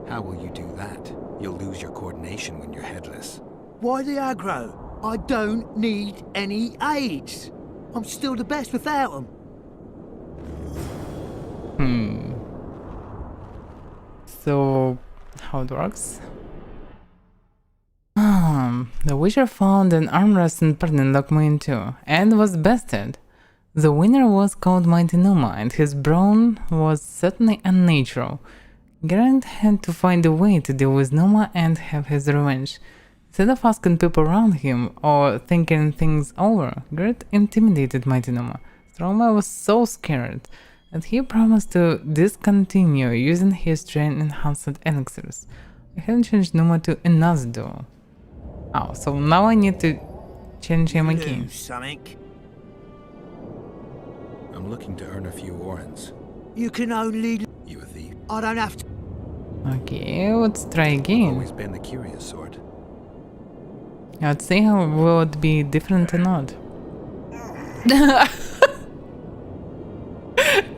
How will you do that? You'll lose your coordination when you're headless. Why the aggro? I don't need any aids. I'm still the best without them. So, how it works? The Witcher found an armrest and Burden locked me into, and was bested. The winner was called Mighty Numa, and his brawn was certainly unnatural. Geralt had to find a way to deal with Numa and have his revenge. Instead of asking people around him or thinking things over, Geralt intimidated Mighty Numa. Stroma was so scared that he promised to discontinue using his strain-enhanced elixirs. I had changed Numa to another duo. Oh, so now I need to change him again. Something. I'm looking to earn a few orens. You can only... You a thief? I don't have to... Okay, let's try again. Always been the curious sort. Let's see how will it be different or not.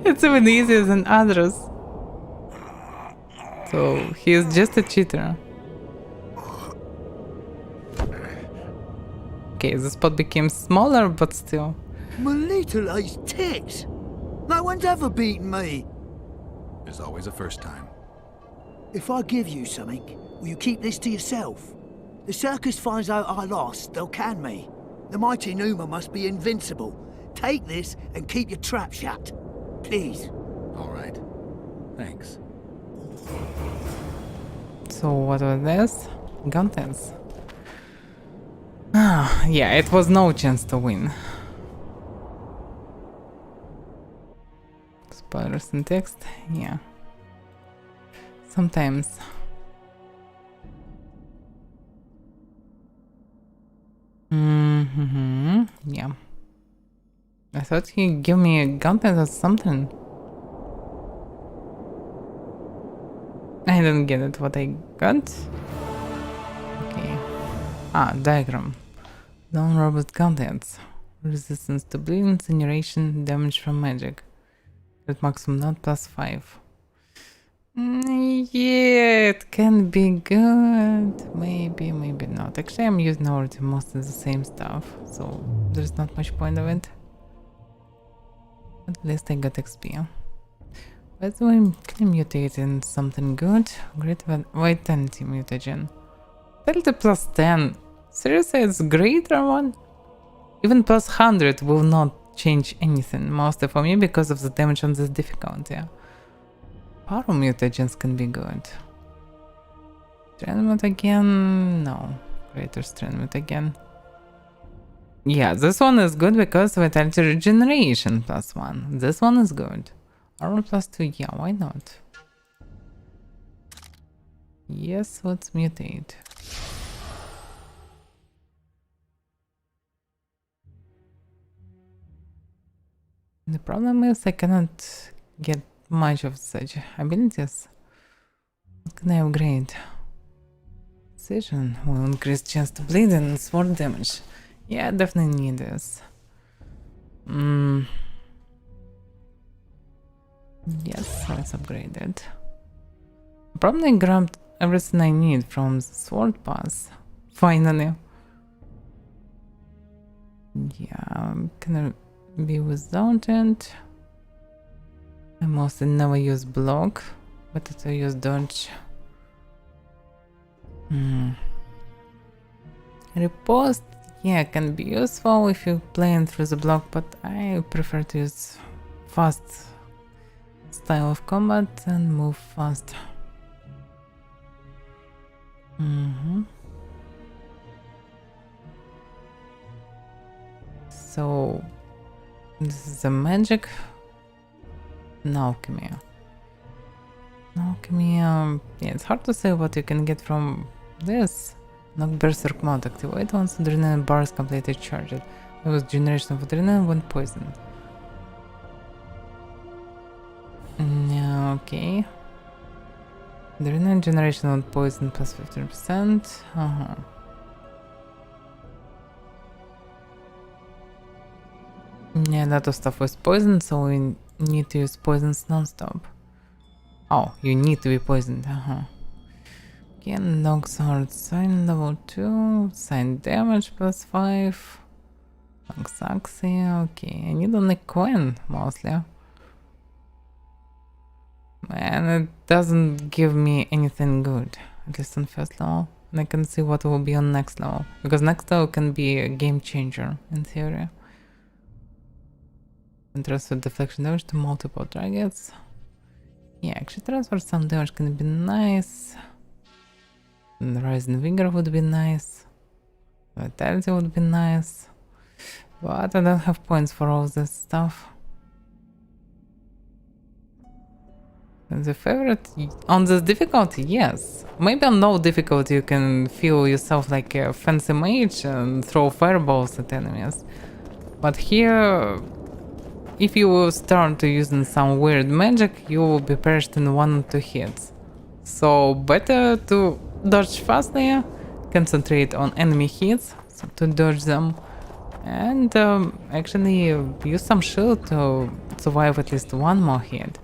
It's even easier than others. So he is just a cheater. Okay, the spot became smaller, but still. My little ace tits! No one's ever beaten me! There's always a first time. If I give you something, will you keep this to yourself? The circus finds out I lost, they'll can me. The mighty Numa must be invincible. Take this and keep your trap shut. Please. All right. Thanks. So what was this? Contents. Ah, yeah, it was no chance to win. Spoilers in text, yeah. Sometimes. Yeah. I thought he'd give me a gunpowder or something. I didn't get it what I got. Okay. Ah, diagram. Non-robust contents. Resistance to bleed, incineration, damage from magic. At maximum not +5. Yeah, it can be good. Maybe, maybe not. Actually, I'm using already most of the same stuff, so there's not much point of it. At least I got XP. By the way, can I mutate in something good? Great vitality mutagen. Vitality +10. Seriously, it's greater one? Even +100 will not change anything, mostly for me because of the damage on this difficulty. Power mutagens can be good. Strength again? No. Greater strength again. Yeah, this one is good because vitality regeneration +1. This one is good. Armor +2, yeah, why not? Yes, let's mutate. The problem is I cannot get much of such abilities. What can I upgrade? Precision will increase chance to bleed and sword damage. Yeah, I definitely need this. Yes, let's upgrade it. Probably grabbed everything I need from the sword pass. Finally. Yeah, can I be without it? I mostly never use block, but I use dodge. Riposte, yeah, can be useful if you're playing through the block, but I prefer to use fast style of combat and move fast. So this is the magic Alchemy. Alchemy, yeah, it's hard to say what you can get from this. Knock Berserk mode, activate once adrenaline bar is completely charged. It was generation of adrenaline when poisoned. Yeah, okay. Adrenaline generation when poisoned plus 15%. Yeah, a lot of stuff was poisoned, so we need to use poisons non-stop. Oh, you need to be poisoned, Okay, Dog Sword Sign level 2, Sign damage plus 5. Dog Saxia, okay, I need only coin mostly. And it doesn't give me anything good, at least on first level. And I can see what will be on next level, because next level can be a game changer in theory. And transfer deflection damage to multiple targets. Yeah, actually transfer some damage can be nice. And Rise in Vigor would be nice. Vitality would be nice. But I don't have points for all this stuff. And the favorite on this difficulty, yes. Maybe on no difficulty you can feel yourself like a fancy mage and throw fireballs at enemies. But here, if you start using some weird magic, you will be perished in 1 or 2 hits. So better to dodge fastly, concentrate on enemy hits to dodge them, and actually use some shield to survive at least 1 more hit.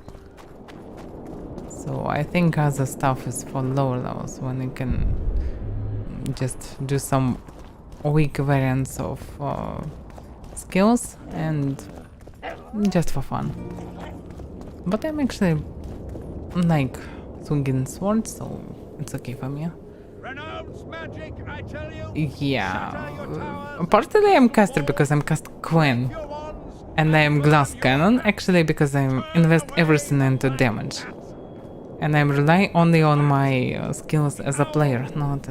So I think other stuff is for lower levels, when you can just do some weak variants of skills and just for fun. But I'm actually like swinging swords, so it's okay for me. Magic, I tell you. Yeah, partly I'm caster because I'm cast Queen, and I'm glass cannon actually because I invest everything into damage, and I'm relying only on my skills as a player, not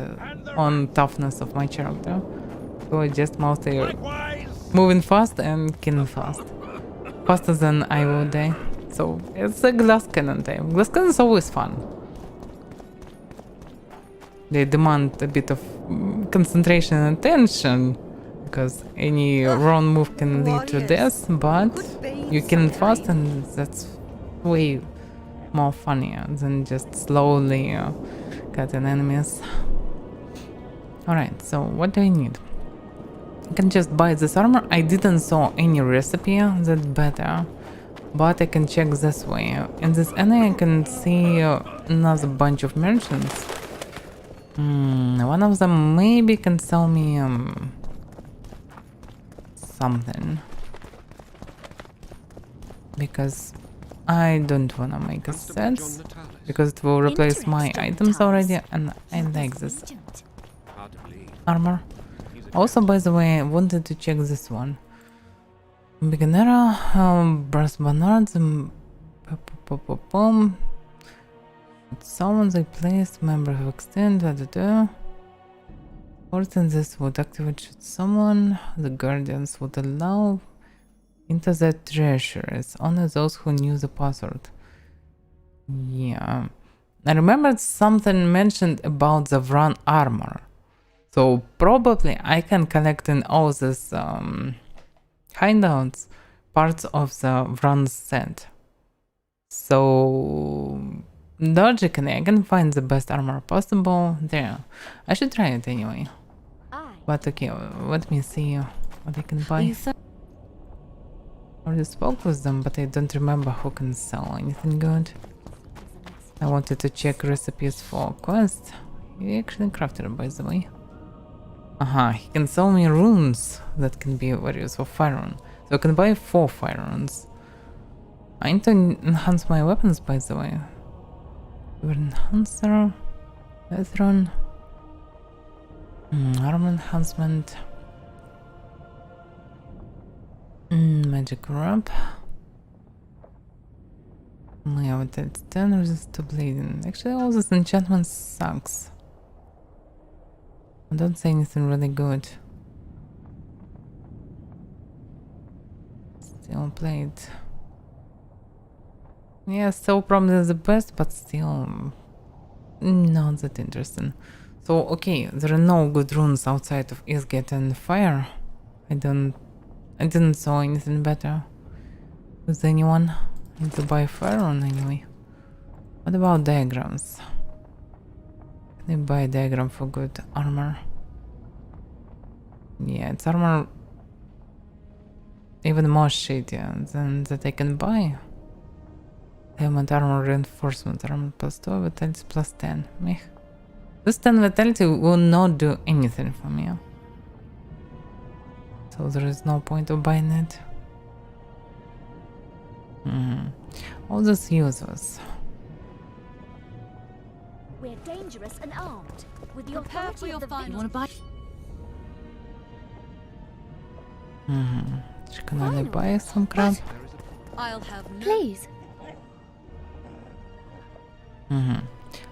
on toughness of my character. So I just mostly moving fast and killing fast, faster than I will die. So it's a glass cannon time. Glass cannon is always fun. They demand a bit of concentration and attention, because any wrong move can lead to death, but you kill it fast, and that's way more funnier than just slowly cutting enemies. Alright, so what do I need? I can just buy this armor. I didn't saw any recipe that's better, but I can check this way. In this area I can see another bunch of merchants. One of them maybe can sell me something, because I don't wanna make a set, because it will replace my items already, and I like this armor. Also, by the way, I wanted to check this one. Beginner, brass banners, summons a place, member who extend, Orton, this would activate should someone. The guardians would allow into the treasures only those who knew the password. Yeah, I remembered something mentioned about the Vran armor, so probably I can collect in all these hideouts parts of the Vran set. So logically I can find the best armor possible there. I should try it anyway. But okay, let me see what I can buy. I already spoke with them, but I don't remember who can sell anything good. I wanted to check recipes for quests. He actually crafted, by the way. He can sell me runes that can be very useful for fire rune. So I can buy 4 fire runes. I need to enhance my weapons, by the way. Enhancer, Ethron, armor enhancement, magic wrap. Yeah, but that's 10 resist to bleeding. Actually, all this enchantment sucks. I don't say anything really good. Steel plate. Yeah, so probably the best, but still not that interesting. So, okay, there are no good runes outside of Isgate and Fire. I didn't saw anything better. With anyone? I need to buy Fire rune anyway. What about diagrams? Can I buy a diagram for good armor? Yeah, it's armor even more shittier than that I can buy. Helmet armor reinforcement, armor plus 2, vitality plus 10. Meh. This 10 vitality will not do anything for me. So there is no point of buying it. All this useless. We're dangerous and armed. With the authority of the you want to buy? Can I buy some crap? I'll have please.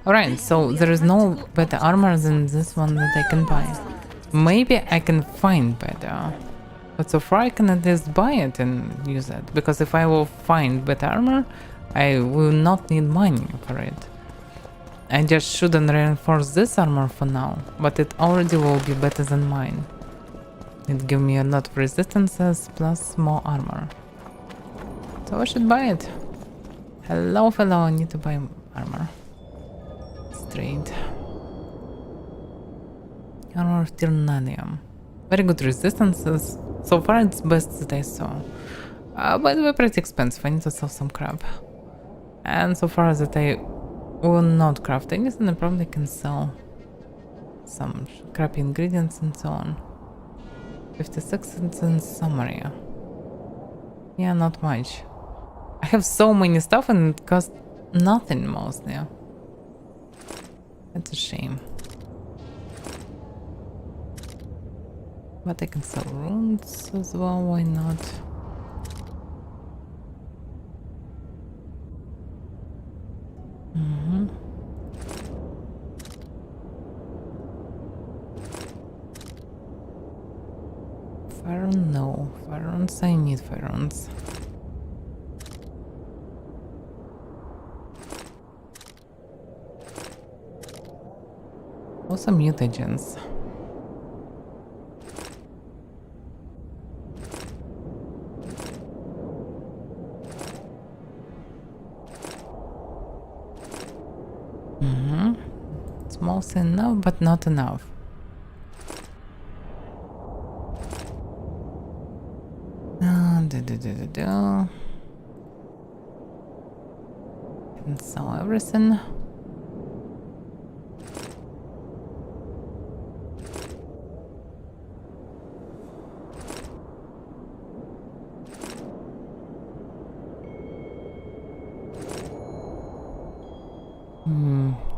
Alright, so there is no better armor than this one that I can buy. Maybe I can find better. But so far I can at least buy it and use it. Because if I will find better armor, I will not need money for it. I just shouldn't reinforce this armor for now. But it already will be better than mine. It gives me a lot of resistances plus more armor. So I should buy it. Hello fellow, I need to buy armor. Straight. Armor of Tyrnanium. Very good resistances. So far it's best that I saw. By the way, pretty expensive. I need to sell some crap. And so far that I will not craft anything, I probably can sell some crappy ingredients and so on. 56 in summary. Yeah, not much. I have so many stuff and it costs nothing mostly. That's a shame. But I can sell runes as well, why not? Fire rune, no. Fire runes, I need fire runes. Also mutagens. It's mostly enough, but not enough. Can sell everything.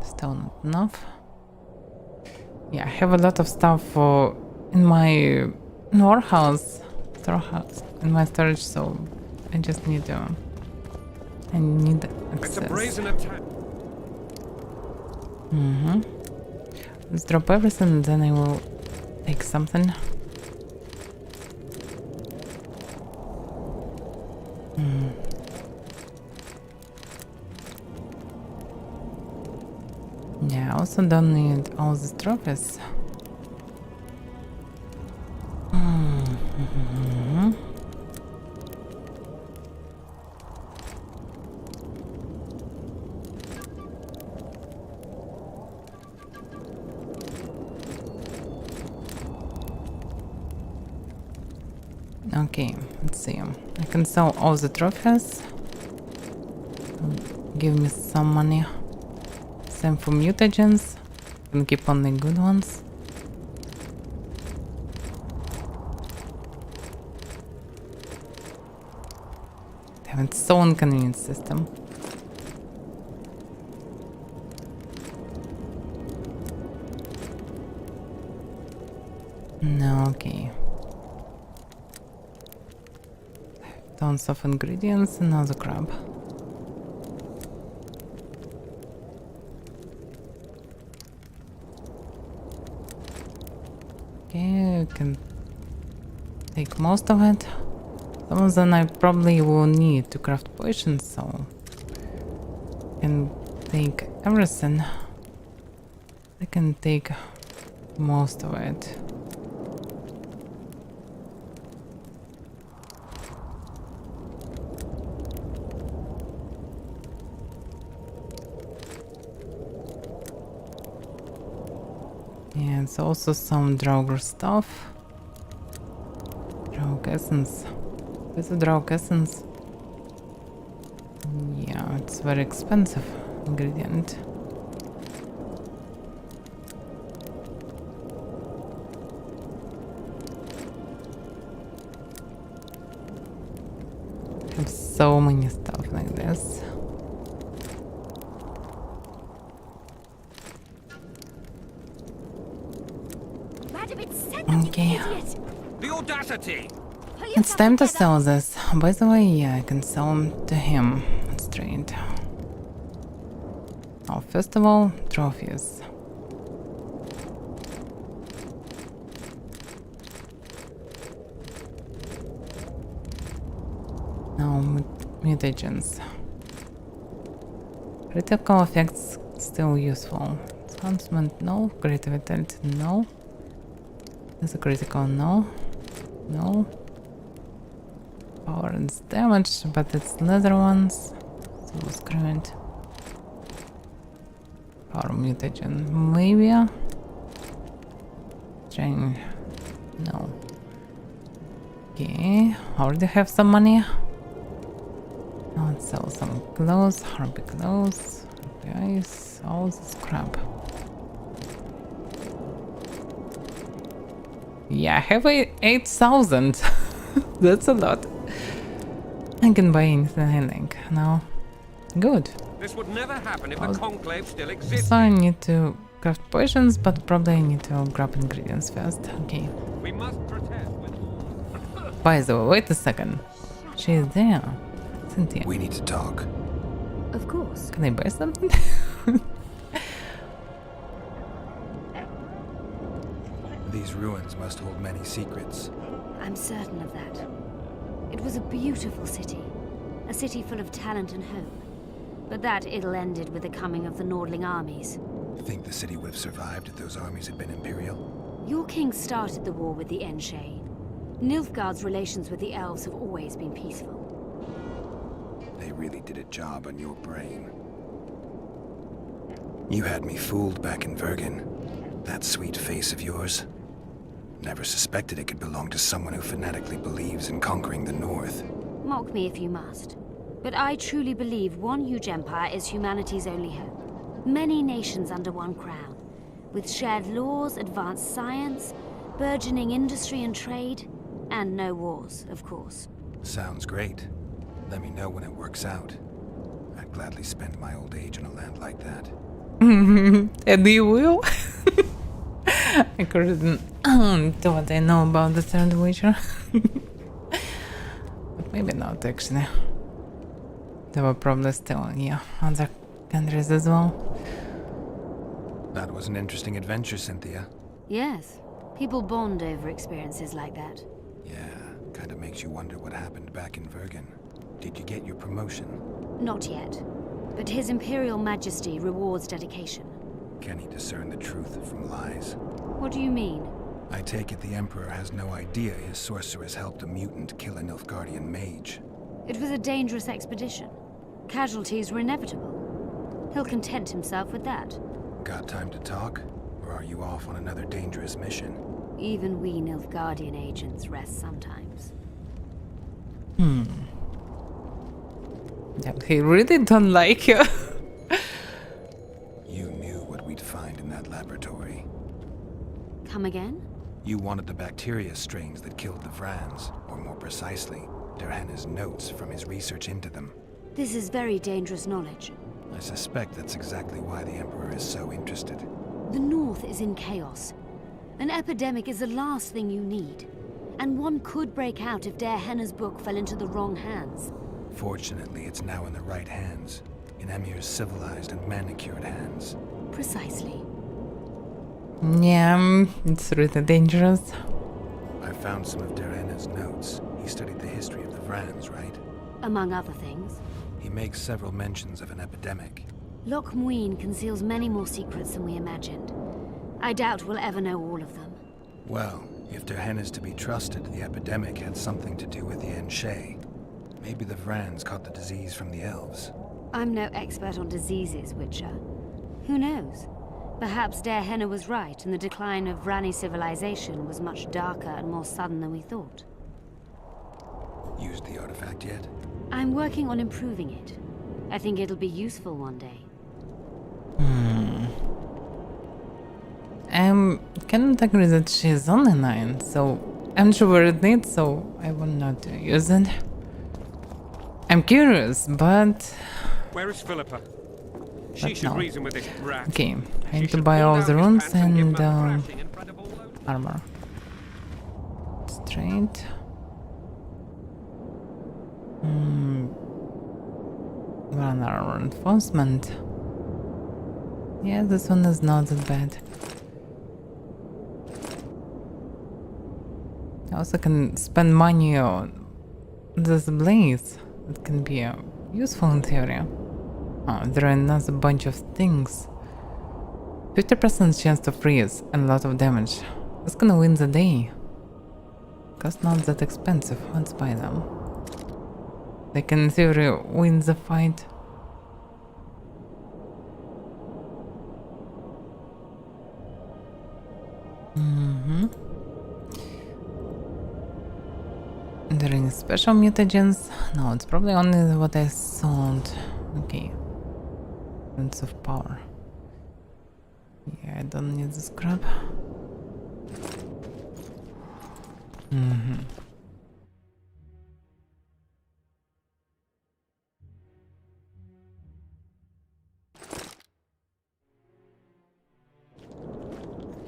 Still not enough. Yeah, I have a lot of stuff in my warehouse, storehouse, in my storage, so I just need I need access. It's a brazen attack. Let's drop everything, and then I will take something. Yeah, I also don't need all these trophies. Okay, let's see. I can sell all the trophies. Give me some money. Same for mutagens. Can keep on the good ones. Damn, it's so inconvenient system. No, okay. Tons of ingredients and other crap. Okay, I can take most of it. Some of them I probably will need to craft potions, so can take everything. I can take most of it. Yeah, it's also some Draugr stuff. Draug essence. What's a Draug essence? Yeah, it's very expensive ingredient. I have so many stuff like this. Okay. The audacity! It's time to sell this. By the way, yeah, I can sell them to him straight. Oh, first of all, trophies. Now, mutagens. Critical effects still useful. Enhancement, no. Greater vitality, no. Is a critical, no. No. Power and damage, but it's leather ones. So we'll screw it. Power mutagen, maybe. Training, no. Okay, already have some money. Now let's sell some clothes, harpy clothes, harpy ice, all this crap. Yeah, I have 8,000. That's a lot. I can buy anything I like now. Good. This would never happen if the conclave still existed. So I need to craft potions, but probably I need to grab ingredients first. Okay. We must protest. By the way, wait a second. She's there. Cynthia. We need to talk. Of course. Can I buy something? These ruins must hold many secrets. I'm certain of that. It was a beautiful city. A city full of talent and hope. But that ill ended with the coming of the Nordling armies. Think the city would have survived if those armies had been Imperial? Your king started the war with the Enshe. Nilfgaard's relations with the elves have always been peaceful. They really did a job on your brain. You had me fooled back in Vergen. That sweet face of yours. Never suspected it could belong to someone who fanatically believes in conquering the North. Mock me if you must. But I truly believe one huge empire is humanity's only hope. Many nations under one crown. With shared laws, advanced science, burgeoning industry and trade, and no wars, of course. Sounds great. Let me know when it works out. I'd gladly spend my old age on a land like that. And you will? I couldn't do what I know about the third Witcher. But maybe not, actually. There were probably still, yeah, other countries as well. That was an interesting adventure, Cynthia. Yes. People bond over experiences like that. Yeah, kinda makes you wonder what happened back in Vergen. Did you get your promotion? Not yet. But His Imperial Majesty rewards dedication. Can he discern the truth from lies? What do you mean? I take it the Emperor has no idea his sorceress helped a mutant kill a Nilfgaardian mage. It was a dangerous expedition. Casualties were inevitable. He'll content himself with that. Got time to talk? Or are you off on another dangerous mission? Even we Nilfgaardian agents rest sometimes. Yeah, he really don't like you. You knew what we'd find in that laboratory. Come again? You wanted the bacteria strains that killed the Vrans, or more precisely, Derhenna's notes from his research into them. This is very dangerous knowledge. I suspect that's exactly why the Emperor is so interested. The North is in chaos. An epidemic is the last thing you need. And one could break out if Derhenna's book fell into the wrong hands. Fortunately, it's now in the right hands. In Emir's civilized and manicured hands. Precisely. Yeah, it's really dangerous. I found some of Derhenna's notes. He studied the history of the Vrans, right? Among other things. He makes several mentions of an epidemic. Loch Muin conceals many more secrets than we imagined. I doubt we'll ever know all of them. Well, if Derhen is to be trusted, the epidemic had something to do with the Enshe. Maybe the Vrans caught the disease from the elves. I'm no expert on diseases, Witcher. Who knows? Perhaps Derhenna was right, and the decline of Vrani civilization was much darker and more sudden than we thought. Used the artifact yet? I'm working on improving it. I think it'll be useful one day. I cannot agree that she's only 9, so I'm sure where it needs, so I will not use it. I'm curious, but... Where is Philippa? She should no. reason with this rat. Okay, I need to buy all the runes and armor. Straight. One armor reinforcement. Yeah, this one is not that bad. I also can spend money on this blaze. It can be useful in theory. Oh, there are another bunch of things. 50% chance to freeze and a lot of damage. It's gonna win the day. Cost not that expensive. Let's buy them. They can in theory win the fight. Are there any special mutagens? No, it's probably only what I sold. Okay. Sense of power. Yeah, I don't need this crap.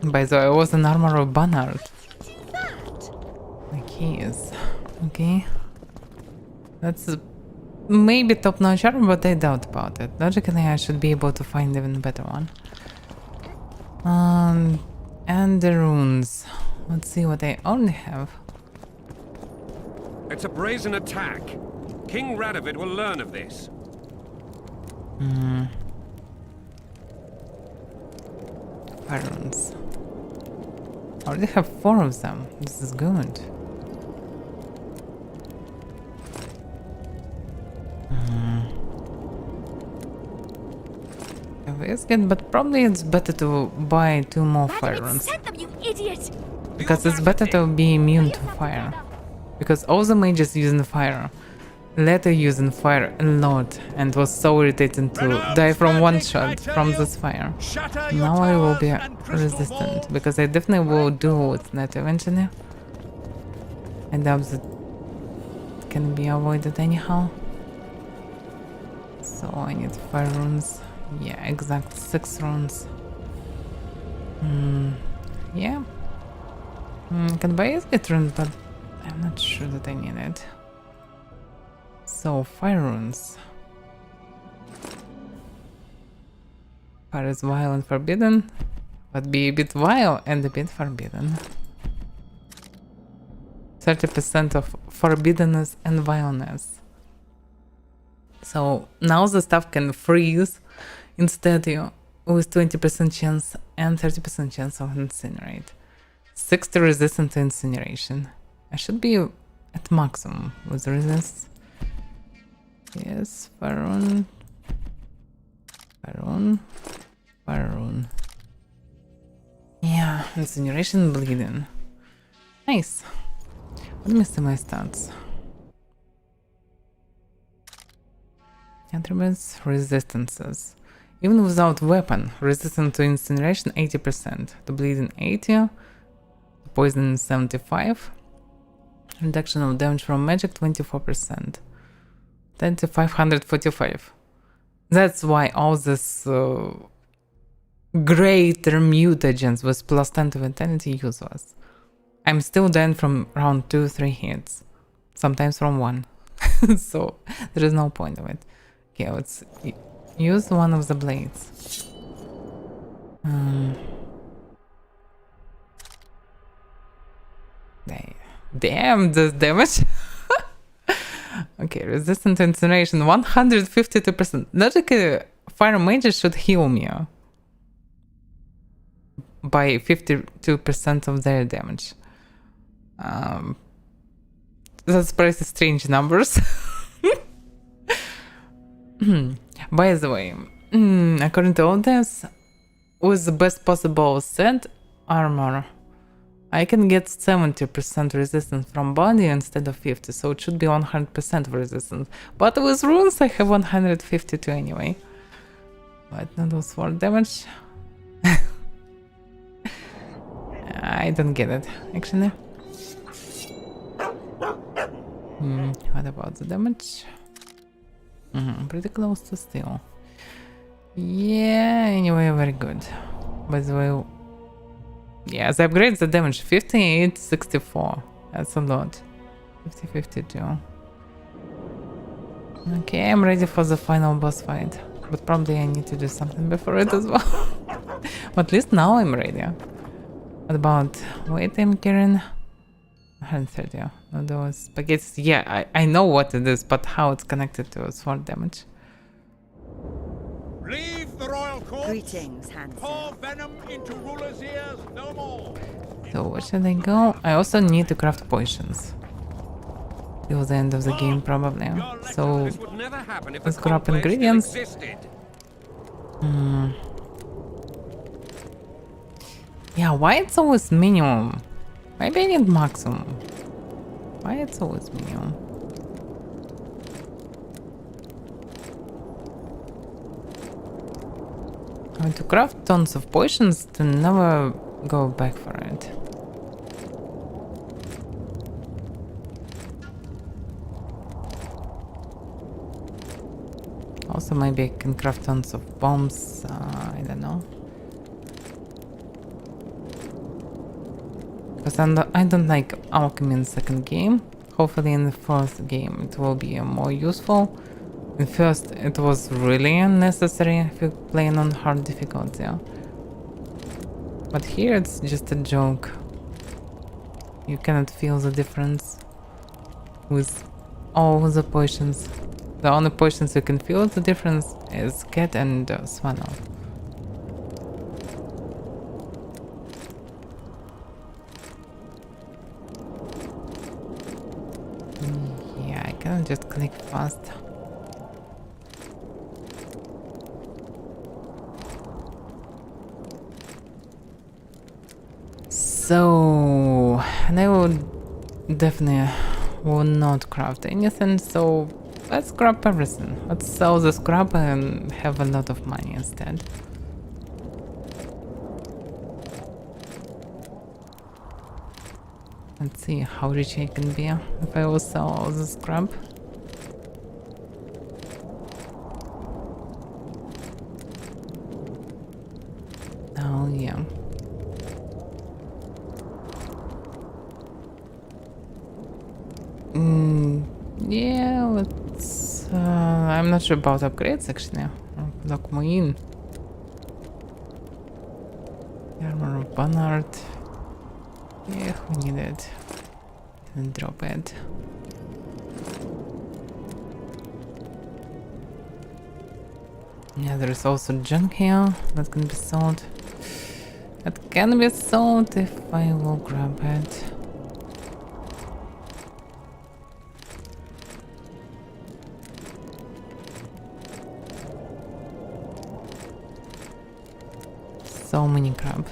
By the way, I was an armor of Bannard. Like he is. Okay. That's maybe top-notch armor, but I doubt about it. Logically, I should be able to find even better one. And the runes. Let's see what I only have. It's a brazen attack. King Radovid will learn of this. Fire runes. I already have 4 of them. This is good. But probably it's better to buy 2 more fire runes. You idiot! Because it's better to be immune to fire. Because all the mages using fire. Letter using fire a lot, and was so irritating to die from one shot from this fire. Now I will be resistant, because I definitely will do with that eventually. I doubt that it can be avoided anyhow. So I need 5 runes. Yeah, exact 6 runes. Yeah. I can buy it runes, but I'm not sure that I need it. So, fire runes. Fire is vile and forbidden, but be a bit vile and a bit forbidden. 30% of forbiddenness and vileness. So now the stuff can freeze instead with 20% chance and 30% chance of incinerate. 60 resistant to incineration. I should be at maximum with resist. Yes, fire rune. Fire rune. Fire rune. Yeah, incineration, bleeding. Nice. Let me see my stats. Attributes, resistances. Even without weapon, resistant to incineration 80%, to bleeding 80%, to poison 75%, reduction of damage from magic 24%, 545. That's why all this greater mutagens with plus 10 to vitality useless. I'm still dying from around 2-3 hits, sometimes from 1, so there is no point of it. Okay, let's use one of the blades. Damn, this damage. Okay, resistant to incineration 152%. Logically, fire mages should heal me by 52% of their damage. That's pretty strange numbers. By the way, according to all this, with the best possible set armor, I can get 70% resistance from body instead of 50, so it should be 100% of resistance. But with runes, I have 152 anyway. But not with sword damage. I don't get it, actually. What about the damage? Pretty close to steel. Yeah, anyway, very good. By the way, yeah, the upgrade the damage 58, 64. That's a lot. 50, 52. Okay, I'm ready for the final boss fight. But probably I need to do something before it as well. But at least now I'm ready. What about weight I'm carrying? 130. No, those spaghetti. Yeah, I know what it is, but how it's connected to sword damage. Leave the royal court. Greetings, Hansen. Pour venom into rulers' ears no more. So where should I go? I also need to craft potions. Till the end of the game, probably. So let's grab ingredients. Yeah, why it's always minimum? Maybe I need maximum. Why it's always minimum? I want to craft tons of potions to never go back for it. Also, maybe I can craft tons of bombs. I don't know. Because I don't like alchemy in the second game. Hopefully in the first game it will be more useful. In first it was really unnecessary if you're playing on hard difficulty. But here it's just a joke. You cannot feel the difference with all the potions. The only potions you can feel the difference is cat and swallow. Yeah, I cannot just click fast. So, and I will definitely will not craft anything, so let's scrap everything. Let's sell the scrap and have a lot of money instead. Let's see how rich I can be if I will sell all the scrap. Oh yeah. Yeah, let's... I'm not sure about upgrades actually. Lock me in. Armor of Bernard. Yeah, we need it. Then drop it. Yeah, there is also junk here that can be sold. That can be sold if I will grab it. So many crap.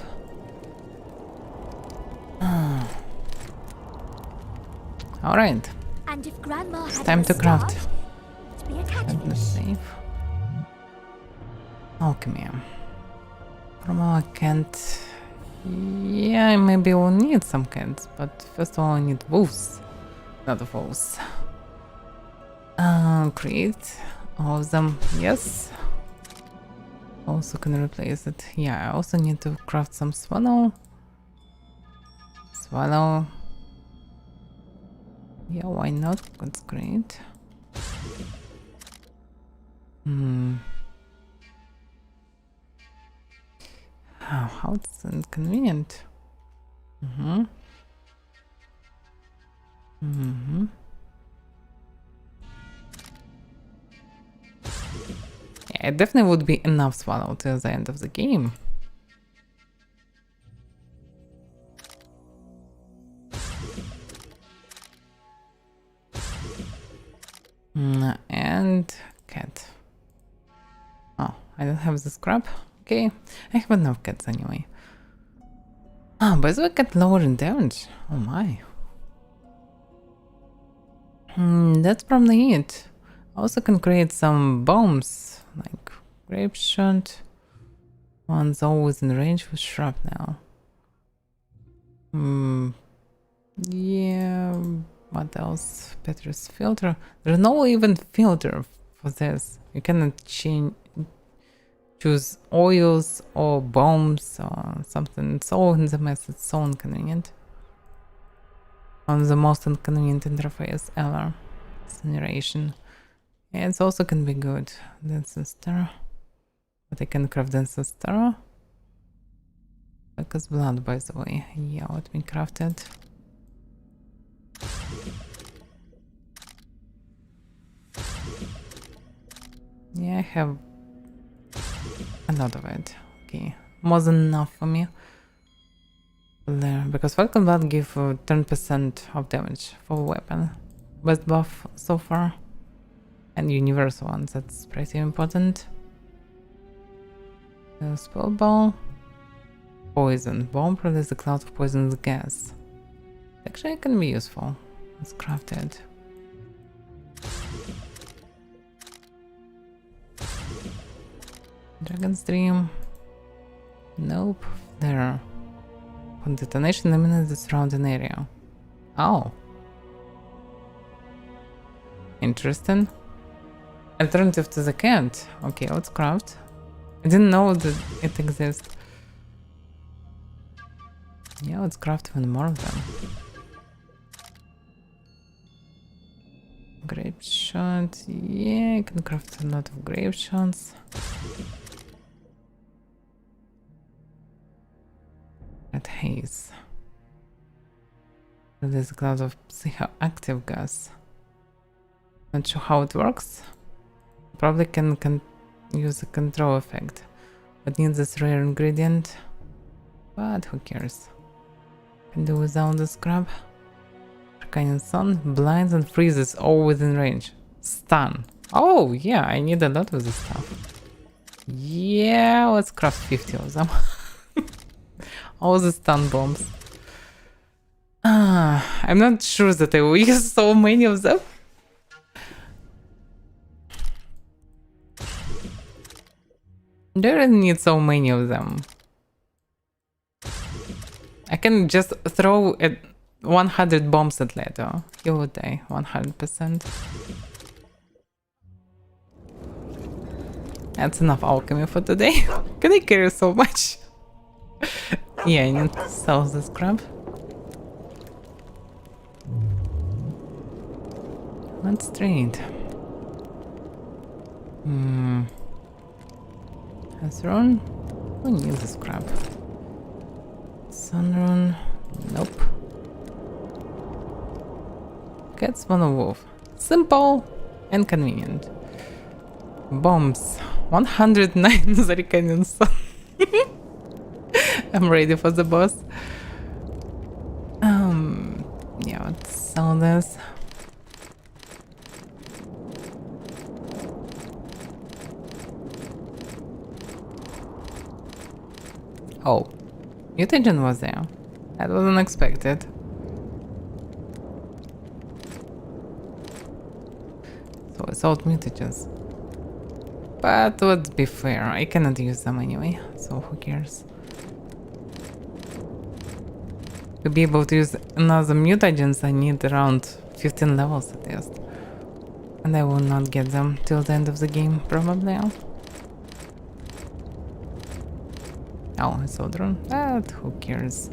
Alright. And if Grandma It's had time a to craft. staff, it'd be a catch Let me save. Alchemy. From our can't. Yeah, maybe we'll need some cats, but first of all I need wolves. Not wolves. Create all of them. Yes. Also can replace it. Yeah, I also need to craft some swallow. Swallow. Yeah, why not? That's great. How it's inconvenient. Yeah, it definitely would be enough swallow till the end of the game. And cat. Oh, I don't have the scrap. Okay, I have enough cats anyway. Ah, by the way, cat lower in damage. Oh my. That's probably it. Also can create some bombs, like grape shot. One's always in range with shrapnel. Yeah, what else? Petrus filter. There's no even filter for this. You cannot choose oils or bombs or something. It's all in the mess. It's so inconvenient. On the most inconvenient interface ever. Incineration. Yeah, it also can be good. Ancestor. But I can craft Ancestor. Because blood, by the way. Yeah, let me craft it. Yeah, I have a lot of it. Okay, more than enough for me. There, because Falcon Blood give 10% of damage for a weapon. Best buff so far. And universal ones, that's pretty important. Spell ball. Poison. Bomb releases a cloud of poisonous gas. Actually, it can be useful. Let's craft it. Dragon's Dream. Nope. There. On detonation, eliminate the surrounding area. Oh. Interesting. Alternative to the cat. Okay, let's craft. I didn't know that it exists. Yeah, let's craft even more of them. Grape shot. Yeah, I can craft a lot of grape shots. Red haze. There's a cloud of psychoactive gas. Not sure how it works. Probably can use a control effect, but needs this rare ingredient. But who cares? Can do without the scrap. Arcane Sun blinds and freezes all within range. Stun. Oh yeah, I need a lot of this stuff. Yeah, let's craft 50 of them. All the stun bombs. I'm not sure that I will use so many of them. Do I really need so many of them? I can just throw 100 bombs at Leto. He would die 100%. That's enough alchemy for today. Can I carry so much? Yeah, I need to sell this crap. Let's trade. Rune? Who needs this crap? Sunrune? Nope. Cat spawn a wolf. Simple and convenient. Bombs. 109 Zarikanian Sun. I'm ready for the boss. Yeah, let's sell this. Oh, mutagen was there. That was unexpected. So I sold mutagens. But let's be fair, I cannot use them anyway, so who cares? To be able to use another mutagens, I need around 15 levels at least. And I will not get them till the end of the game, probably. Oh, I saw drone. But who cares?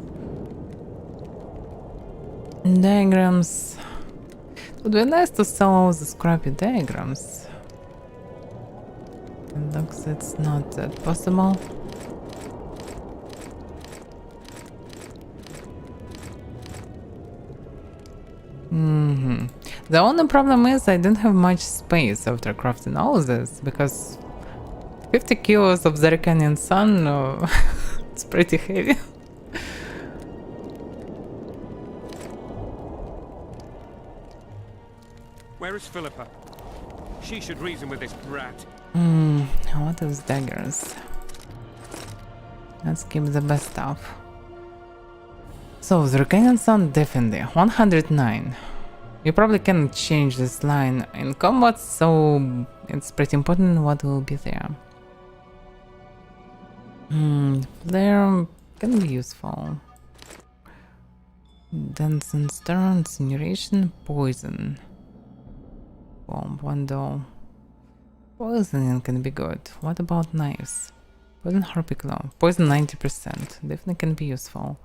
Diagrams. It would be nice to sell all the scrappy diagrams. It looks it's not that possible. The only problem is I don't have much space after crafting all this, because 50 kilos of Zerkanian sun, it's pretty heavy. Where is Philippa? She should reason with this brat. What is daggers? Let's keep the best stuff. So, Zerkanian sun definitely 109. You probably can change this line in combat, so it's pretty important what will be there. Flare can be useful. Dance and stir, incineration, poison. Bomb, window. Poisoning can be good. What about knives? Poison harpic law. Poison 90%. Definitely can be useful.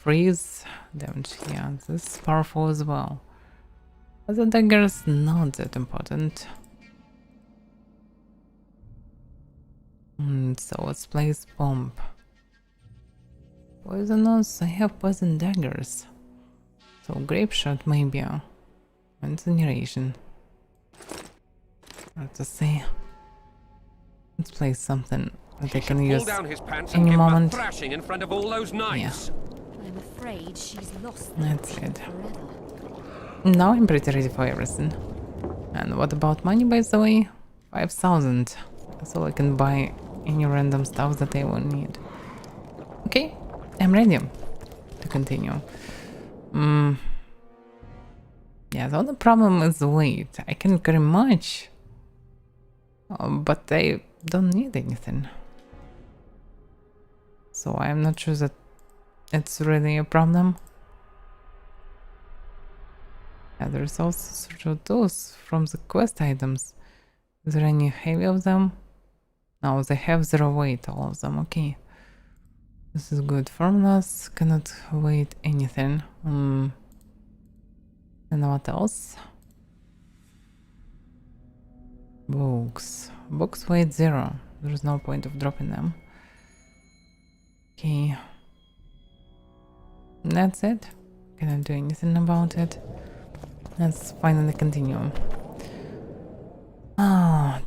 Freeze. Damage, yeah, this is powerful as well. But the daggers not that important. So let's place bomb. Poisonous, I have poison daggers. So grape shot maybe. Incineration. Let's see. Let's place something that I can use Pull down his pants any and give him a moment. thrashing in front of all those knives. I'm afraid she's lost That's it. forever. Now I'm pretty ready for everything. And what about money, by the way? 5,000. So I can buy any random stuff that I will need. Okay, I'm ready to continue. Yeah, the only problem is weight. I can carry much, but I don't need anything. So I'm not sure that it's really a problem. Yeah, there's also sort of those from the quest items. Is there any heavy of them? No, they have 0 weight, all of them. Okay. This is good. Formulas cannot weight anything. And what else? Books. Books weight 0. There's no point of dropping them. Okay. That's it. Cannot do anything about it. Let's finally continue. Oh,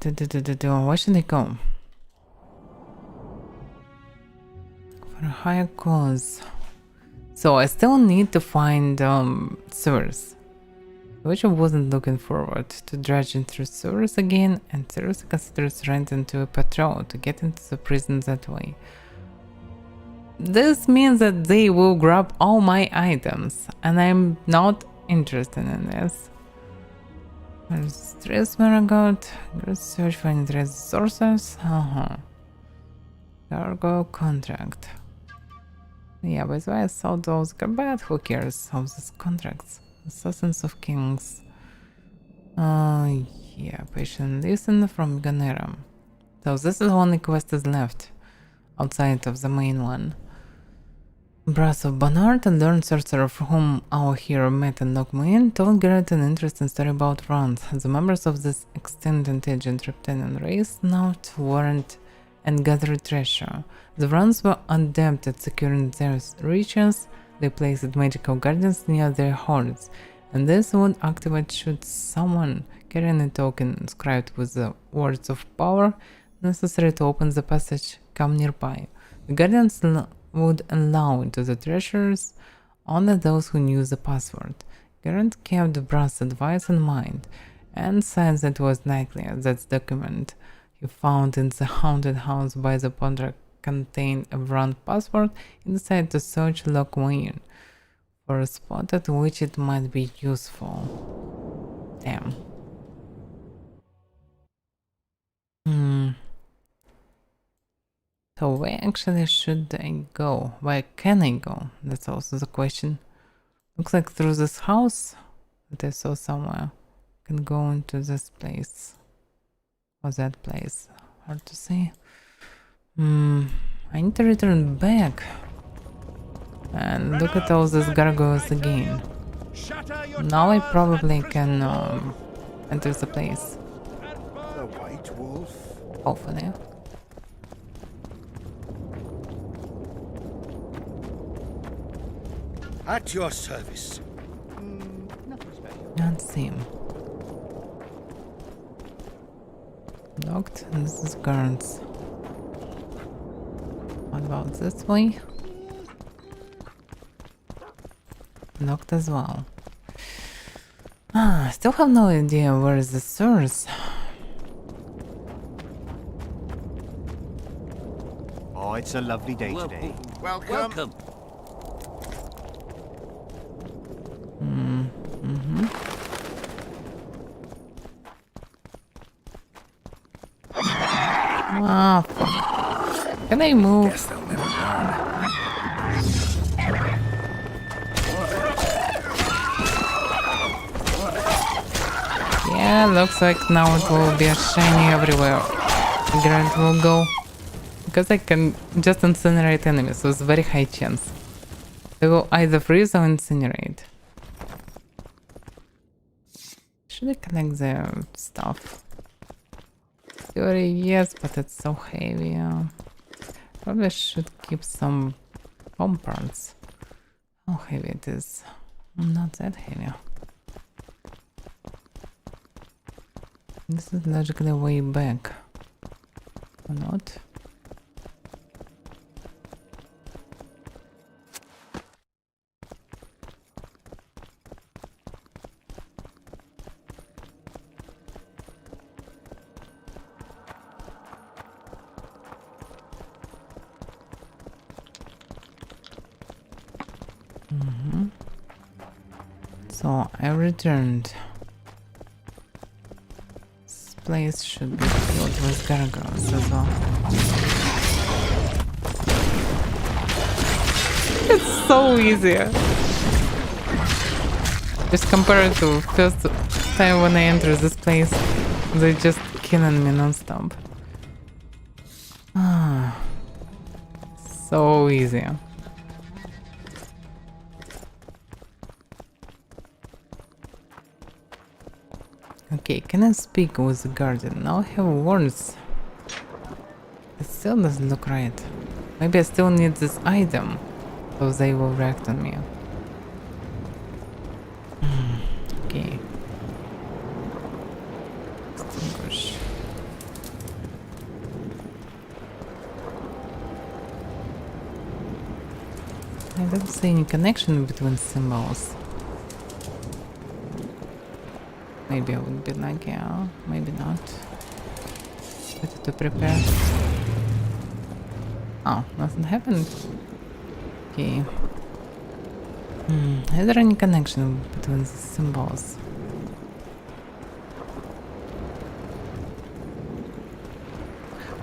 where should I go? For a higher cause. So I still need to find sewers. Which I wasn't looking forward to dredging through sewers again, and seriously considers renting to a patrol to get into the prison that way. This means that they will grab all my items, and I'm not interested in this. There's stress marigold. Good search for interest sources. Cargo contract. Yeah, by the way, I saw those, but who cares of these contracts? Assassins of Kings. Yeah, patient listen from Ganera. So this is the only quest is left outside of the main one. Brass of Bernard, a learned sorcerer for whom our hero met and locked me in, told Garrett an interesting story about runs. The members of this extinct intelligent reptilian race now warrant and gathered treasure. The runs were adept at securing their regions. They placed magical guardians near their hordes, and this would activate should someone carrying a token inscribed with the words of power necessary to open the passage come nearby. The guardians would allow into the treasures only those who knew the password. Garrett kept the brass advice in mind, and said that it was likely that the document he found in the haunted house by the ponder contained a run password and decided to search Lockwain for a spot at which it might be useful. Damn. So where actually should I go? Where can I go? That's also the question. Looks like through this house that I saw somewhere. I can go into this place. Or that place. Hard to say. I need to return back and look at all these gargoyles again. Now I probably can enter the place. The White Wolf. Hopefully. At your service. Can't see him. Locked. This is guards. What about this way? Locked as well. Still have no idea where is the source. Oh, it's a lovely day today. Welcome. Can I move? Guess they'll never learn. Yeah, looks like now it will be shiny everywhere. Grant will go. Because I can just incinerate enemies, so it's very high chance. They will either freeze or incinerate. Should I connect the stuff? Theory, yes, but it's so heavy. Probably should keep some home parts. How heavy it is? Not that heavy. This is logically way back. Or not? So I returned. This place should be filled with gargoyles as well. It's so easy. Just compared to first time when I entered this place, they just killing me non-stop. So easy. Okay, can I speak with the guardian? Now I have words. It still doesn't look right. Maybe I still need this item, so they will react on me. Okay. Extinguish. I don't see any connection between symbols. Maybe I would be like, yeah, maybe not. Better to prepare. Oh, nothing happened. Okay. Is there any connection between the symbols?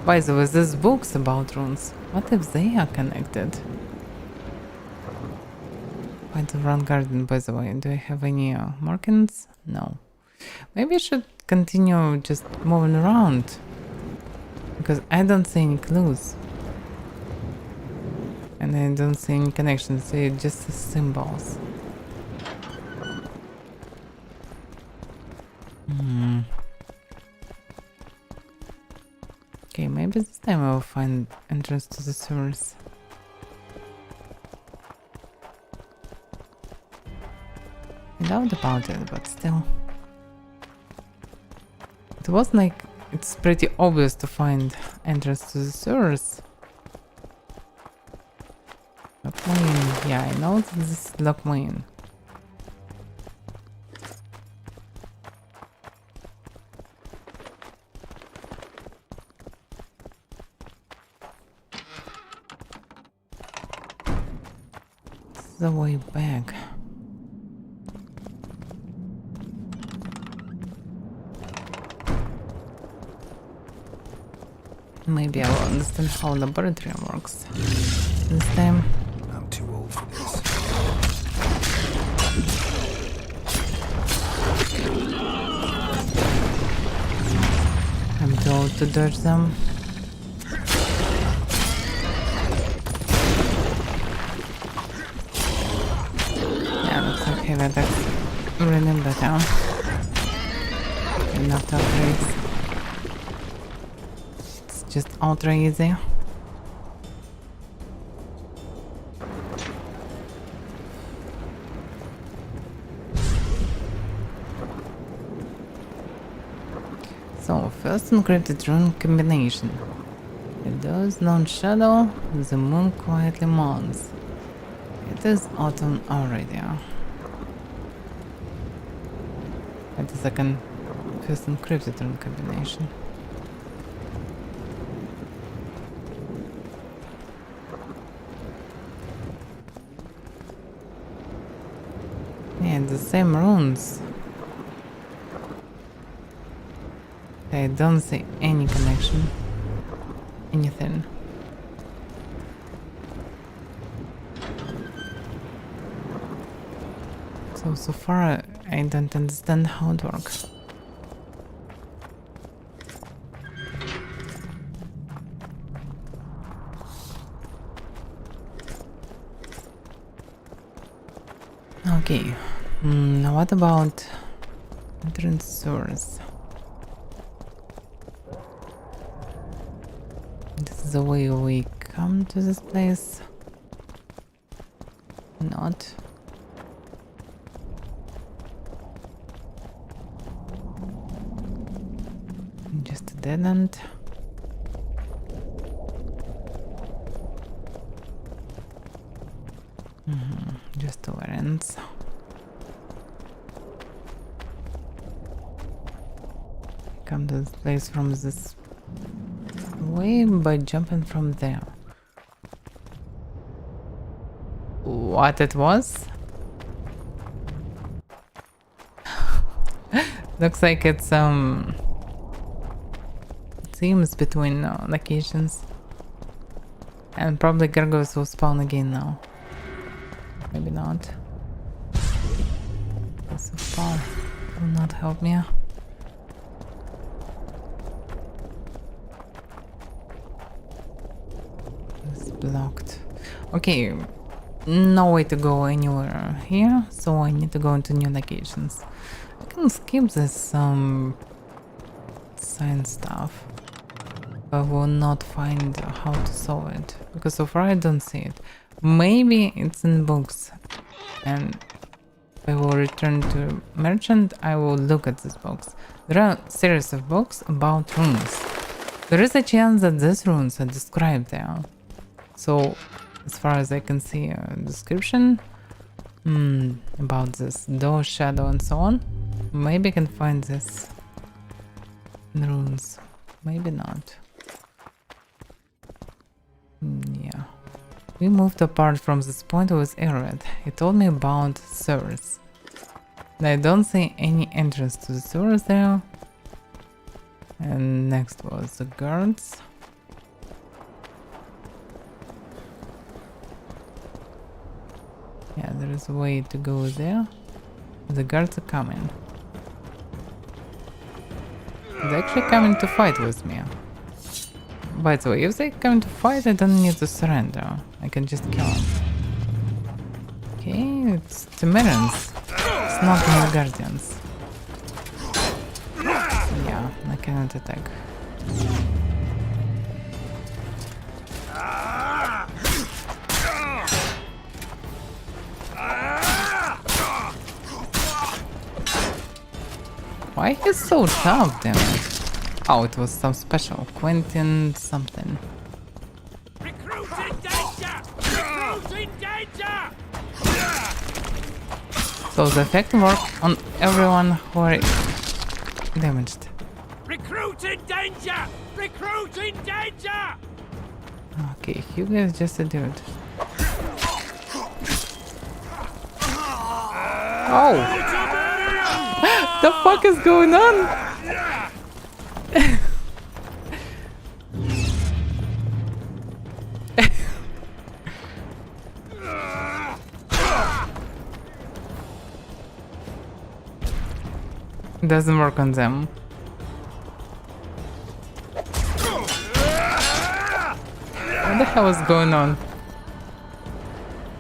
By the way, there's books about runes. What if they are connected? Find the run garden, by the way. Do I have any markings? No. Maybe I should continue just moving around, because I don't see any clues. And I don't see any connections, they're just the symbols. Okay, maybe this time I will find entrance to the sewers. I doubt about it, but still. It was like, it's pretty obvious to find entrance to the sewers. Lockmain, yeah, I know this is Lockmain. This is the way back. Maybe I will understand how laboratory works this time. I'm too old for this. I'm too old to dodge them. Yeah, looks okay, but that's really better. Enough to upgrade. Just ultra easy. So So, first encrypted rune combination. It does non shadow, the moon quietly mourns. It is autumn already. Wait a second. First encrypted rune combination. Yeah, the same runes. I don't see any connection. Anything. So far I don't understand how it works. Okay. What about entrance source? This is the way we come to this place. Not. Just a dead end. Just two ends. Come to this place from this way by jumping from there. What it was? Looks like it's seams between locations, and probably Gargoyles will spawn again now. Maybe not. This spawn will not help me. It's blocked. Okay, no way to go anywhere here, so I need to go into new locations. I can skip this science stuff. I will not find how to solve it, because so far I don't see it. Maybe it's in books, and I will return to merchant. I will look at this box. There are a series of books about runes. There is a chance that these runes are described there. So, as far as I can see a description about this door, shadow, and so on, maybe I can find this in runes. Maybe not. Yeah. We moved apart from this point with Arrowhead. He told me about sewers. I don't see any entrance to the sewers there. And next was the guards. Yeah, there is a way to go there. The guards are coming. They're actually coming to fight with me. By the way, if they come to fight, I don't need to surrender. I can just kill them. Okay, it's Temerans. It's not the Guardians. Yeah, I cannot attack. Why he's so tough, damn it? Oh, it was some special. Quentin something. Recruit in danger! Recruit in danger! So the effect worked on everyone who are damaged. Recruit in danger! Recruit in danger! Okay, Hugo is just a dude. Oh! The fuck is going on? Doesn't work on them. What the hell is going on?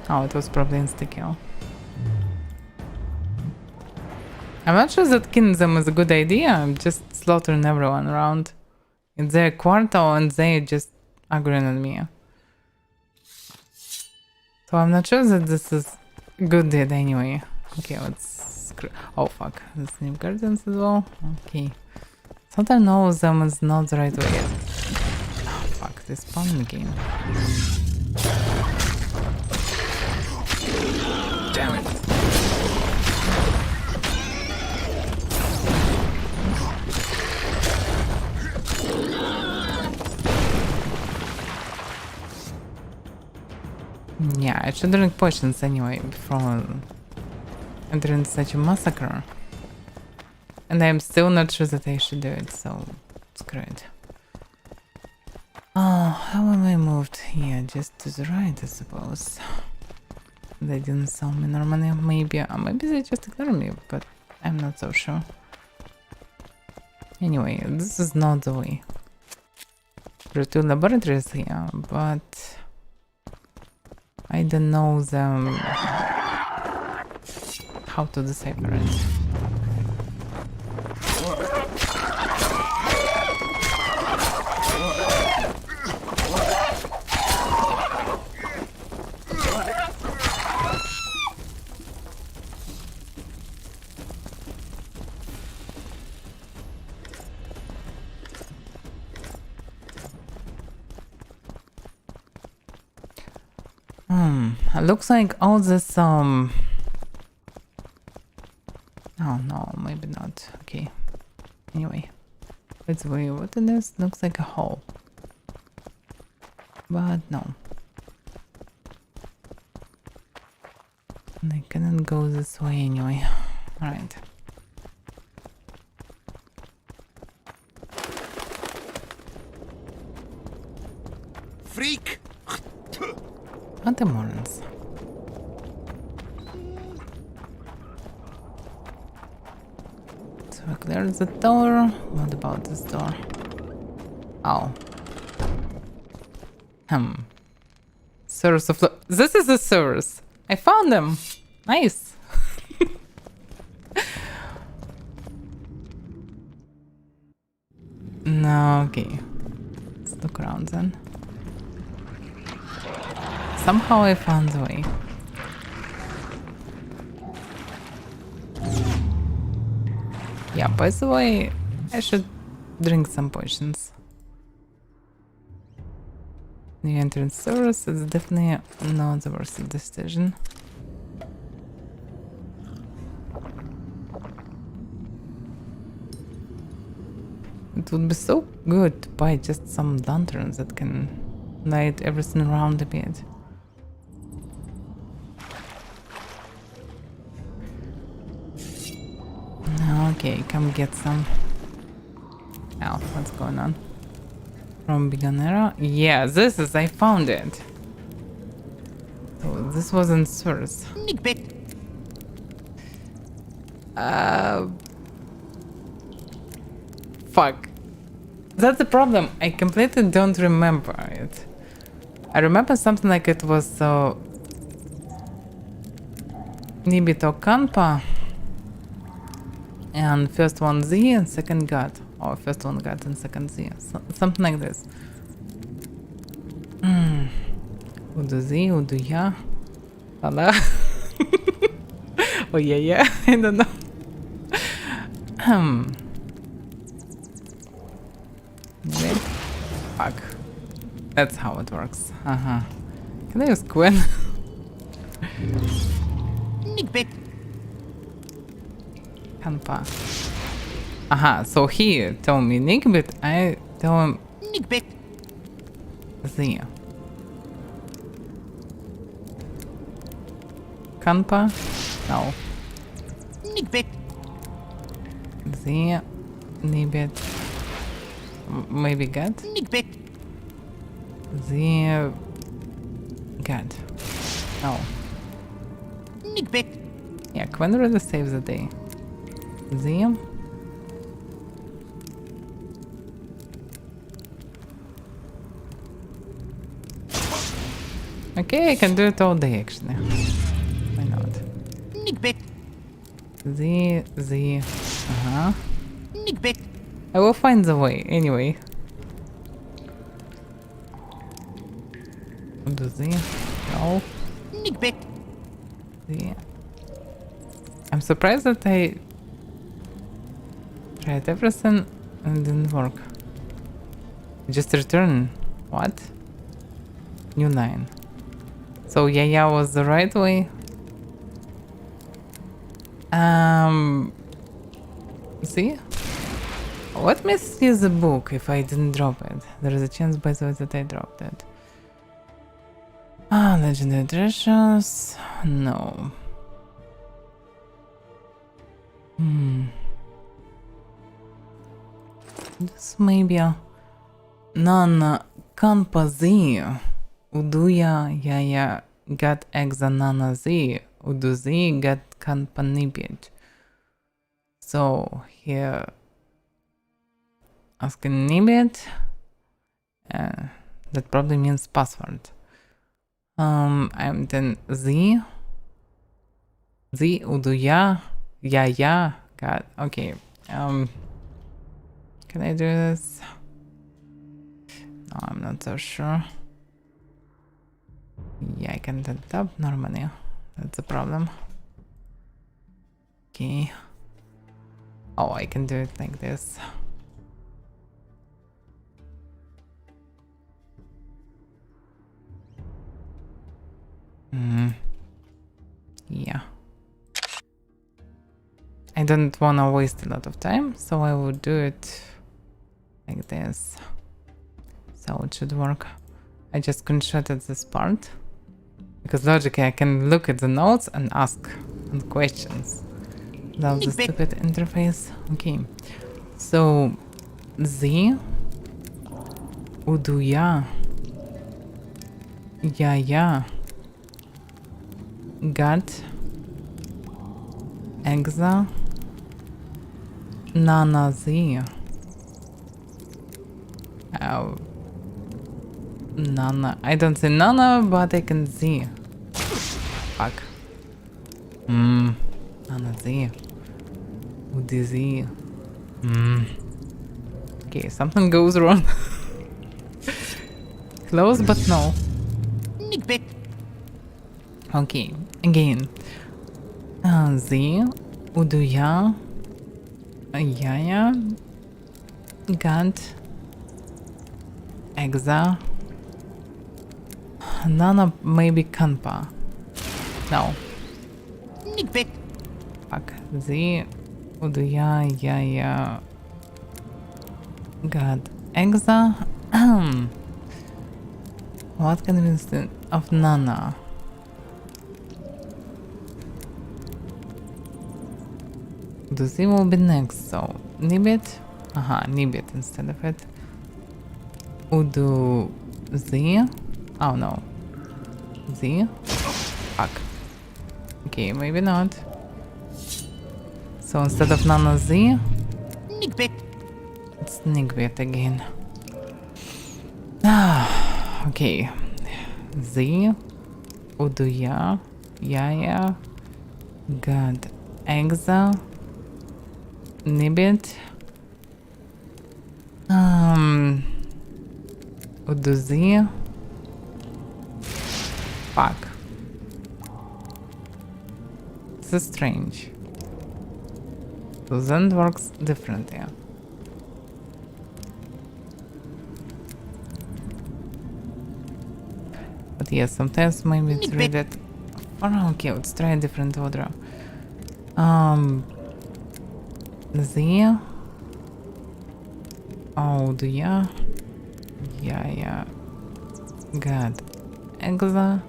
Oh, it was probably insta-kill. I'm not sure that killing them is a good idea. I'm just slaughtering everyone around. It's their quartal and they just aggroing on me. So I'm not sure that this is a good deed anyway. Okay, let's... Oh fuck, there's new guardians as well. Okay. Sometimes know them is not the right way. Oh, fuck, this spawn game. Damn it. Yeah, I should drink potions anyway before entering such a massacre. And I'm still not sure that I should do it, so screw it. Oh, how am I moved here? Just to the right, I suppose. They didn't sell me normally. Maybe they just ignore me, but I'm not so sure. Anyway, this is not the way. There are 2 laboratories here, but I don't know them how to decipher it. Looks like all this oh no, maybe not. Okay. Anyway. Let's wait, what it is? Looks like a hole. But no. I cannot go this way anyway. Alright. Freak! What the morons? So I cleared the door. What about this door? Oh. Source of this is the source. I found them. Nice. No, okay. Let's look around then. Somehow I found the way. Yeah, by the way, I should drink some potions. New entrance source is definitely not the worst decision. It would be so good to buy just some lanterns that can light everything around a bit. Okay, come get some. Oh, what's going on? From Biganera? Yeah, this is, I found it. So this wasn't source. Fuck. That's the problem. I completely don't remember it. I remember something like it was Nibito Kanpa. And first one Z and second God. Or first one God and second Z. Something like this. Udu Z, Udu Ya. Hello. Oh yeah, I don't know. Wait. Fuck. That's how it works. Can I use Gwen? Kanpa. So he told me Nickbit, I tell him Nickbit. Z. Kanpa? No. Nickbit. Z. Nibbit. Maybe God? Nickbit. Z. God. No. Nickbit. Yeah, Gwen really saves the day. Z. Okay, I can do it all day actually. Why not? Nickbit. Z. Nickbit. I will find the way anyway. Do Z. No. Nickbit. Z. I'm surprised that I tried everything It didn't work. Just return. What? New line. So yeah was the right way. See? What misuse the book if I didn't drop it? There is a chance by the way that I dropped it. Ah, legendary treasures. No. This may be a Nana Kanpazi. Uduya Yaya got exa Nana Z. Uduzi got Kanpanibit. So here asking Nibit. That probably means password. I'm then Z Uduya Yaya got okay. Can I do this? No, I'm not so sure. Yeah, I can do that normally. That's a problem. Okay. Oh, I can do it like this. Yeah. I don't wanna waste a lot of time, so I would do it like this. So it should work. I just screenshotted this part because logically I can look at the notes and ask questions without the stupid interface. Okay, so Z Uduya Yaya got exa Nana Z. Nana. I don't say Nana, but I can Z. Fuck. Nana Z. Udi Z. Okay, something goes wrong. Close, but no. Okay, again. Z. Uduya. Yaya. Got exa Nana, maybe Kanpa. No. Fuck. Z Uduya Yaya got exa. What can be instead of Nana? The Z will be next, so Nibit. Aha, Nibit instead of it. Udu Z. Oh no. Z. Fuck. Okay, maybe not. So instead of Nana Z, it's Nigbit again. Okay. Z. Uduya. Yaya. got exa. Nibit. Uduzi. Fuck. This is strange. So then it works differently. But yes, sometimes maybe it's read it. Oh, okay, let's try a different order. Z. Oh, do ya? Yeah. Got exa.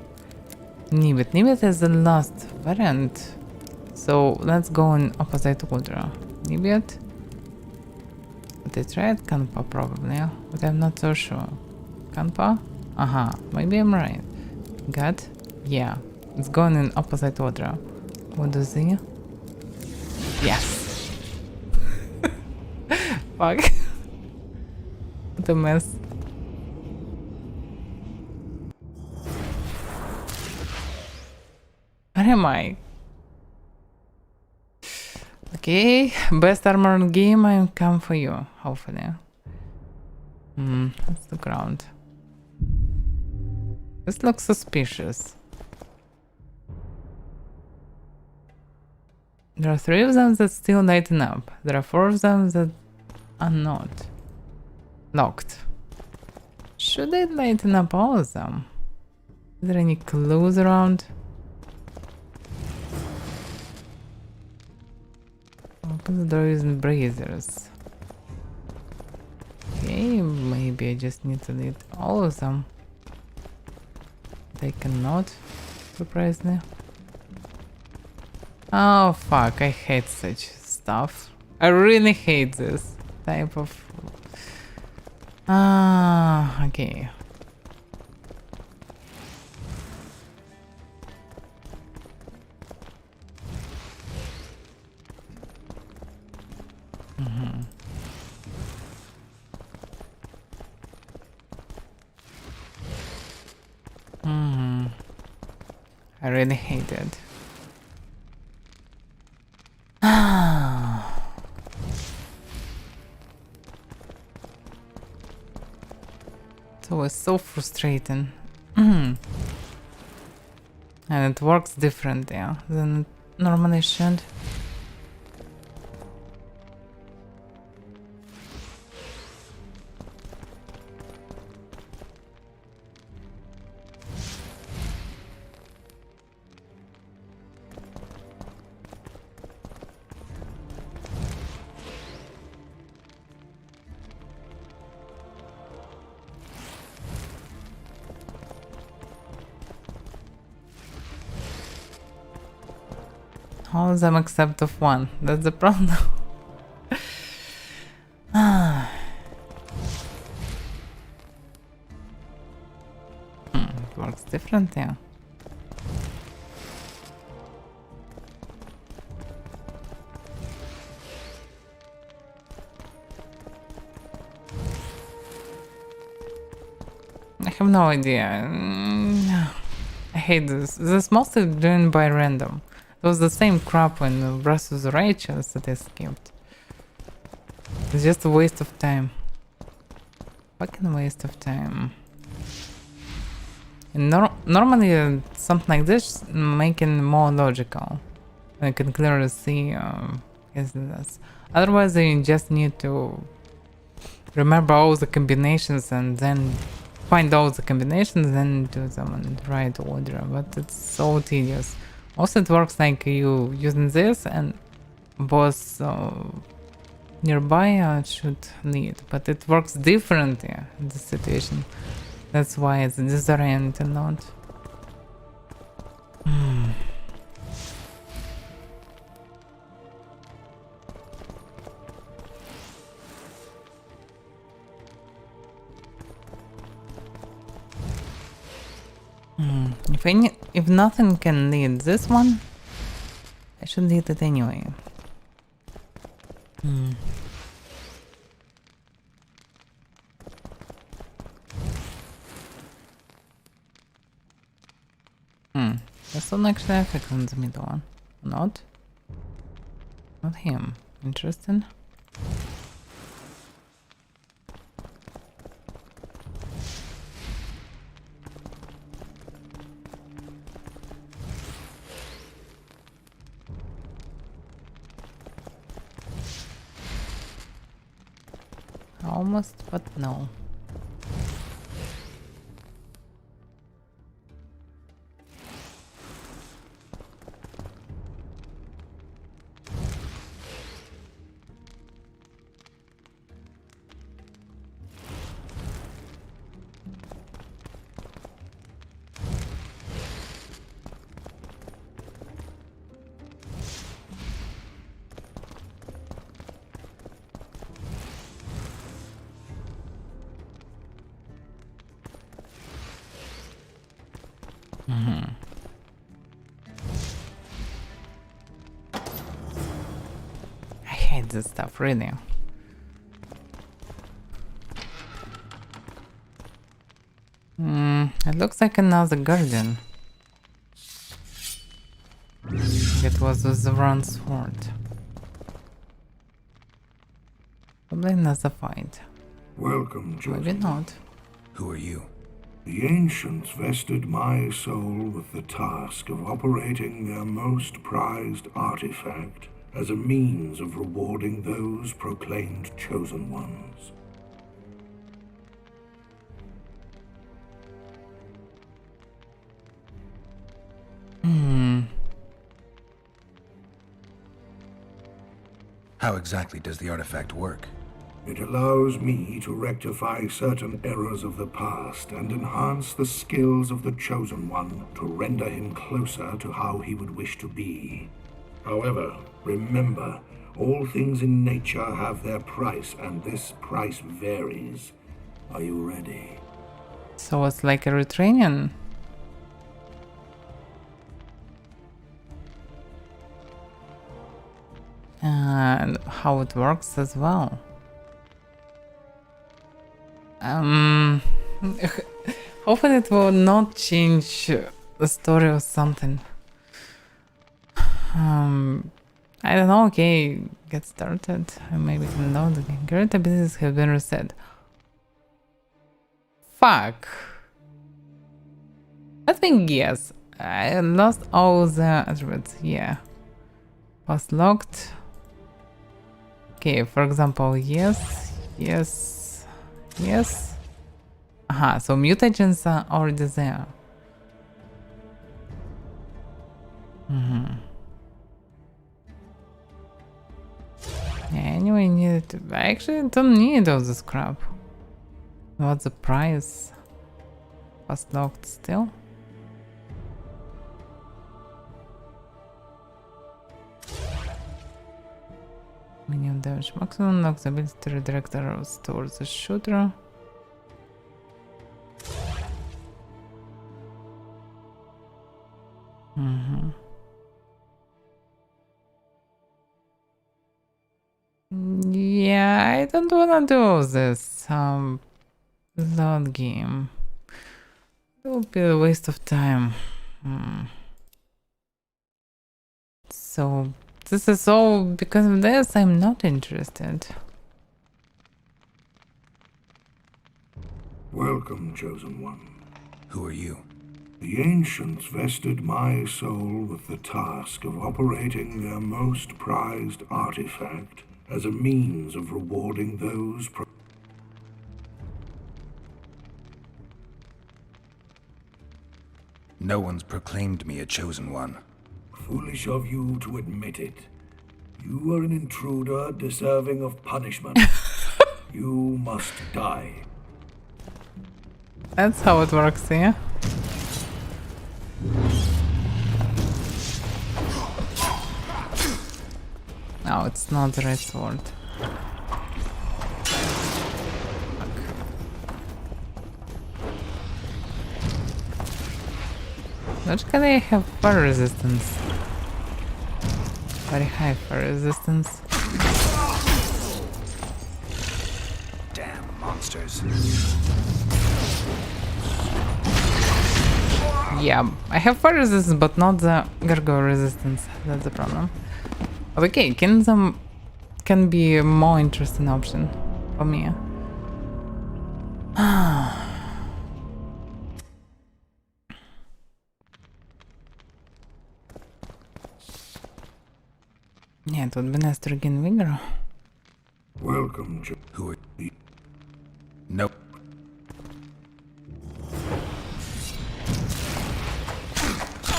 Nibit. Nibit is the last variant. So let's go in opposite order. Nibit. But it's right? Kanpa probably, but I'm not so sure. Kanpa? Aha, maybe I'm right. Got? Yeah. It's going in opposite order. What do you see? Yes. Fuck. What a mess. Where am I? Okay, best armor game, I come for you, hopefully. That's the ground. This looks suspicious. There are 3 of them that still lighten up. There are 4 of them that are not. Locked. Should I lighten up all of them? Is there any clues around? Open the door using braziers. Okay, maybe I just need to lit all of them. They cannot, surprisingly. Oh fuck, I hate such stuff. I really hate this type of... okay. I really hate it. It's always so frustrating. And it works different, yeah, than it normally should. All of them except of one. That's the problem. It works different, yeah. I have no idea. I hate this. This is mostly done by random. It was the same crap when versus Righteous that I skipped. It's just a waste of time. Fucking waste of time. And normally something like this making more logical. I can clearly see is this. Otherwise you just need to remember all the combinations and then find all the combinations and then do them in the right order. But it's so tedious. Also, it works like you using this and both nearby should lead, but it works differently in this situation. That's why it's disorienting, not. If nothing can lead this one, I should lead it anyway. This one actually affects on the middle one. Not him. Interesting. Almost, but no. I hate this stuff, really. It looks like another guardian. It was with the wrong sword. Probably another fight. Welcome, Maybe Chosen. not. Who are you? The ancients vested my soul with the task of operating their most prized artifact, as a means of rewarding those proclaimed chosen ones. How exactly does the artifact work? It allows me to rectify certain errors of the past and enhance the skills of the Chosen One to render him closer to how he would wish to be. However, remember, all things in nature have their price, and this price varies. Are you ready? So it's like a retraining. And how it works as well. Hopefully it will not change the story or something. I don't know. Okay, get started. Maybe can load again. Current abilities have been reset. Fuck. I think yes. I lost all the attributes. Yeah. Was locked. Okay, for example, yes, yes, yes. Aha, so mutagens are already there. Yeah, anyway, needed to. I actually don't need all this crap. What's the price? Was locked still? Minimum damage maximum, knocks the ability to redirect arrows towards the shooter. Yeah, I don't wanna do this. Load game. It will be a waste of time. So this is all because of this. I'm not interested. Welcome, Chosen One. Who are you? The Ancients vested my soul with the task of operating their most prized artifact as a means of rewarding those No one's proclaimed me a Chosen One. Foolish of you to admit it. You are an intruder deserving of punishment. You must die. That's how it works, yeah? No, it's not the right sword. Logically, I have fire resistance. Very high fire resistance. Damn monsters. Yeah, I have fire resistance, but not the gargoyle resistance. That's the problem. But okay, Kingdom can be a more interesting option for me. Yeah, it would be nice to regain vigor. Welcome, Who are you? Nope.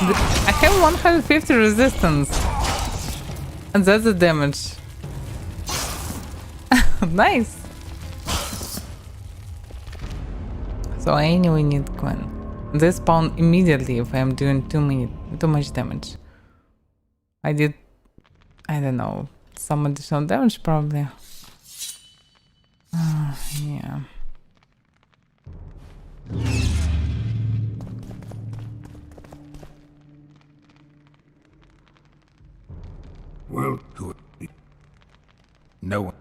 I have 150 resistance. And that's the damage. Nice. So I anyway need Gwen. They spawn immediately if I'm doing too much damage. I did, I don't know, some additional damage probably. Yeah. Well, who are you? No one.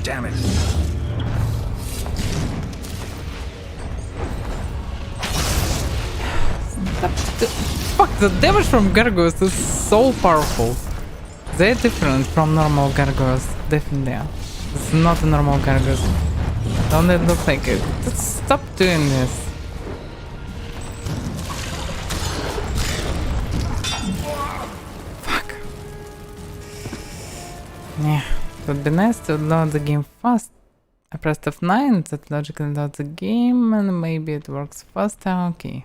Damn it. Fuck, the damage from gargoyles is so powerful. They're different from normal gargoyles, definitely. It's not a normal gargoyle. Don't it look like it? Just stop doing this. Fuck. Yeah, it would be nice to load the game fast. I pressed F9, that logically loads the game, and maybe it works faster. Okay.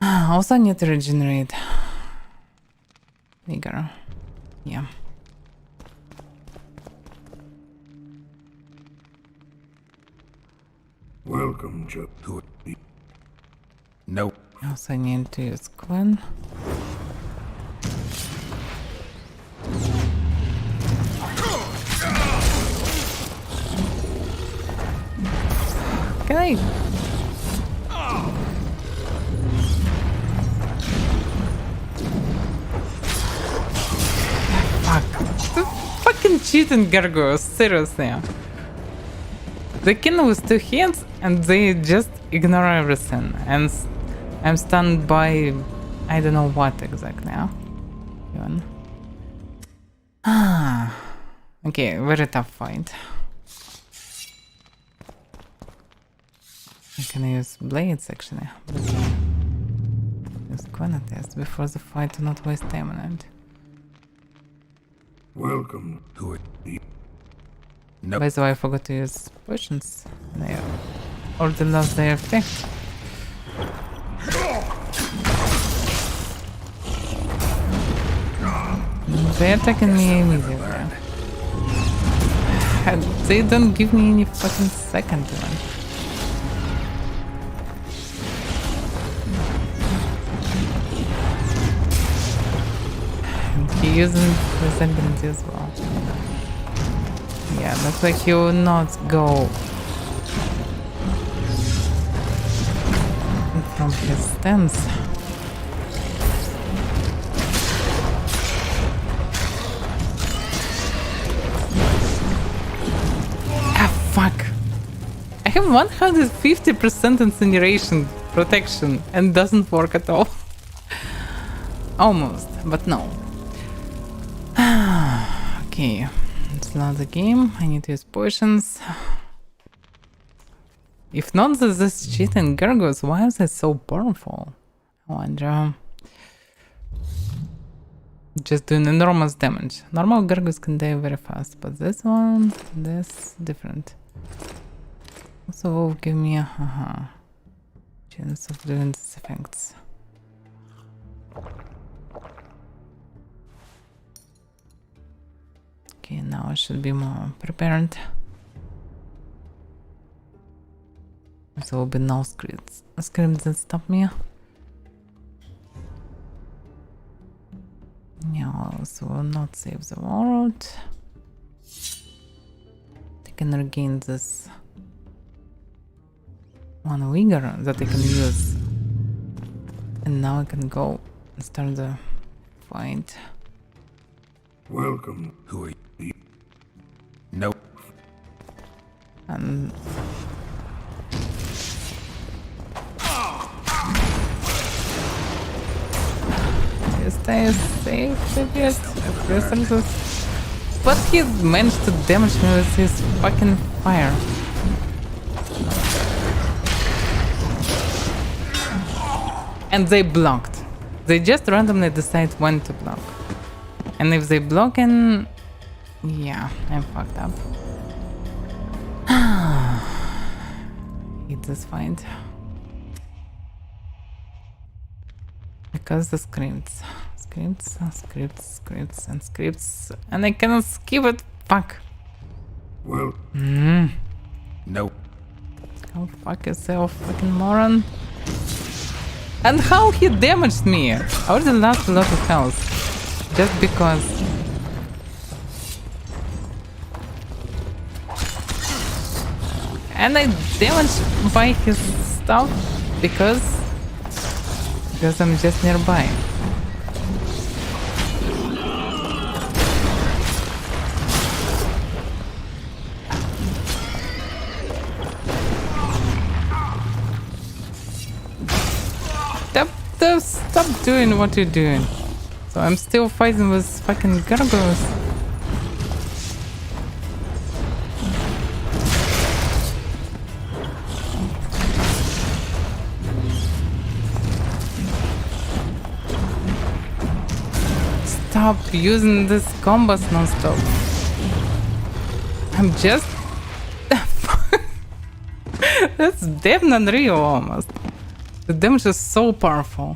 Also, I need to regenerate. Vigor. Yeah. Welcome, Joe. No. Also, I need to use Quinn. Can I? Fuck. The fucking cheating gargoyles, seriously. They kill with two hands and they just ignore everything. And I'm stunned by I don't know what exactly. Even. Okay, very tough fight. I can use blades actually. Use Quinn test before the fight to not waste time on it. Welcome. Who are you? No. By the way, I forgot to use potions. They already lost their effect. They're attacking me immediately. And they don't give me any fucking second one. And he using resentment as well. Yeah, looks like he will not go from his stance. Fuck. I have 150% incineration protection and doesn't work at all. Almost, but no. Okay, it's not the game. I need to use potions. If not this cheating gargoyles, why is it so powerful? I wonder. Just doing enormous damage. Normal gargoyles can die very fast, but this one, this different. Also will give me a chance of doing these effects. Okay, now I should be more prepared. There will be no scripts that stop me. Yeah, also will not save the world. I can regain this one vigor that I can use. And now I can go and start the fight. Welcome. Who are you? Nope. And stay safe, I guess. Resources. But he managed to damage me with his fucking fire. And they blocked. They just randomly decide when to block. And if they block and... yeah, I'm fucked up. Hate this fight. Because the scripts. Scripts, and scripts. And I cannot skip it. Fuck. Well. Nope. Go fuck yourself, fucking moron. And how he damaged me? I already lost a lot of health. Just because. And I damaged by his stuff because I'm just nearby. Stop doing what you're doing. So I'm still fighting with fucking gargoyles. stop using this combos non-stop. I'm just... That's definitely real almost. The damage is so powerful.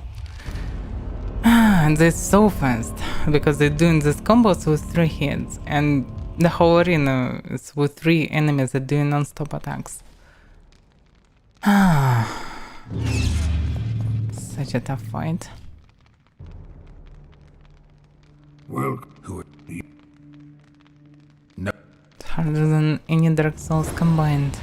And they're so fast. Because they're doing these combos with 3 hits. And the whole arena is with 3 enemies that doing non-stop attacks. Such a tough fight. Well, no. It's harder than any Dark Souls combined.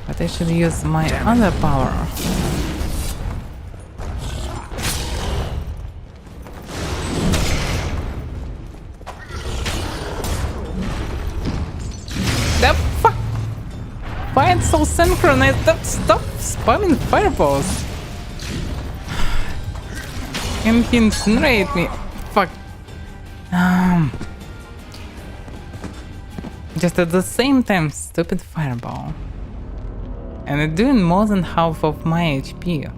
But I should use my other power. The fuck? Why it's so synchronized? Stop spamming fireballs. And he incinerated me. Fuck. Just at the same time, stupid fireball. And it's doing more than half of my HP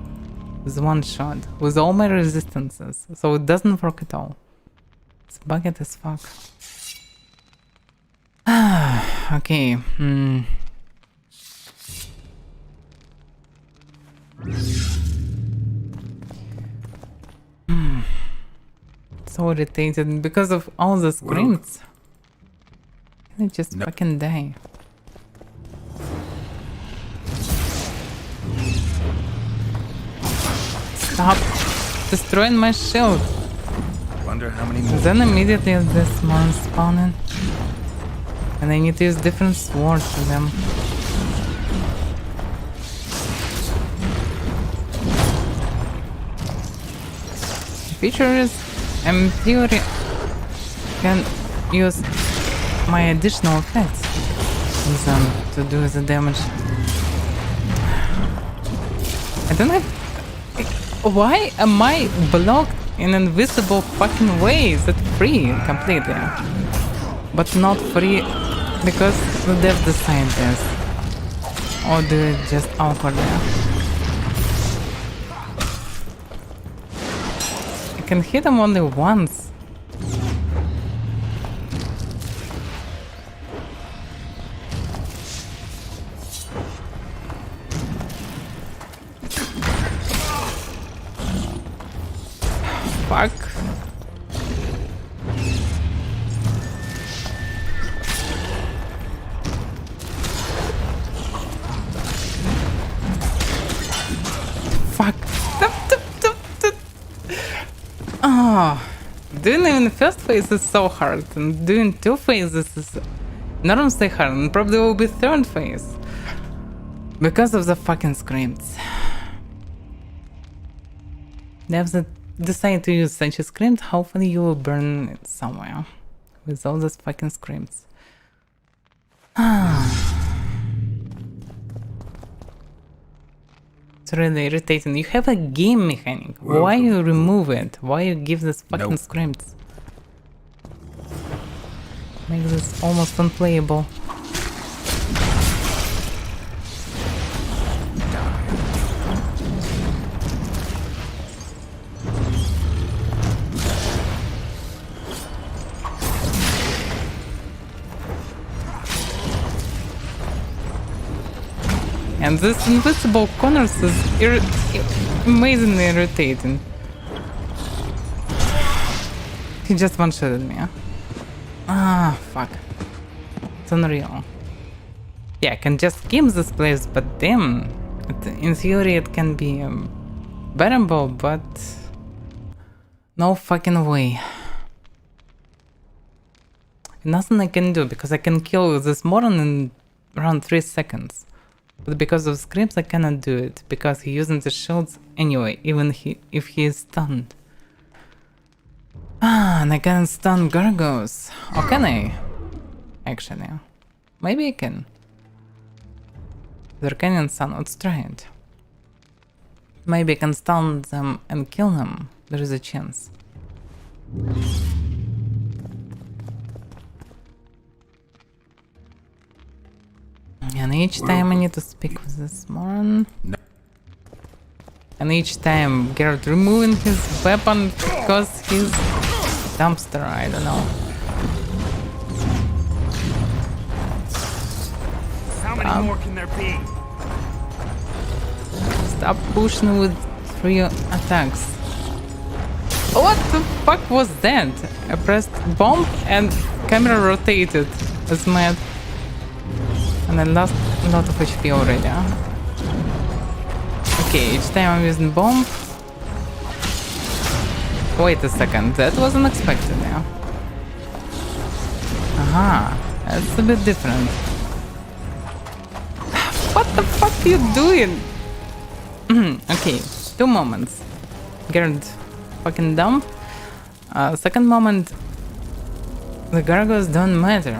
with one shot, with all my resistances, so it doesn't work at all. It's bugged as fuck. Okay. So irritated because of all the screams. Can I just fucking die? Stop destroying my shield. Wonder how many more. Then immediately this monster spawning. And I need to use different swords for them. The feature is, in theory, can use my additional effects with them to do the damage. I don't have... Why am I blocked in an invisible fucking way? Is it free completely? But not free because the dev designed this. Or do it just awkwardly? I can hit him only once. Fuck. Fuck. Oh, doing it in the first phase is so hard, and doing 2 phases is enormously hard, and probably will be 3rd phase. Because of the fucking screams. Devs that decide to use such a script, hopefully you will burn it somewhere. With all those fucking screams. It's really irritating. You have a game mechanic. Why you remove it? Why you give this fucking scripts? Make this almost unplayable. And this invisible corners is amazingly irritating. He just one-shotted me. Ah, fuck. It's unreal. Yeah, I can just skip this place, but damn. In theory it can be bearable, but... no fucking way. Nothing I can do, because I can kill this moron in around 3 seconds. But because of scripts I cannot do it, because he's using the shields anyway, even if he is stunned. And I can stun Gargos. Or can I? Actually. Maybe I can. The Arcanian Sun, let's try it. Maybe I can stun them and kill them. There is a chance. And each time I need to speak with this moron. No. And each time Geralt removing his weapon because he's dumpster, I don't know. How many more can there be? Stop pushing with 3 attacks. What the fuck was that? I pressed bomb and camera rotated. That's mad. And I lost a lot of HP already. Huh? Okay, each time I'm using bomb. Wait a second, that was unexpected, yeah? Aha, that's a bit different. What the fuck are you doing? Okay, 2 moments. Geralt fucking dumb. Second moment, the gargoyles don't matter.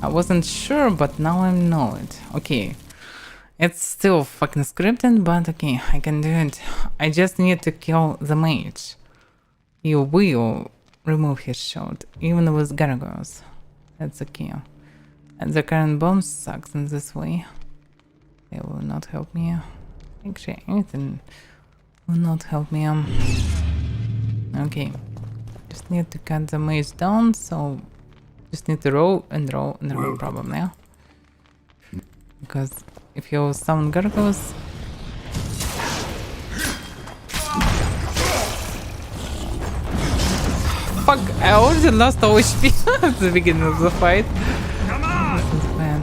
I wasn't sure, but now I know it. Okay, it's still fucking scripted, but okay, I can do it. I just need to kill the mage. You will remove his shield, even with gargoyles. That's okay. And the current bomb sucks in this way. They will not help me. Actually, anything will not help me. Okay. Just need to cut the mage down, so just need to roll and roll and roll problem now. Because if you summon gargoyles, fuck, I already lost all HP at the beginning of the fight. Come on! This is bad.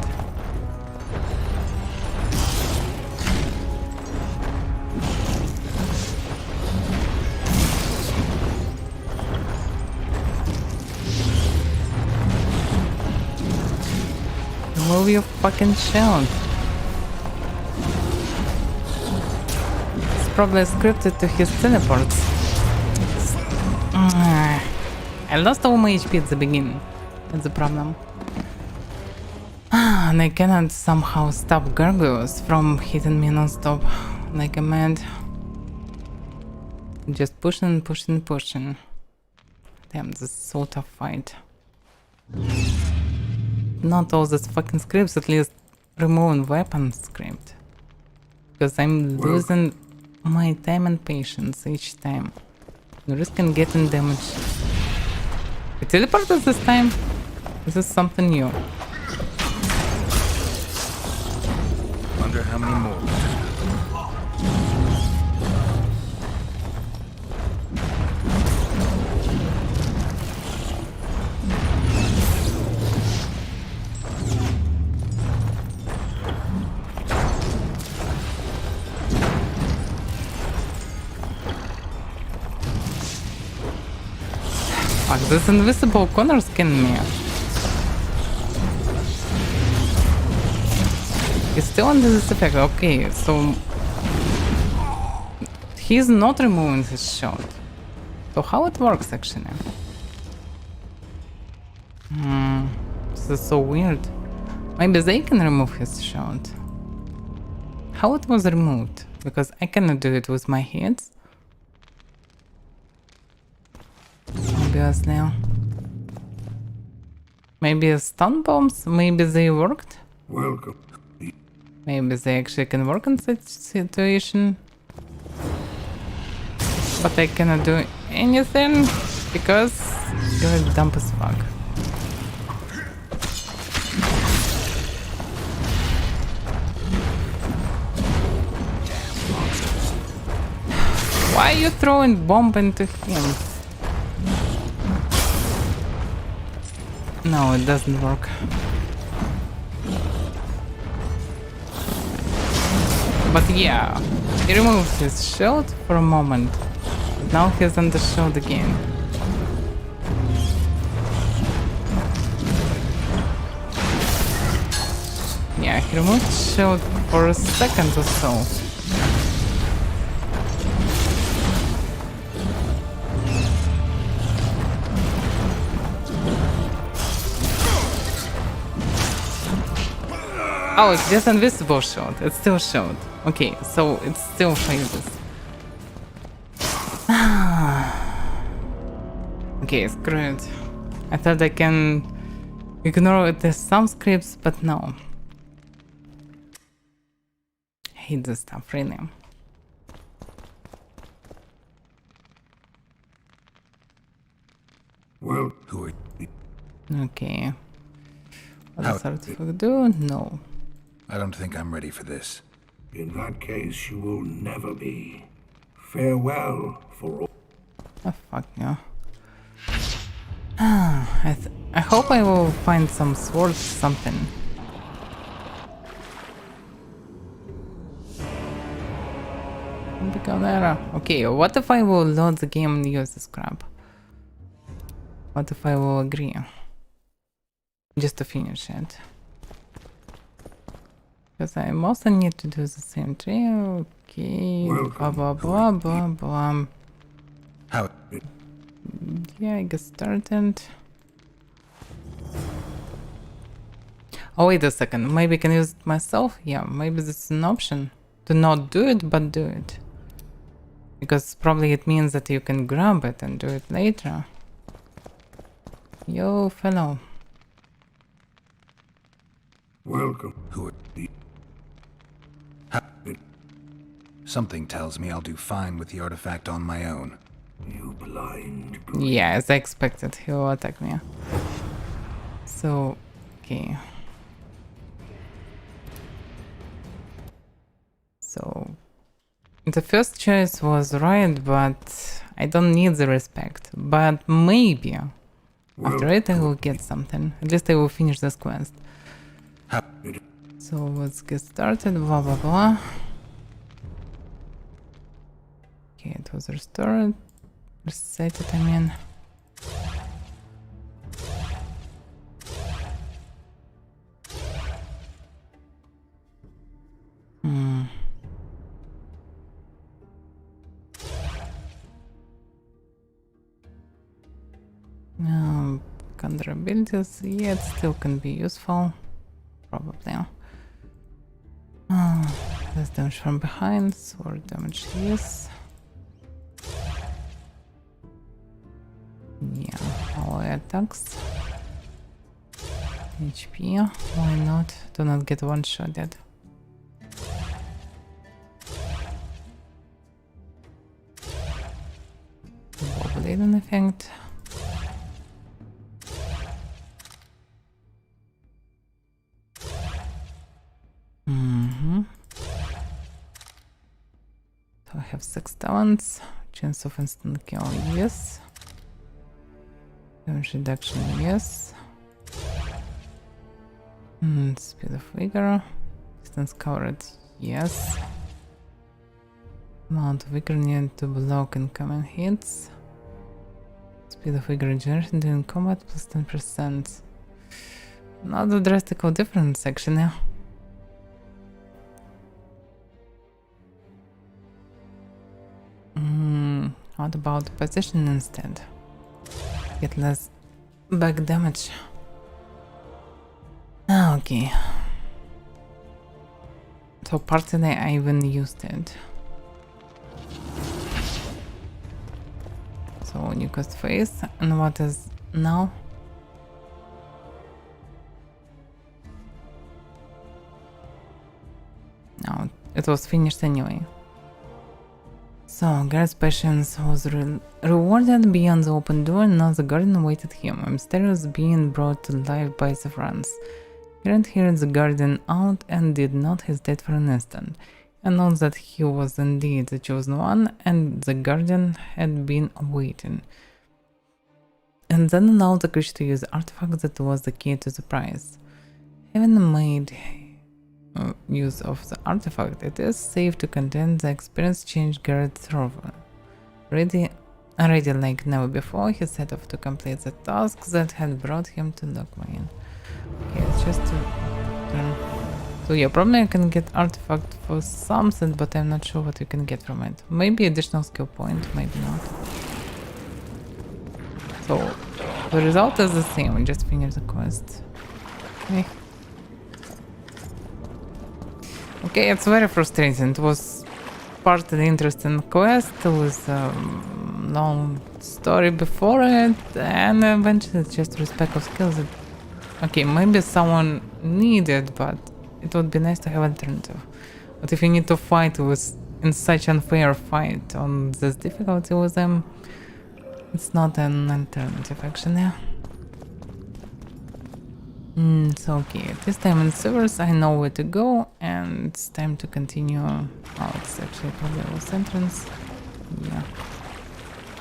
Remove your fucking shield. It's probably scripted to his teleports. I lost all my HP at the beginning. That's the problem. And I cannot somehow stop gargoyles from hitting me non-stop like a mad. Just pushing, pushing, pushing. Damn, this is so tough fight. Not all these fucking scripts, at least removing weapon script. Because I'm losing my time and patience each time. Risking getting damage. We teleported this time? This is something new. Wonder how many more. Fuck, this invisible corner skin me. He's still under this effect. Okay, so he's not removing his shield. So how it works actually? This is so weird. Maybe they can remove his shield. How it was removed? Because I cannot do it with my hands. Obviously. Maybe stun bombs? Maybe they worked? Welcome. Maybe they actually can work in such situation. But I cannot do anything because you're dumb as fuck. Why are you throwing bomb into him? No, it doesn't work. But yeah, he removed his shield for a moment. Now he's on the shield again. Yeah, he removed his shield for a second or so. Oh, it's just invisible shield. It's still shield. Okay, so it still phases. Okay, screw it. I thought I can ignore the some scripts, but no. I hate this stuff, really. Well, who are you? Okay. What does artifact do? No. I don't think I'm ready for this. In that case, you will never be. Farewell for all. Oh, fuck yeah. I hope I will find some swords, something. Okay, what if I will load the game and use this crap? What if I will agree? Just to finish it. Because I mostly need to do the same tree. Okay. Blah blah blah blah blah. How? Yeah, I get started. Oh, wait a second. Maybe I can use it myself? Yeah, maybe this is an option. To not do it, but do it. Because probably it means that you can grab it and do it later. Yo, fellow. Welcome. Who are you? Something tells me I'll do fine with the artifact on my own. You blind. Yeah, as I expected, he will attack me. So, okay. So, the first choice was right, but I don't need the respect. But maybe after it I will get something. At least I will finish this quest. So let's get started. Blah blah blah. Okay, it was restored. Reset it, I mean. Under abilities, yeah, it still can be useful. Probably. Less damage from behind, sword damage, yes. Yeah, all attacks. HP, why not? Do not get one shot yet. Bleeding effect. So I have 6 talents. Chance of instant kill, yes. Damage reduction, yes. Speed of vigor. Distance covered, yes. Amount of vigor needed to block incoming hits. Speed of vigor generation during combat plus 10%. Not a drastic difference, actually. What about position instead? Get less back damage. Okay. So partially I even used it. So new quest phase, and what is now? No, it was finished anyway. So, Garrett's patience was rewarded beyond the open door, and now the garden awaited him, a mysterious being brought to life by the friends. Garrett heard the garden out and did not hesitate for an instant, and knows that he was indeed the chosen one, and the garden had been waiting. And then allowed the creature to use the artifact that was the key to the prize. Having made use of the artifact, it is safe to contend the experience changed Garrett thoroughly. Ready like never before, he set off to complete the tasks that had brought him to Lockmine. Okay, it's just to turn. So yeah, probably I can get artifact for something, but I'm not sure what you can get from it. Maybe additional skill point, maybe not. So the result is the same, we just finish the quest. Okay. Okay, it's very frustrating. It was part of the interesting quest with a long story before it, and eventually it's just respect of skills. Okay, maybe someone needed, but it would be nice to have alternative. But if you need to fight with in such unfair fight on this difficulty with them, It's not an alternative, actually. So okay, this time in sewers I know where to go, and it's time to continue. Oh, it's actually probably was entrance. Yeah,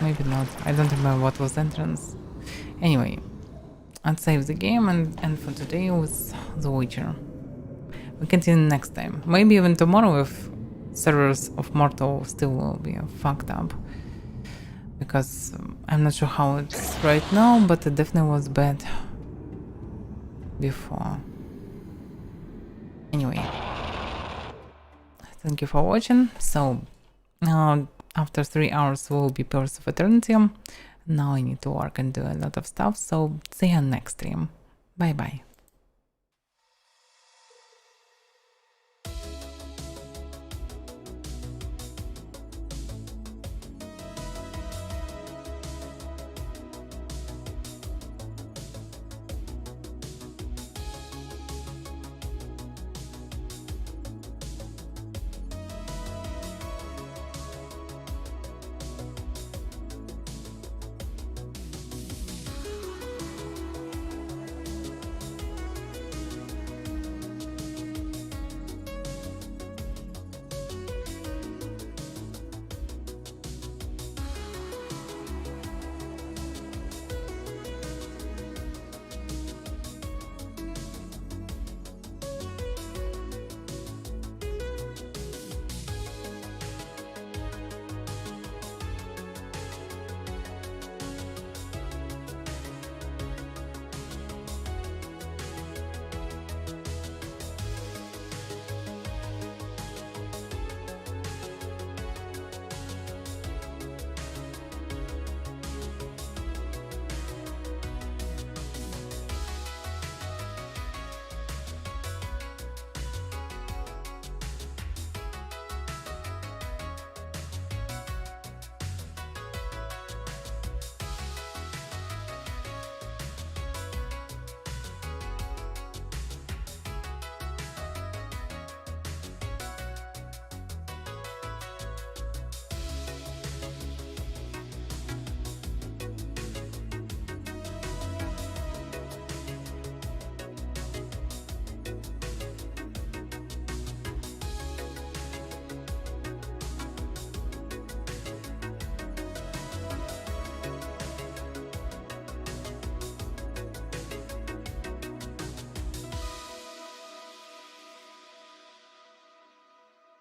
maybe not. I don't remember what was entrance. Anyway, I'd save the game and end for today with The Witcher. We continue next time. Maybe even tomorrow if servers of Mortal still will be fucked up. Because I'm not sure how it's right now, but it definitely was bad before. Anyway, thank you for watching. So after 3 hours will be Pillars of Eternity. Now I need to work and do a lot of stuff, so see you next stream. Bye bye.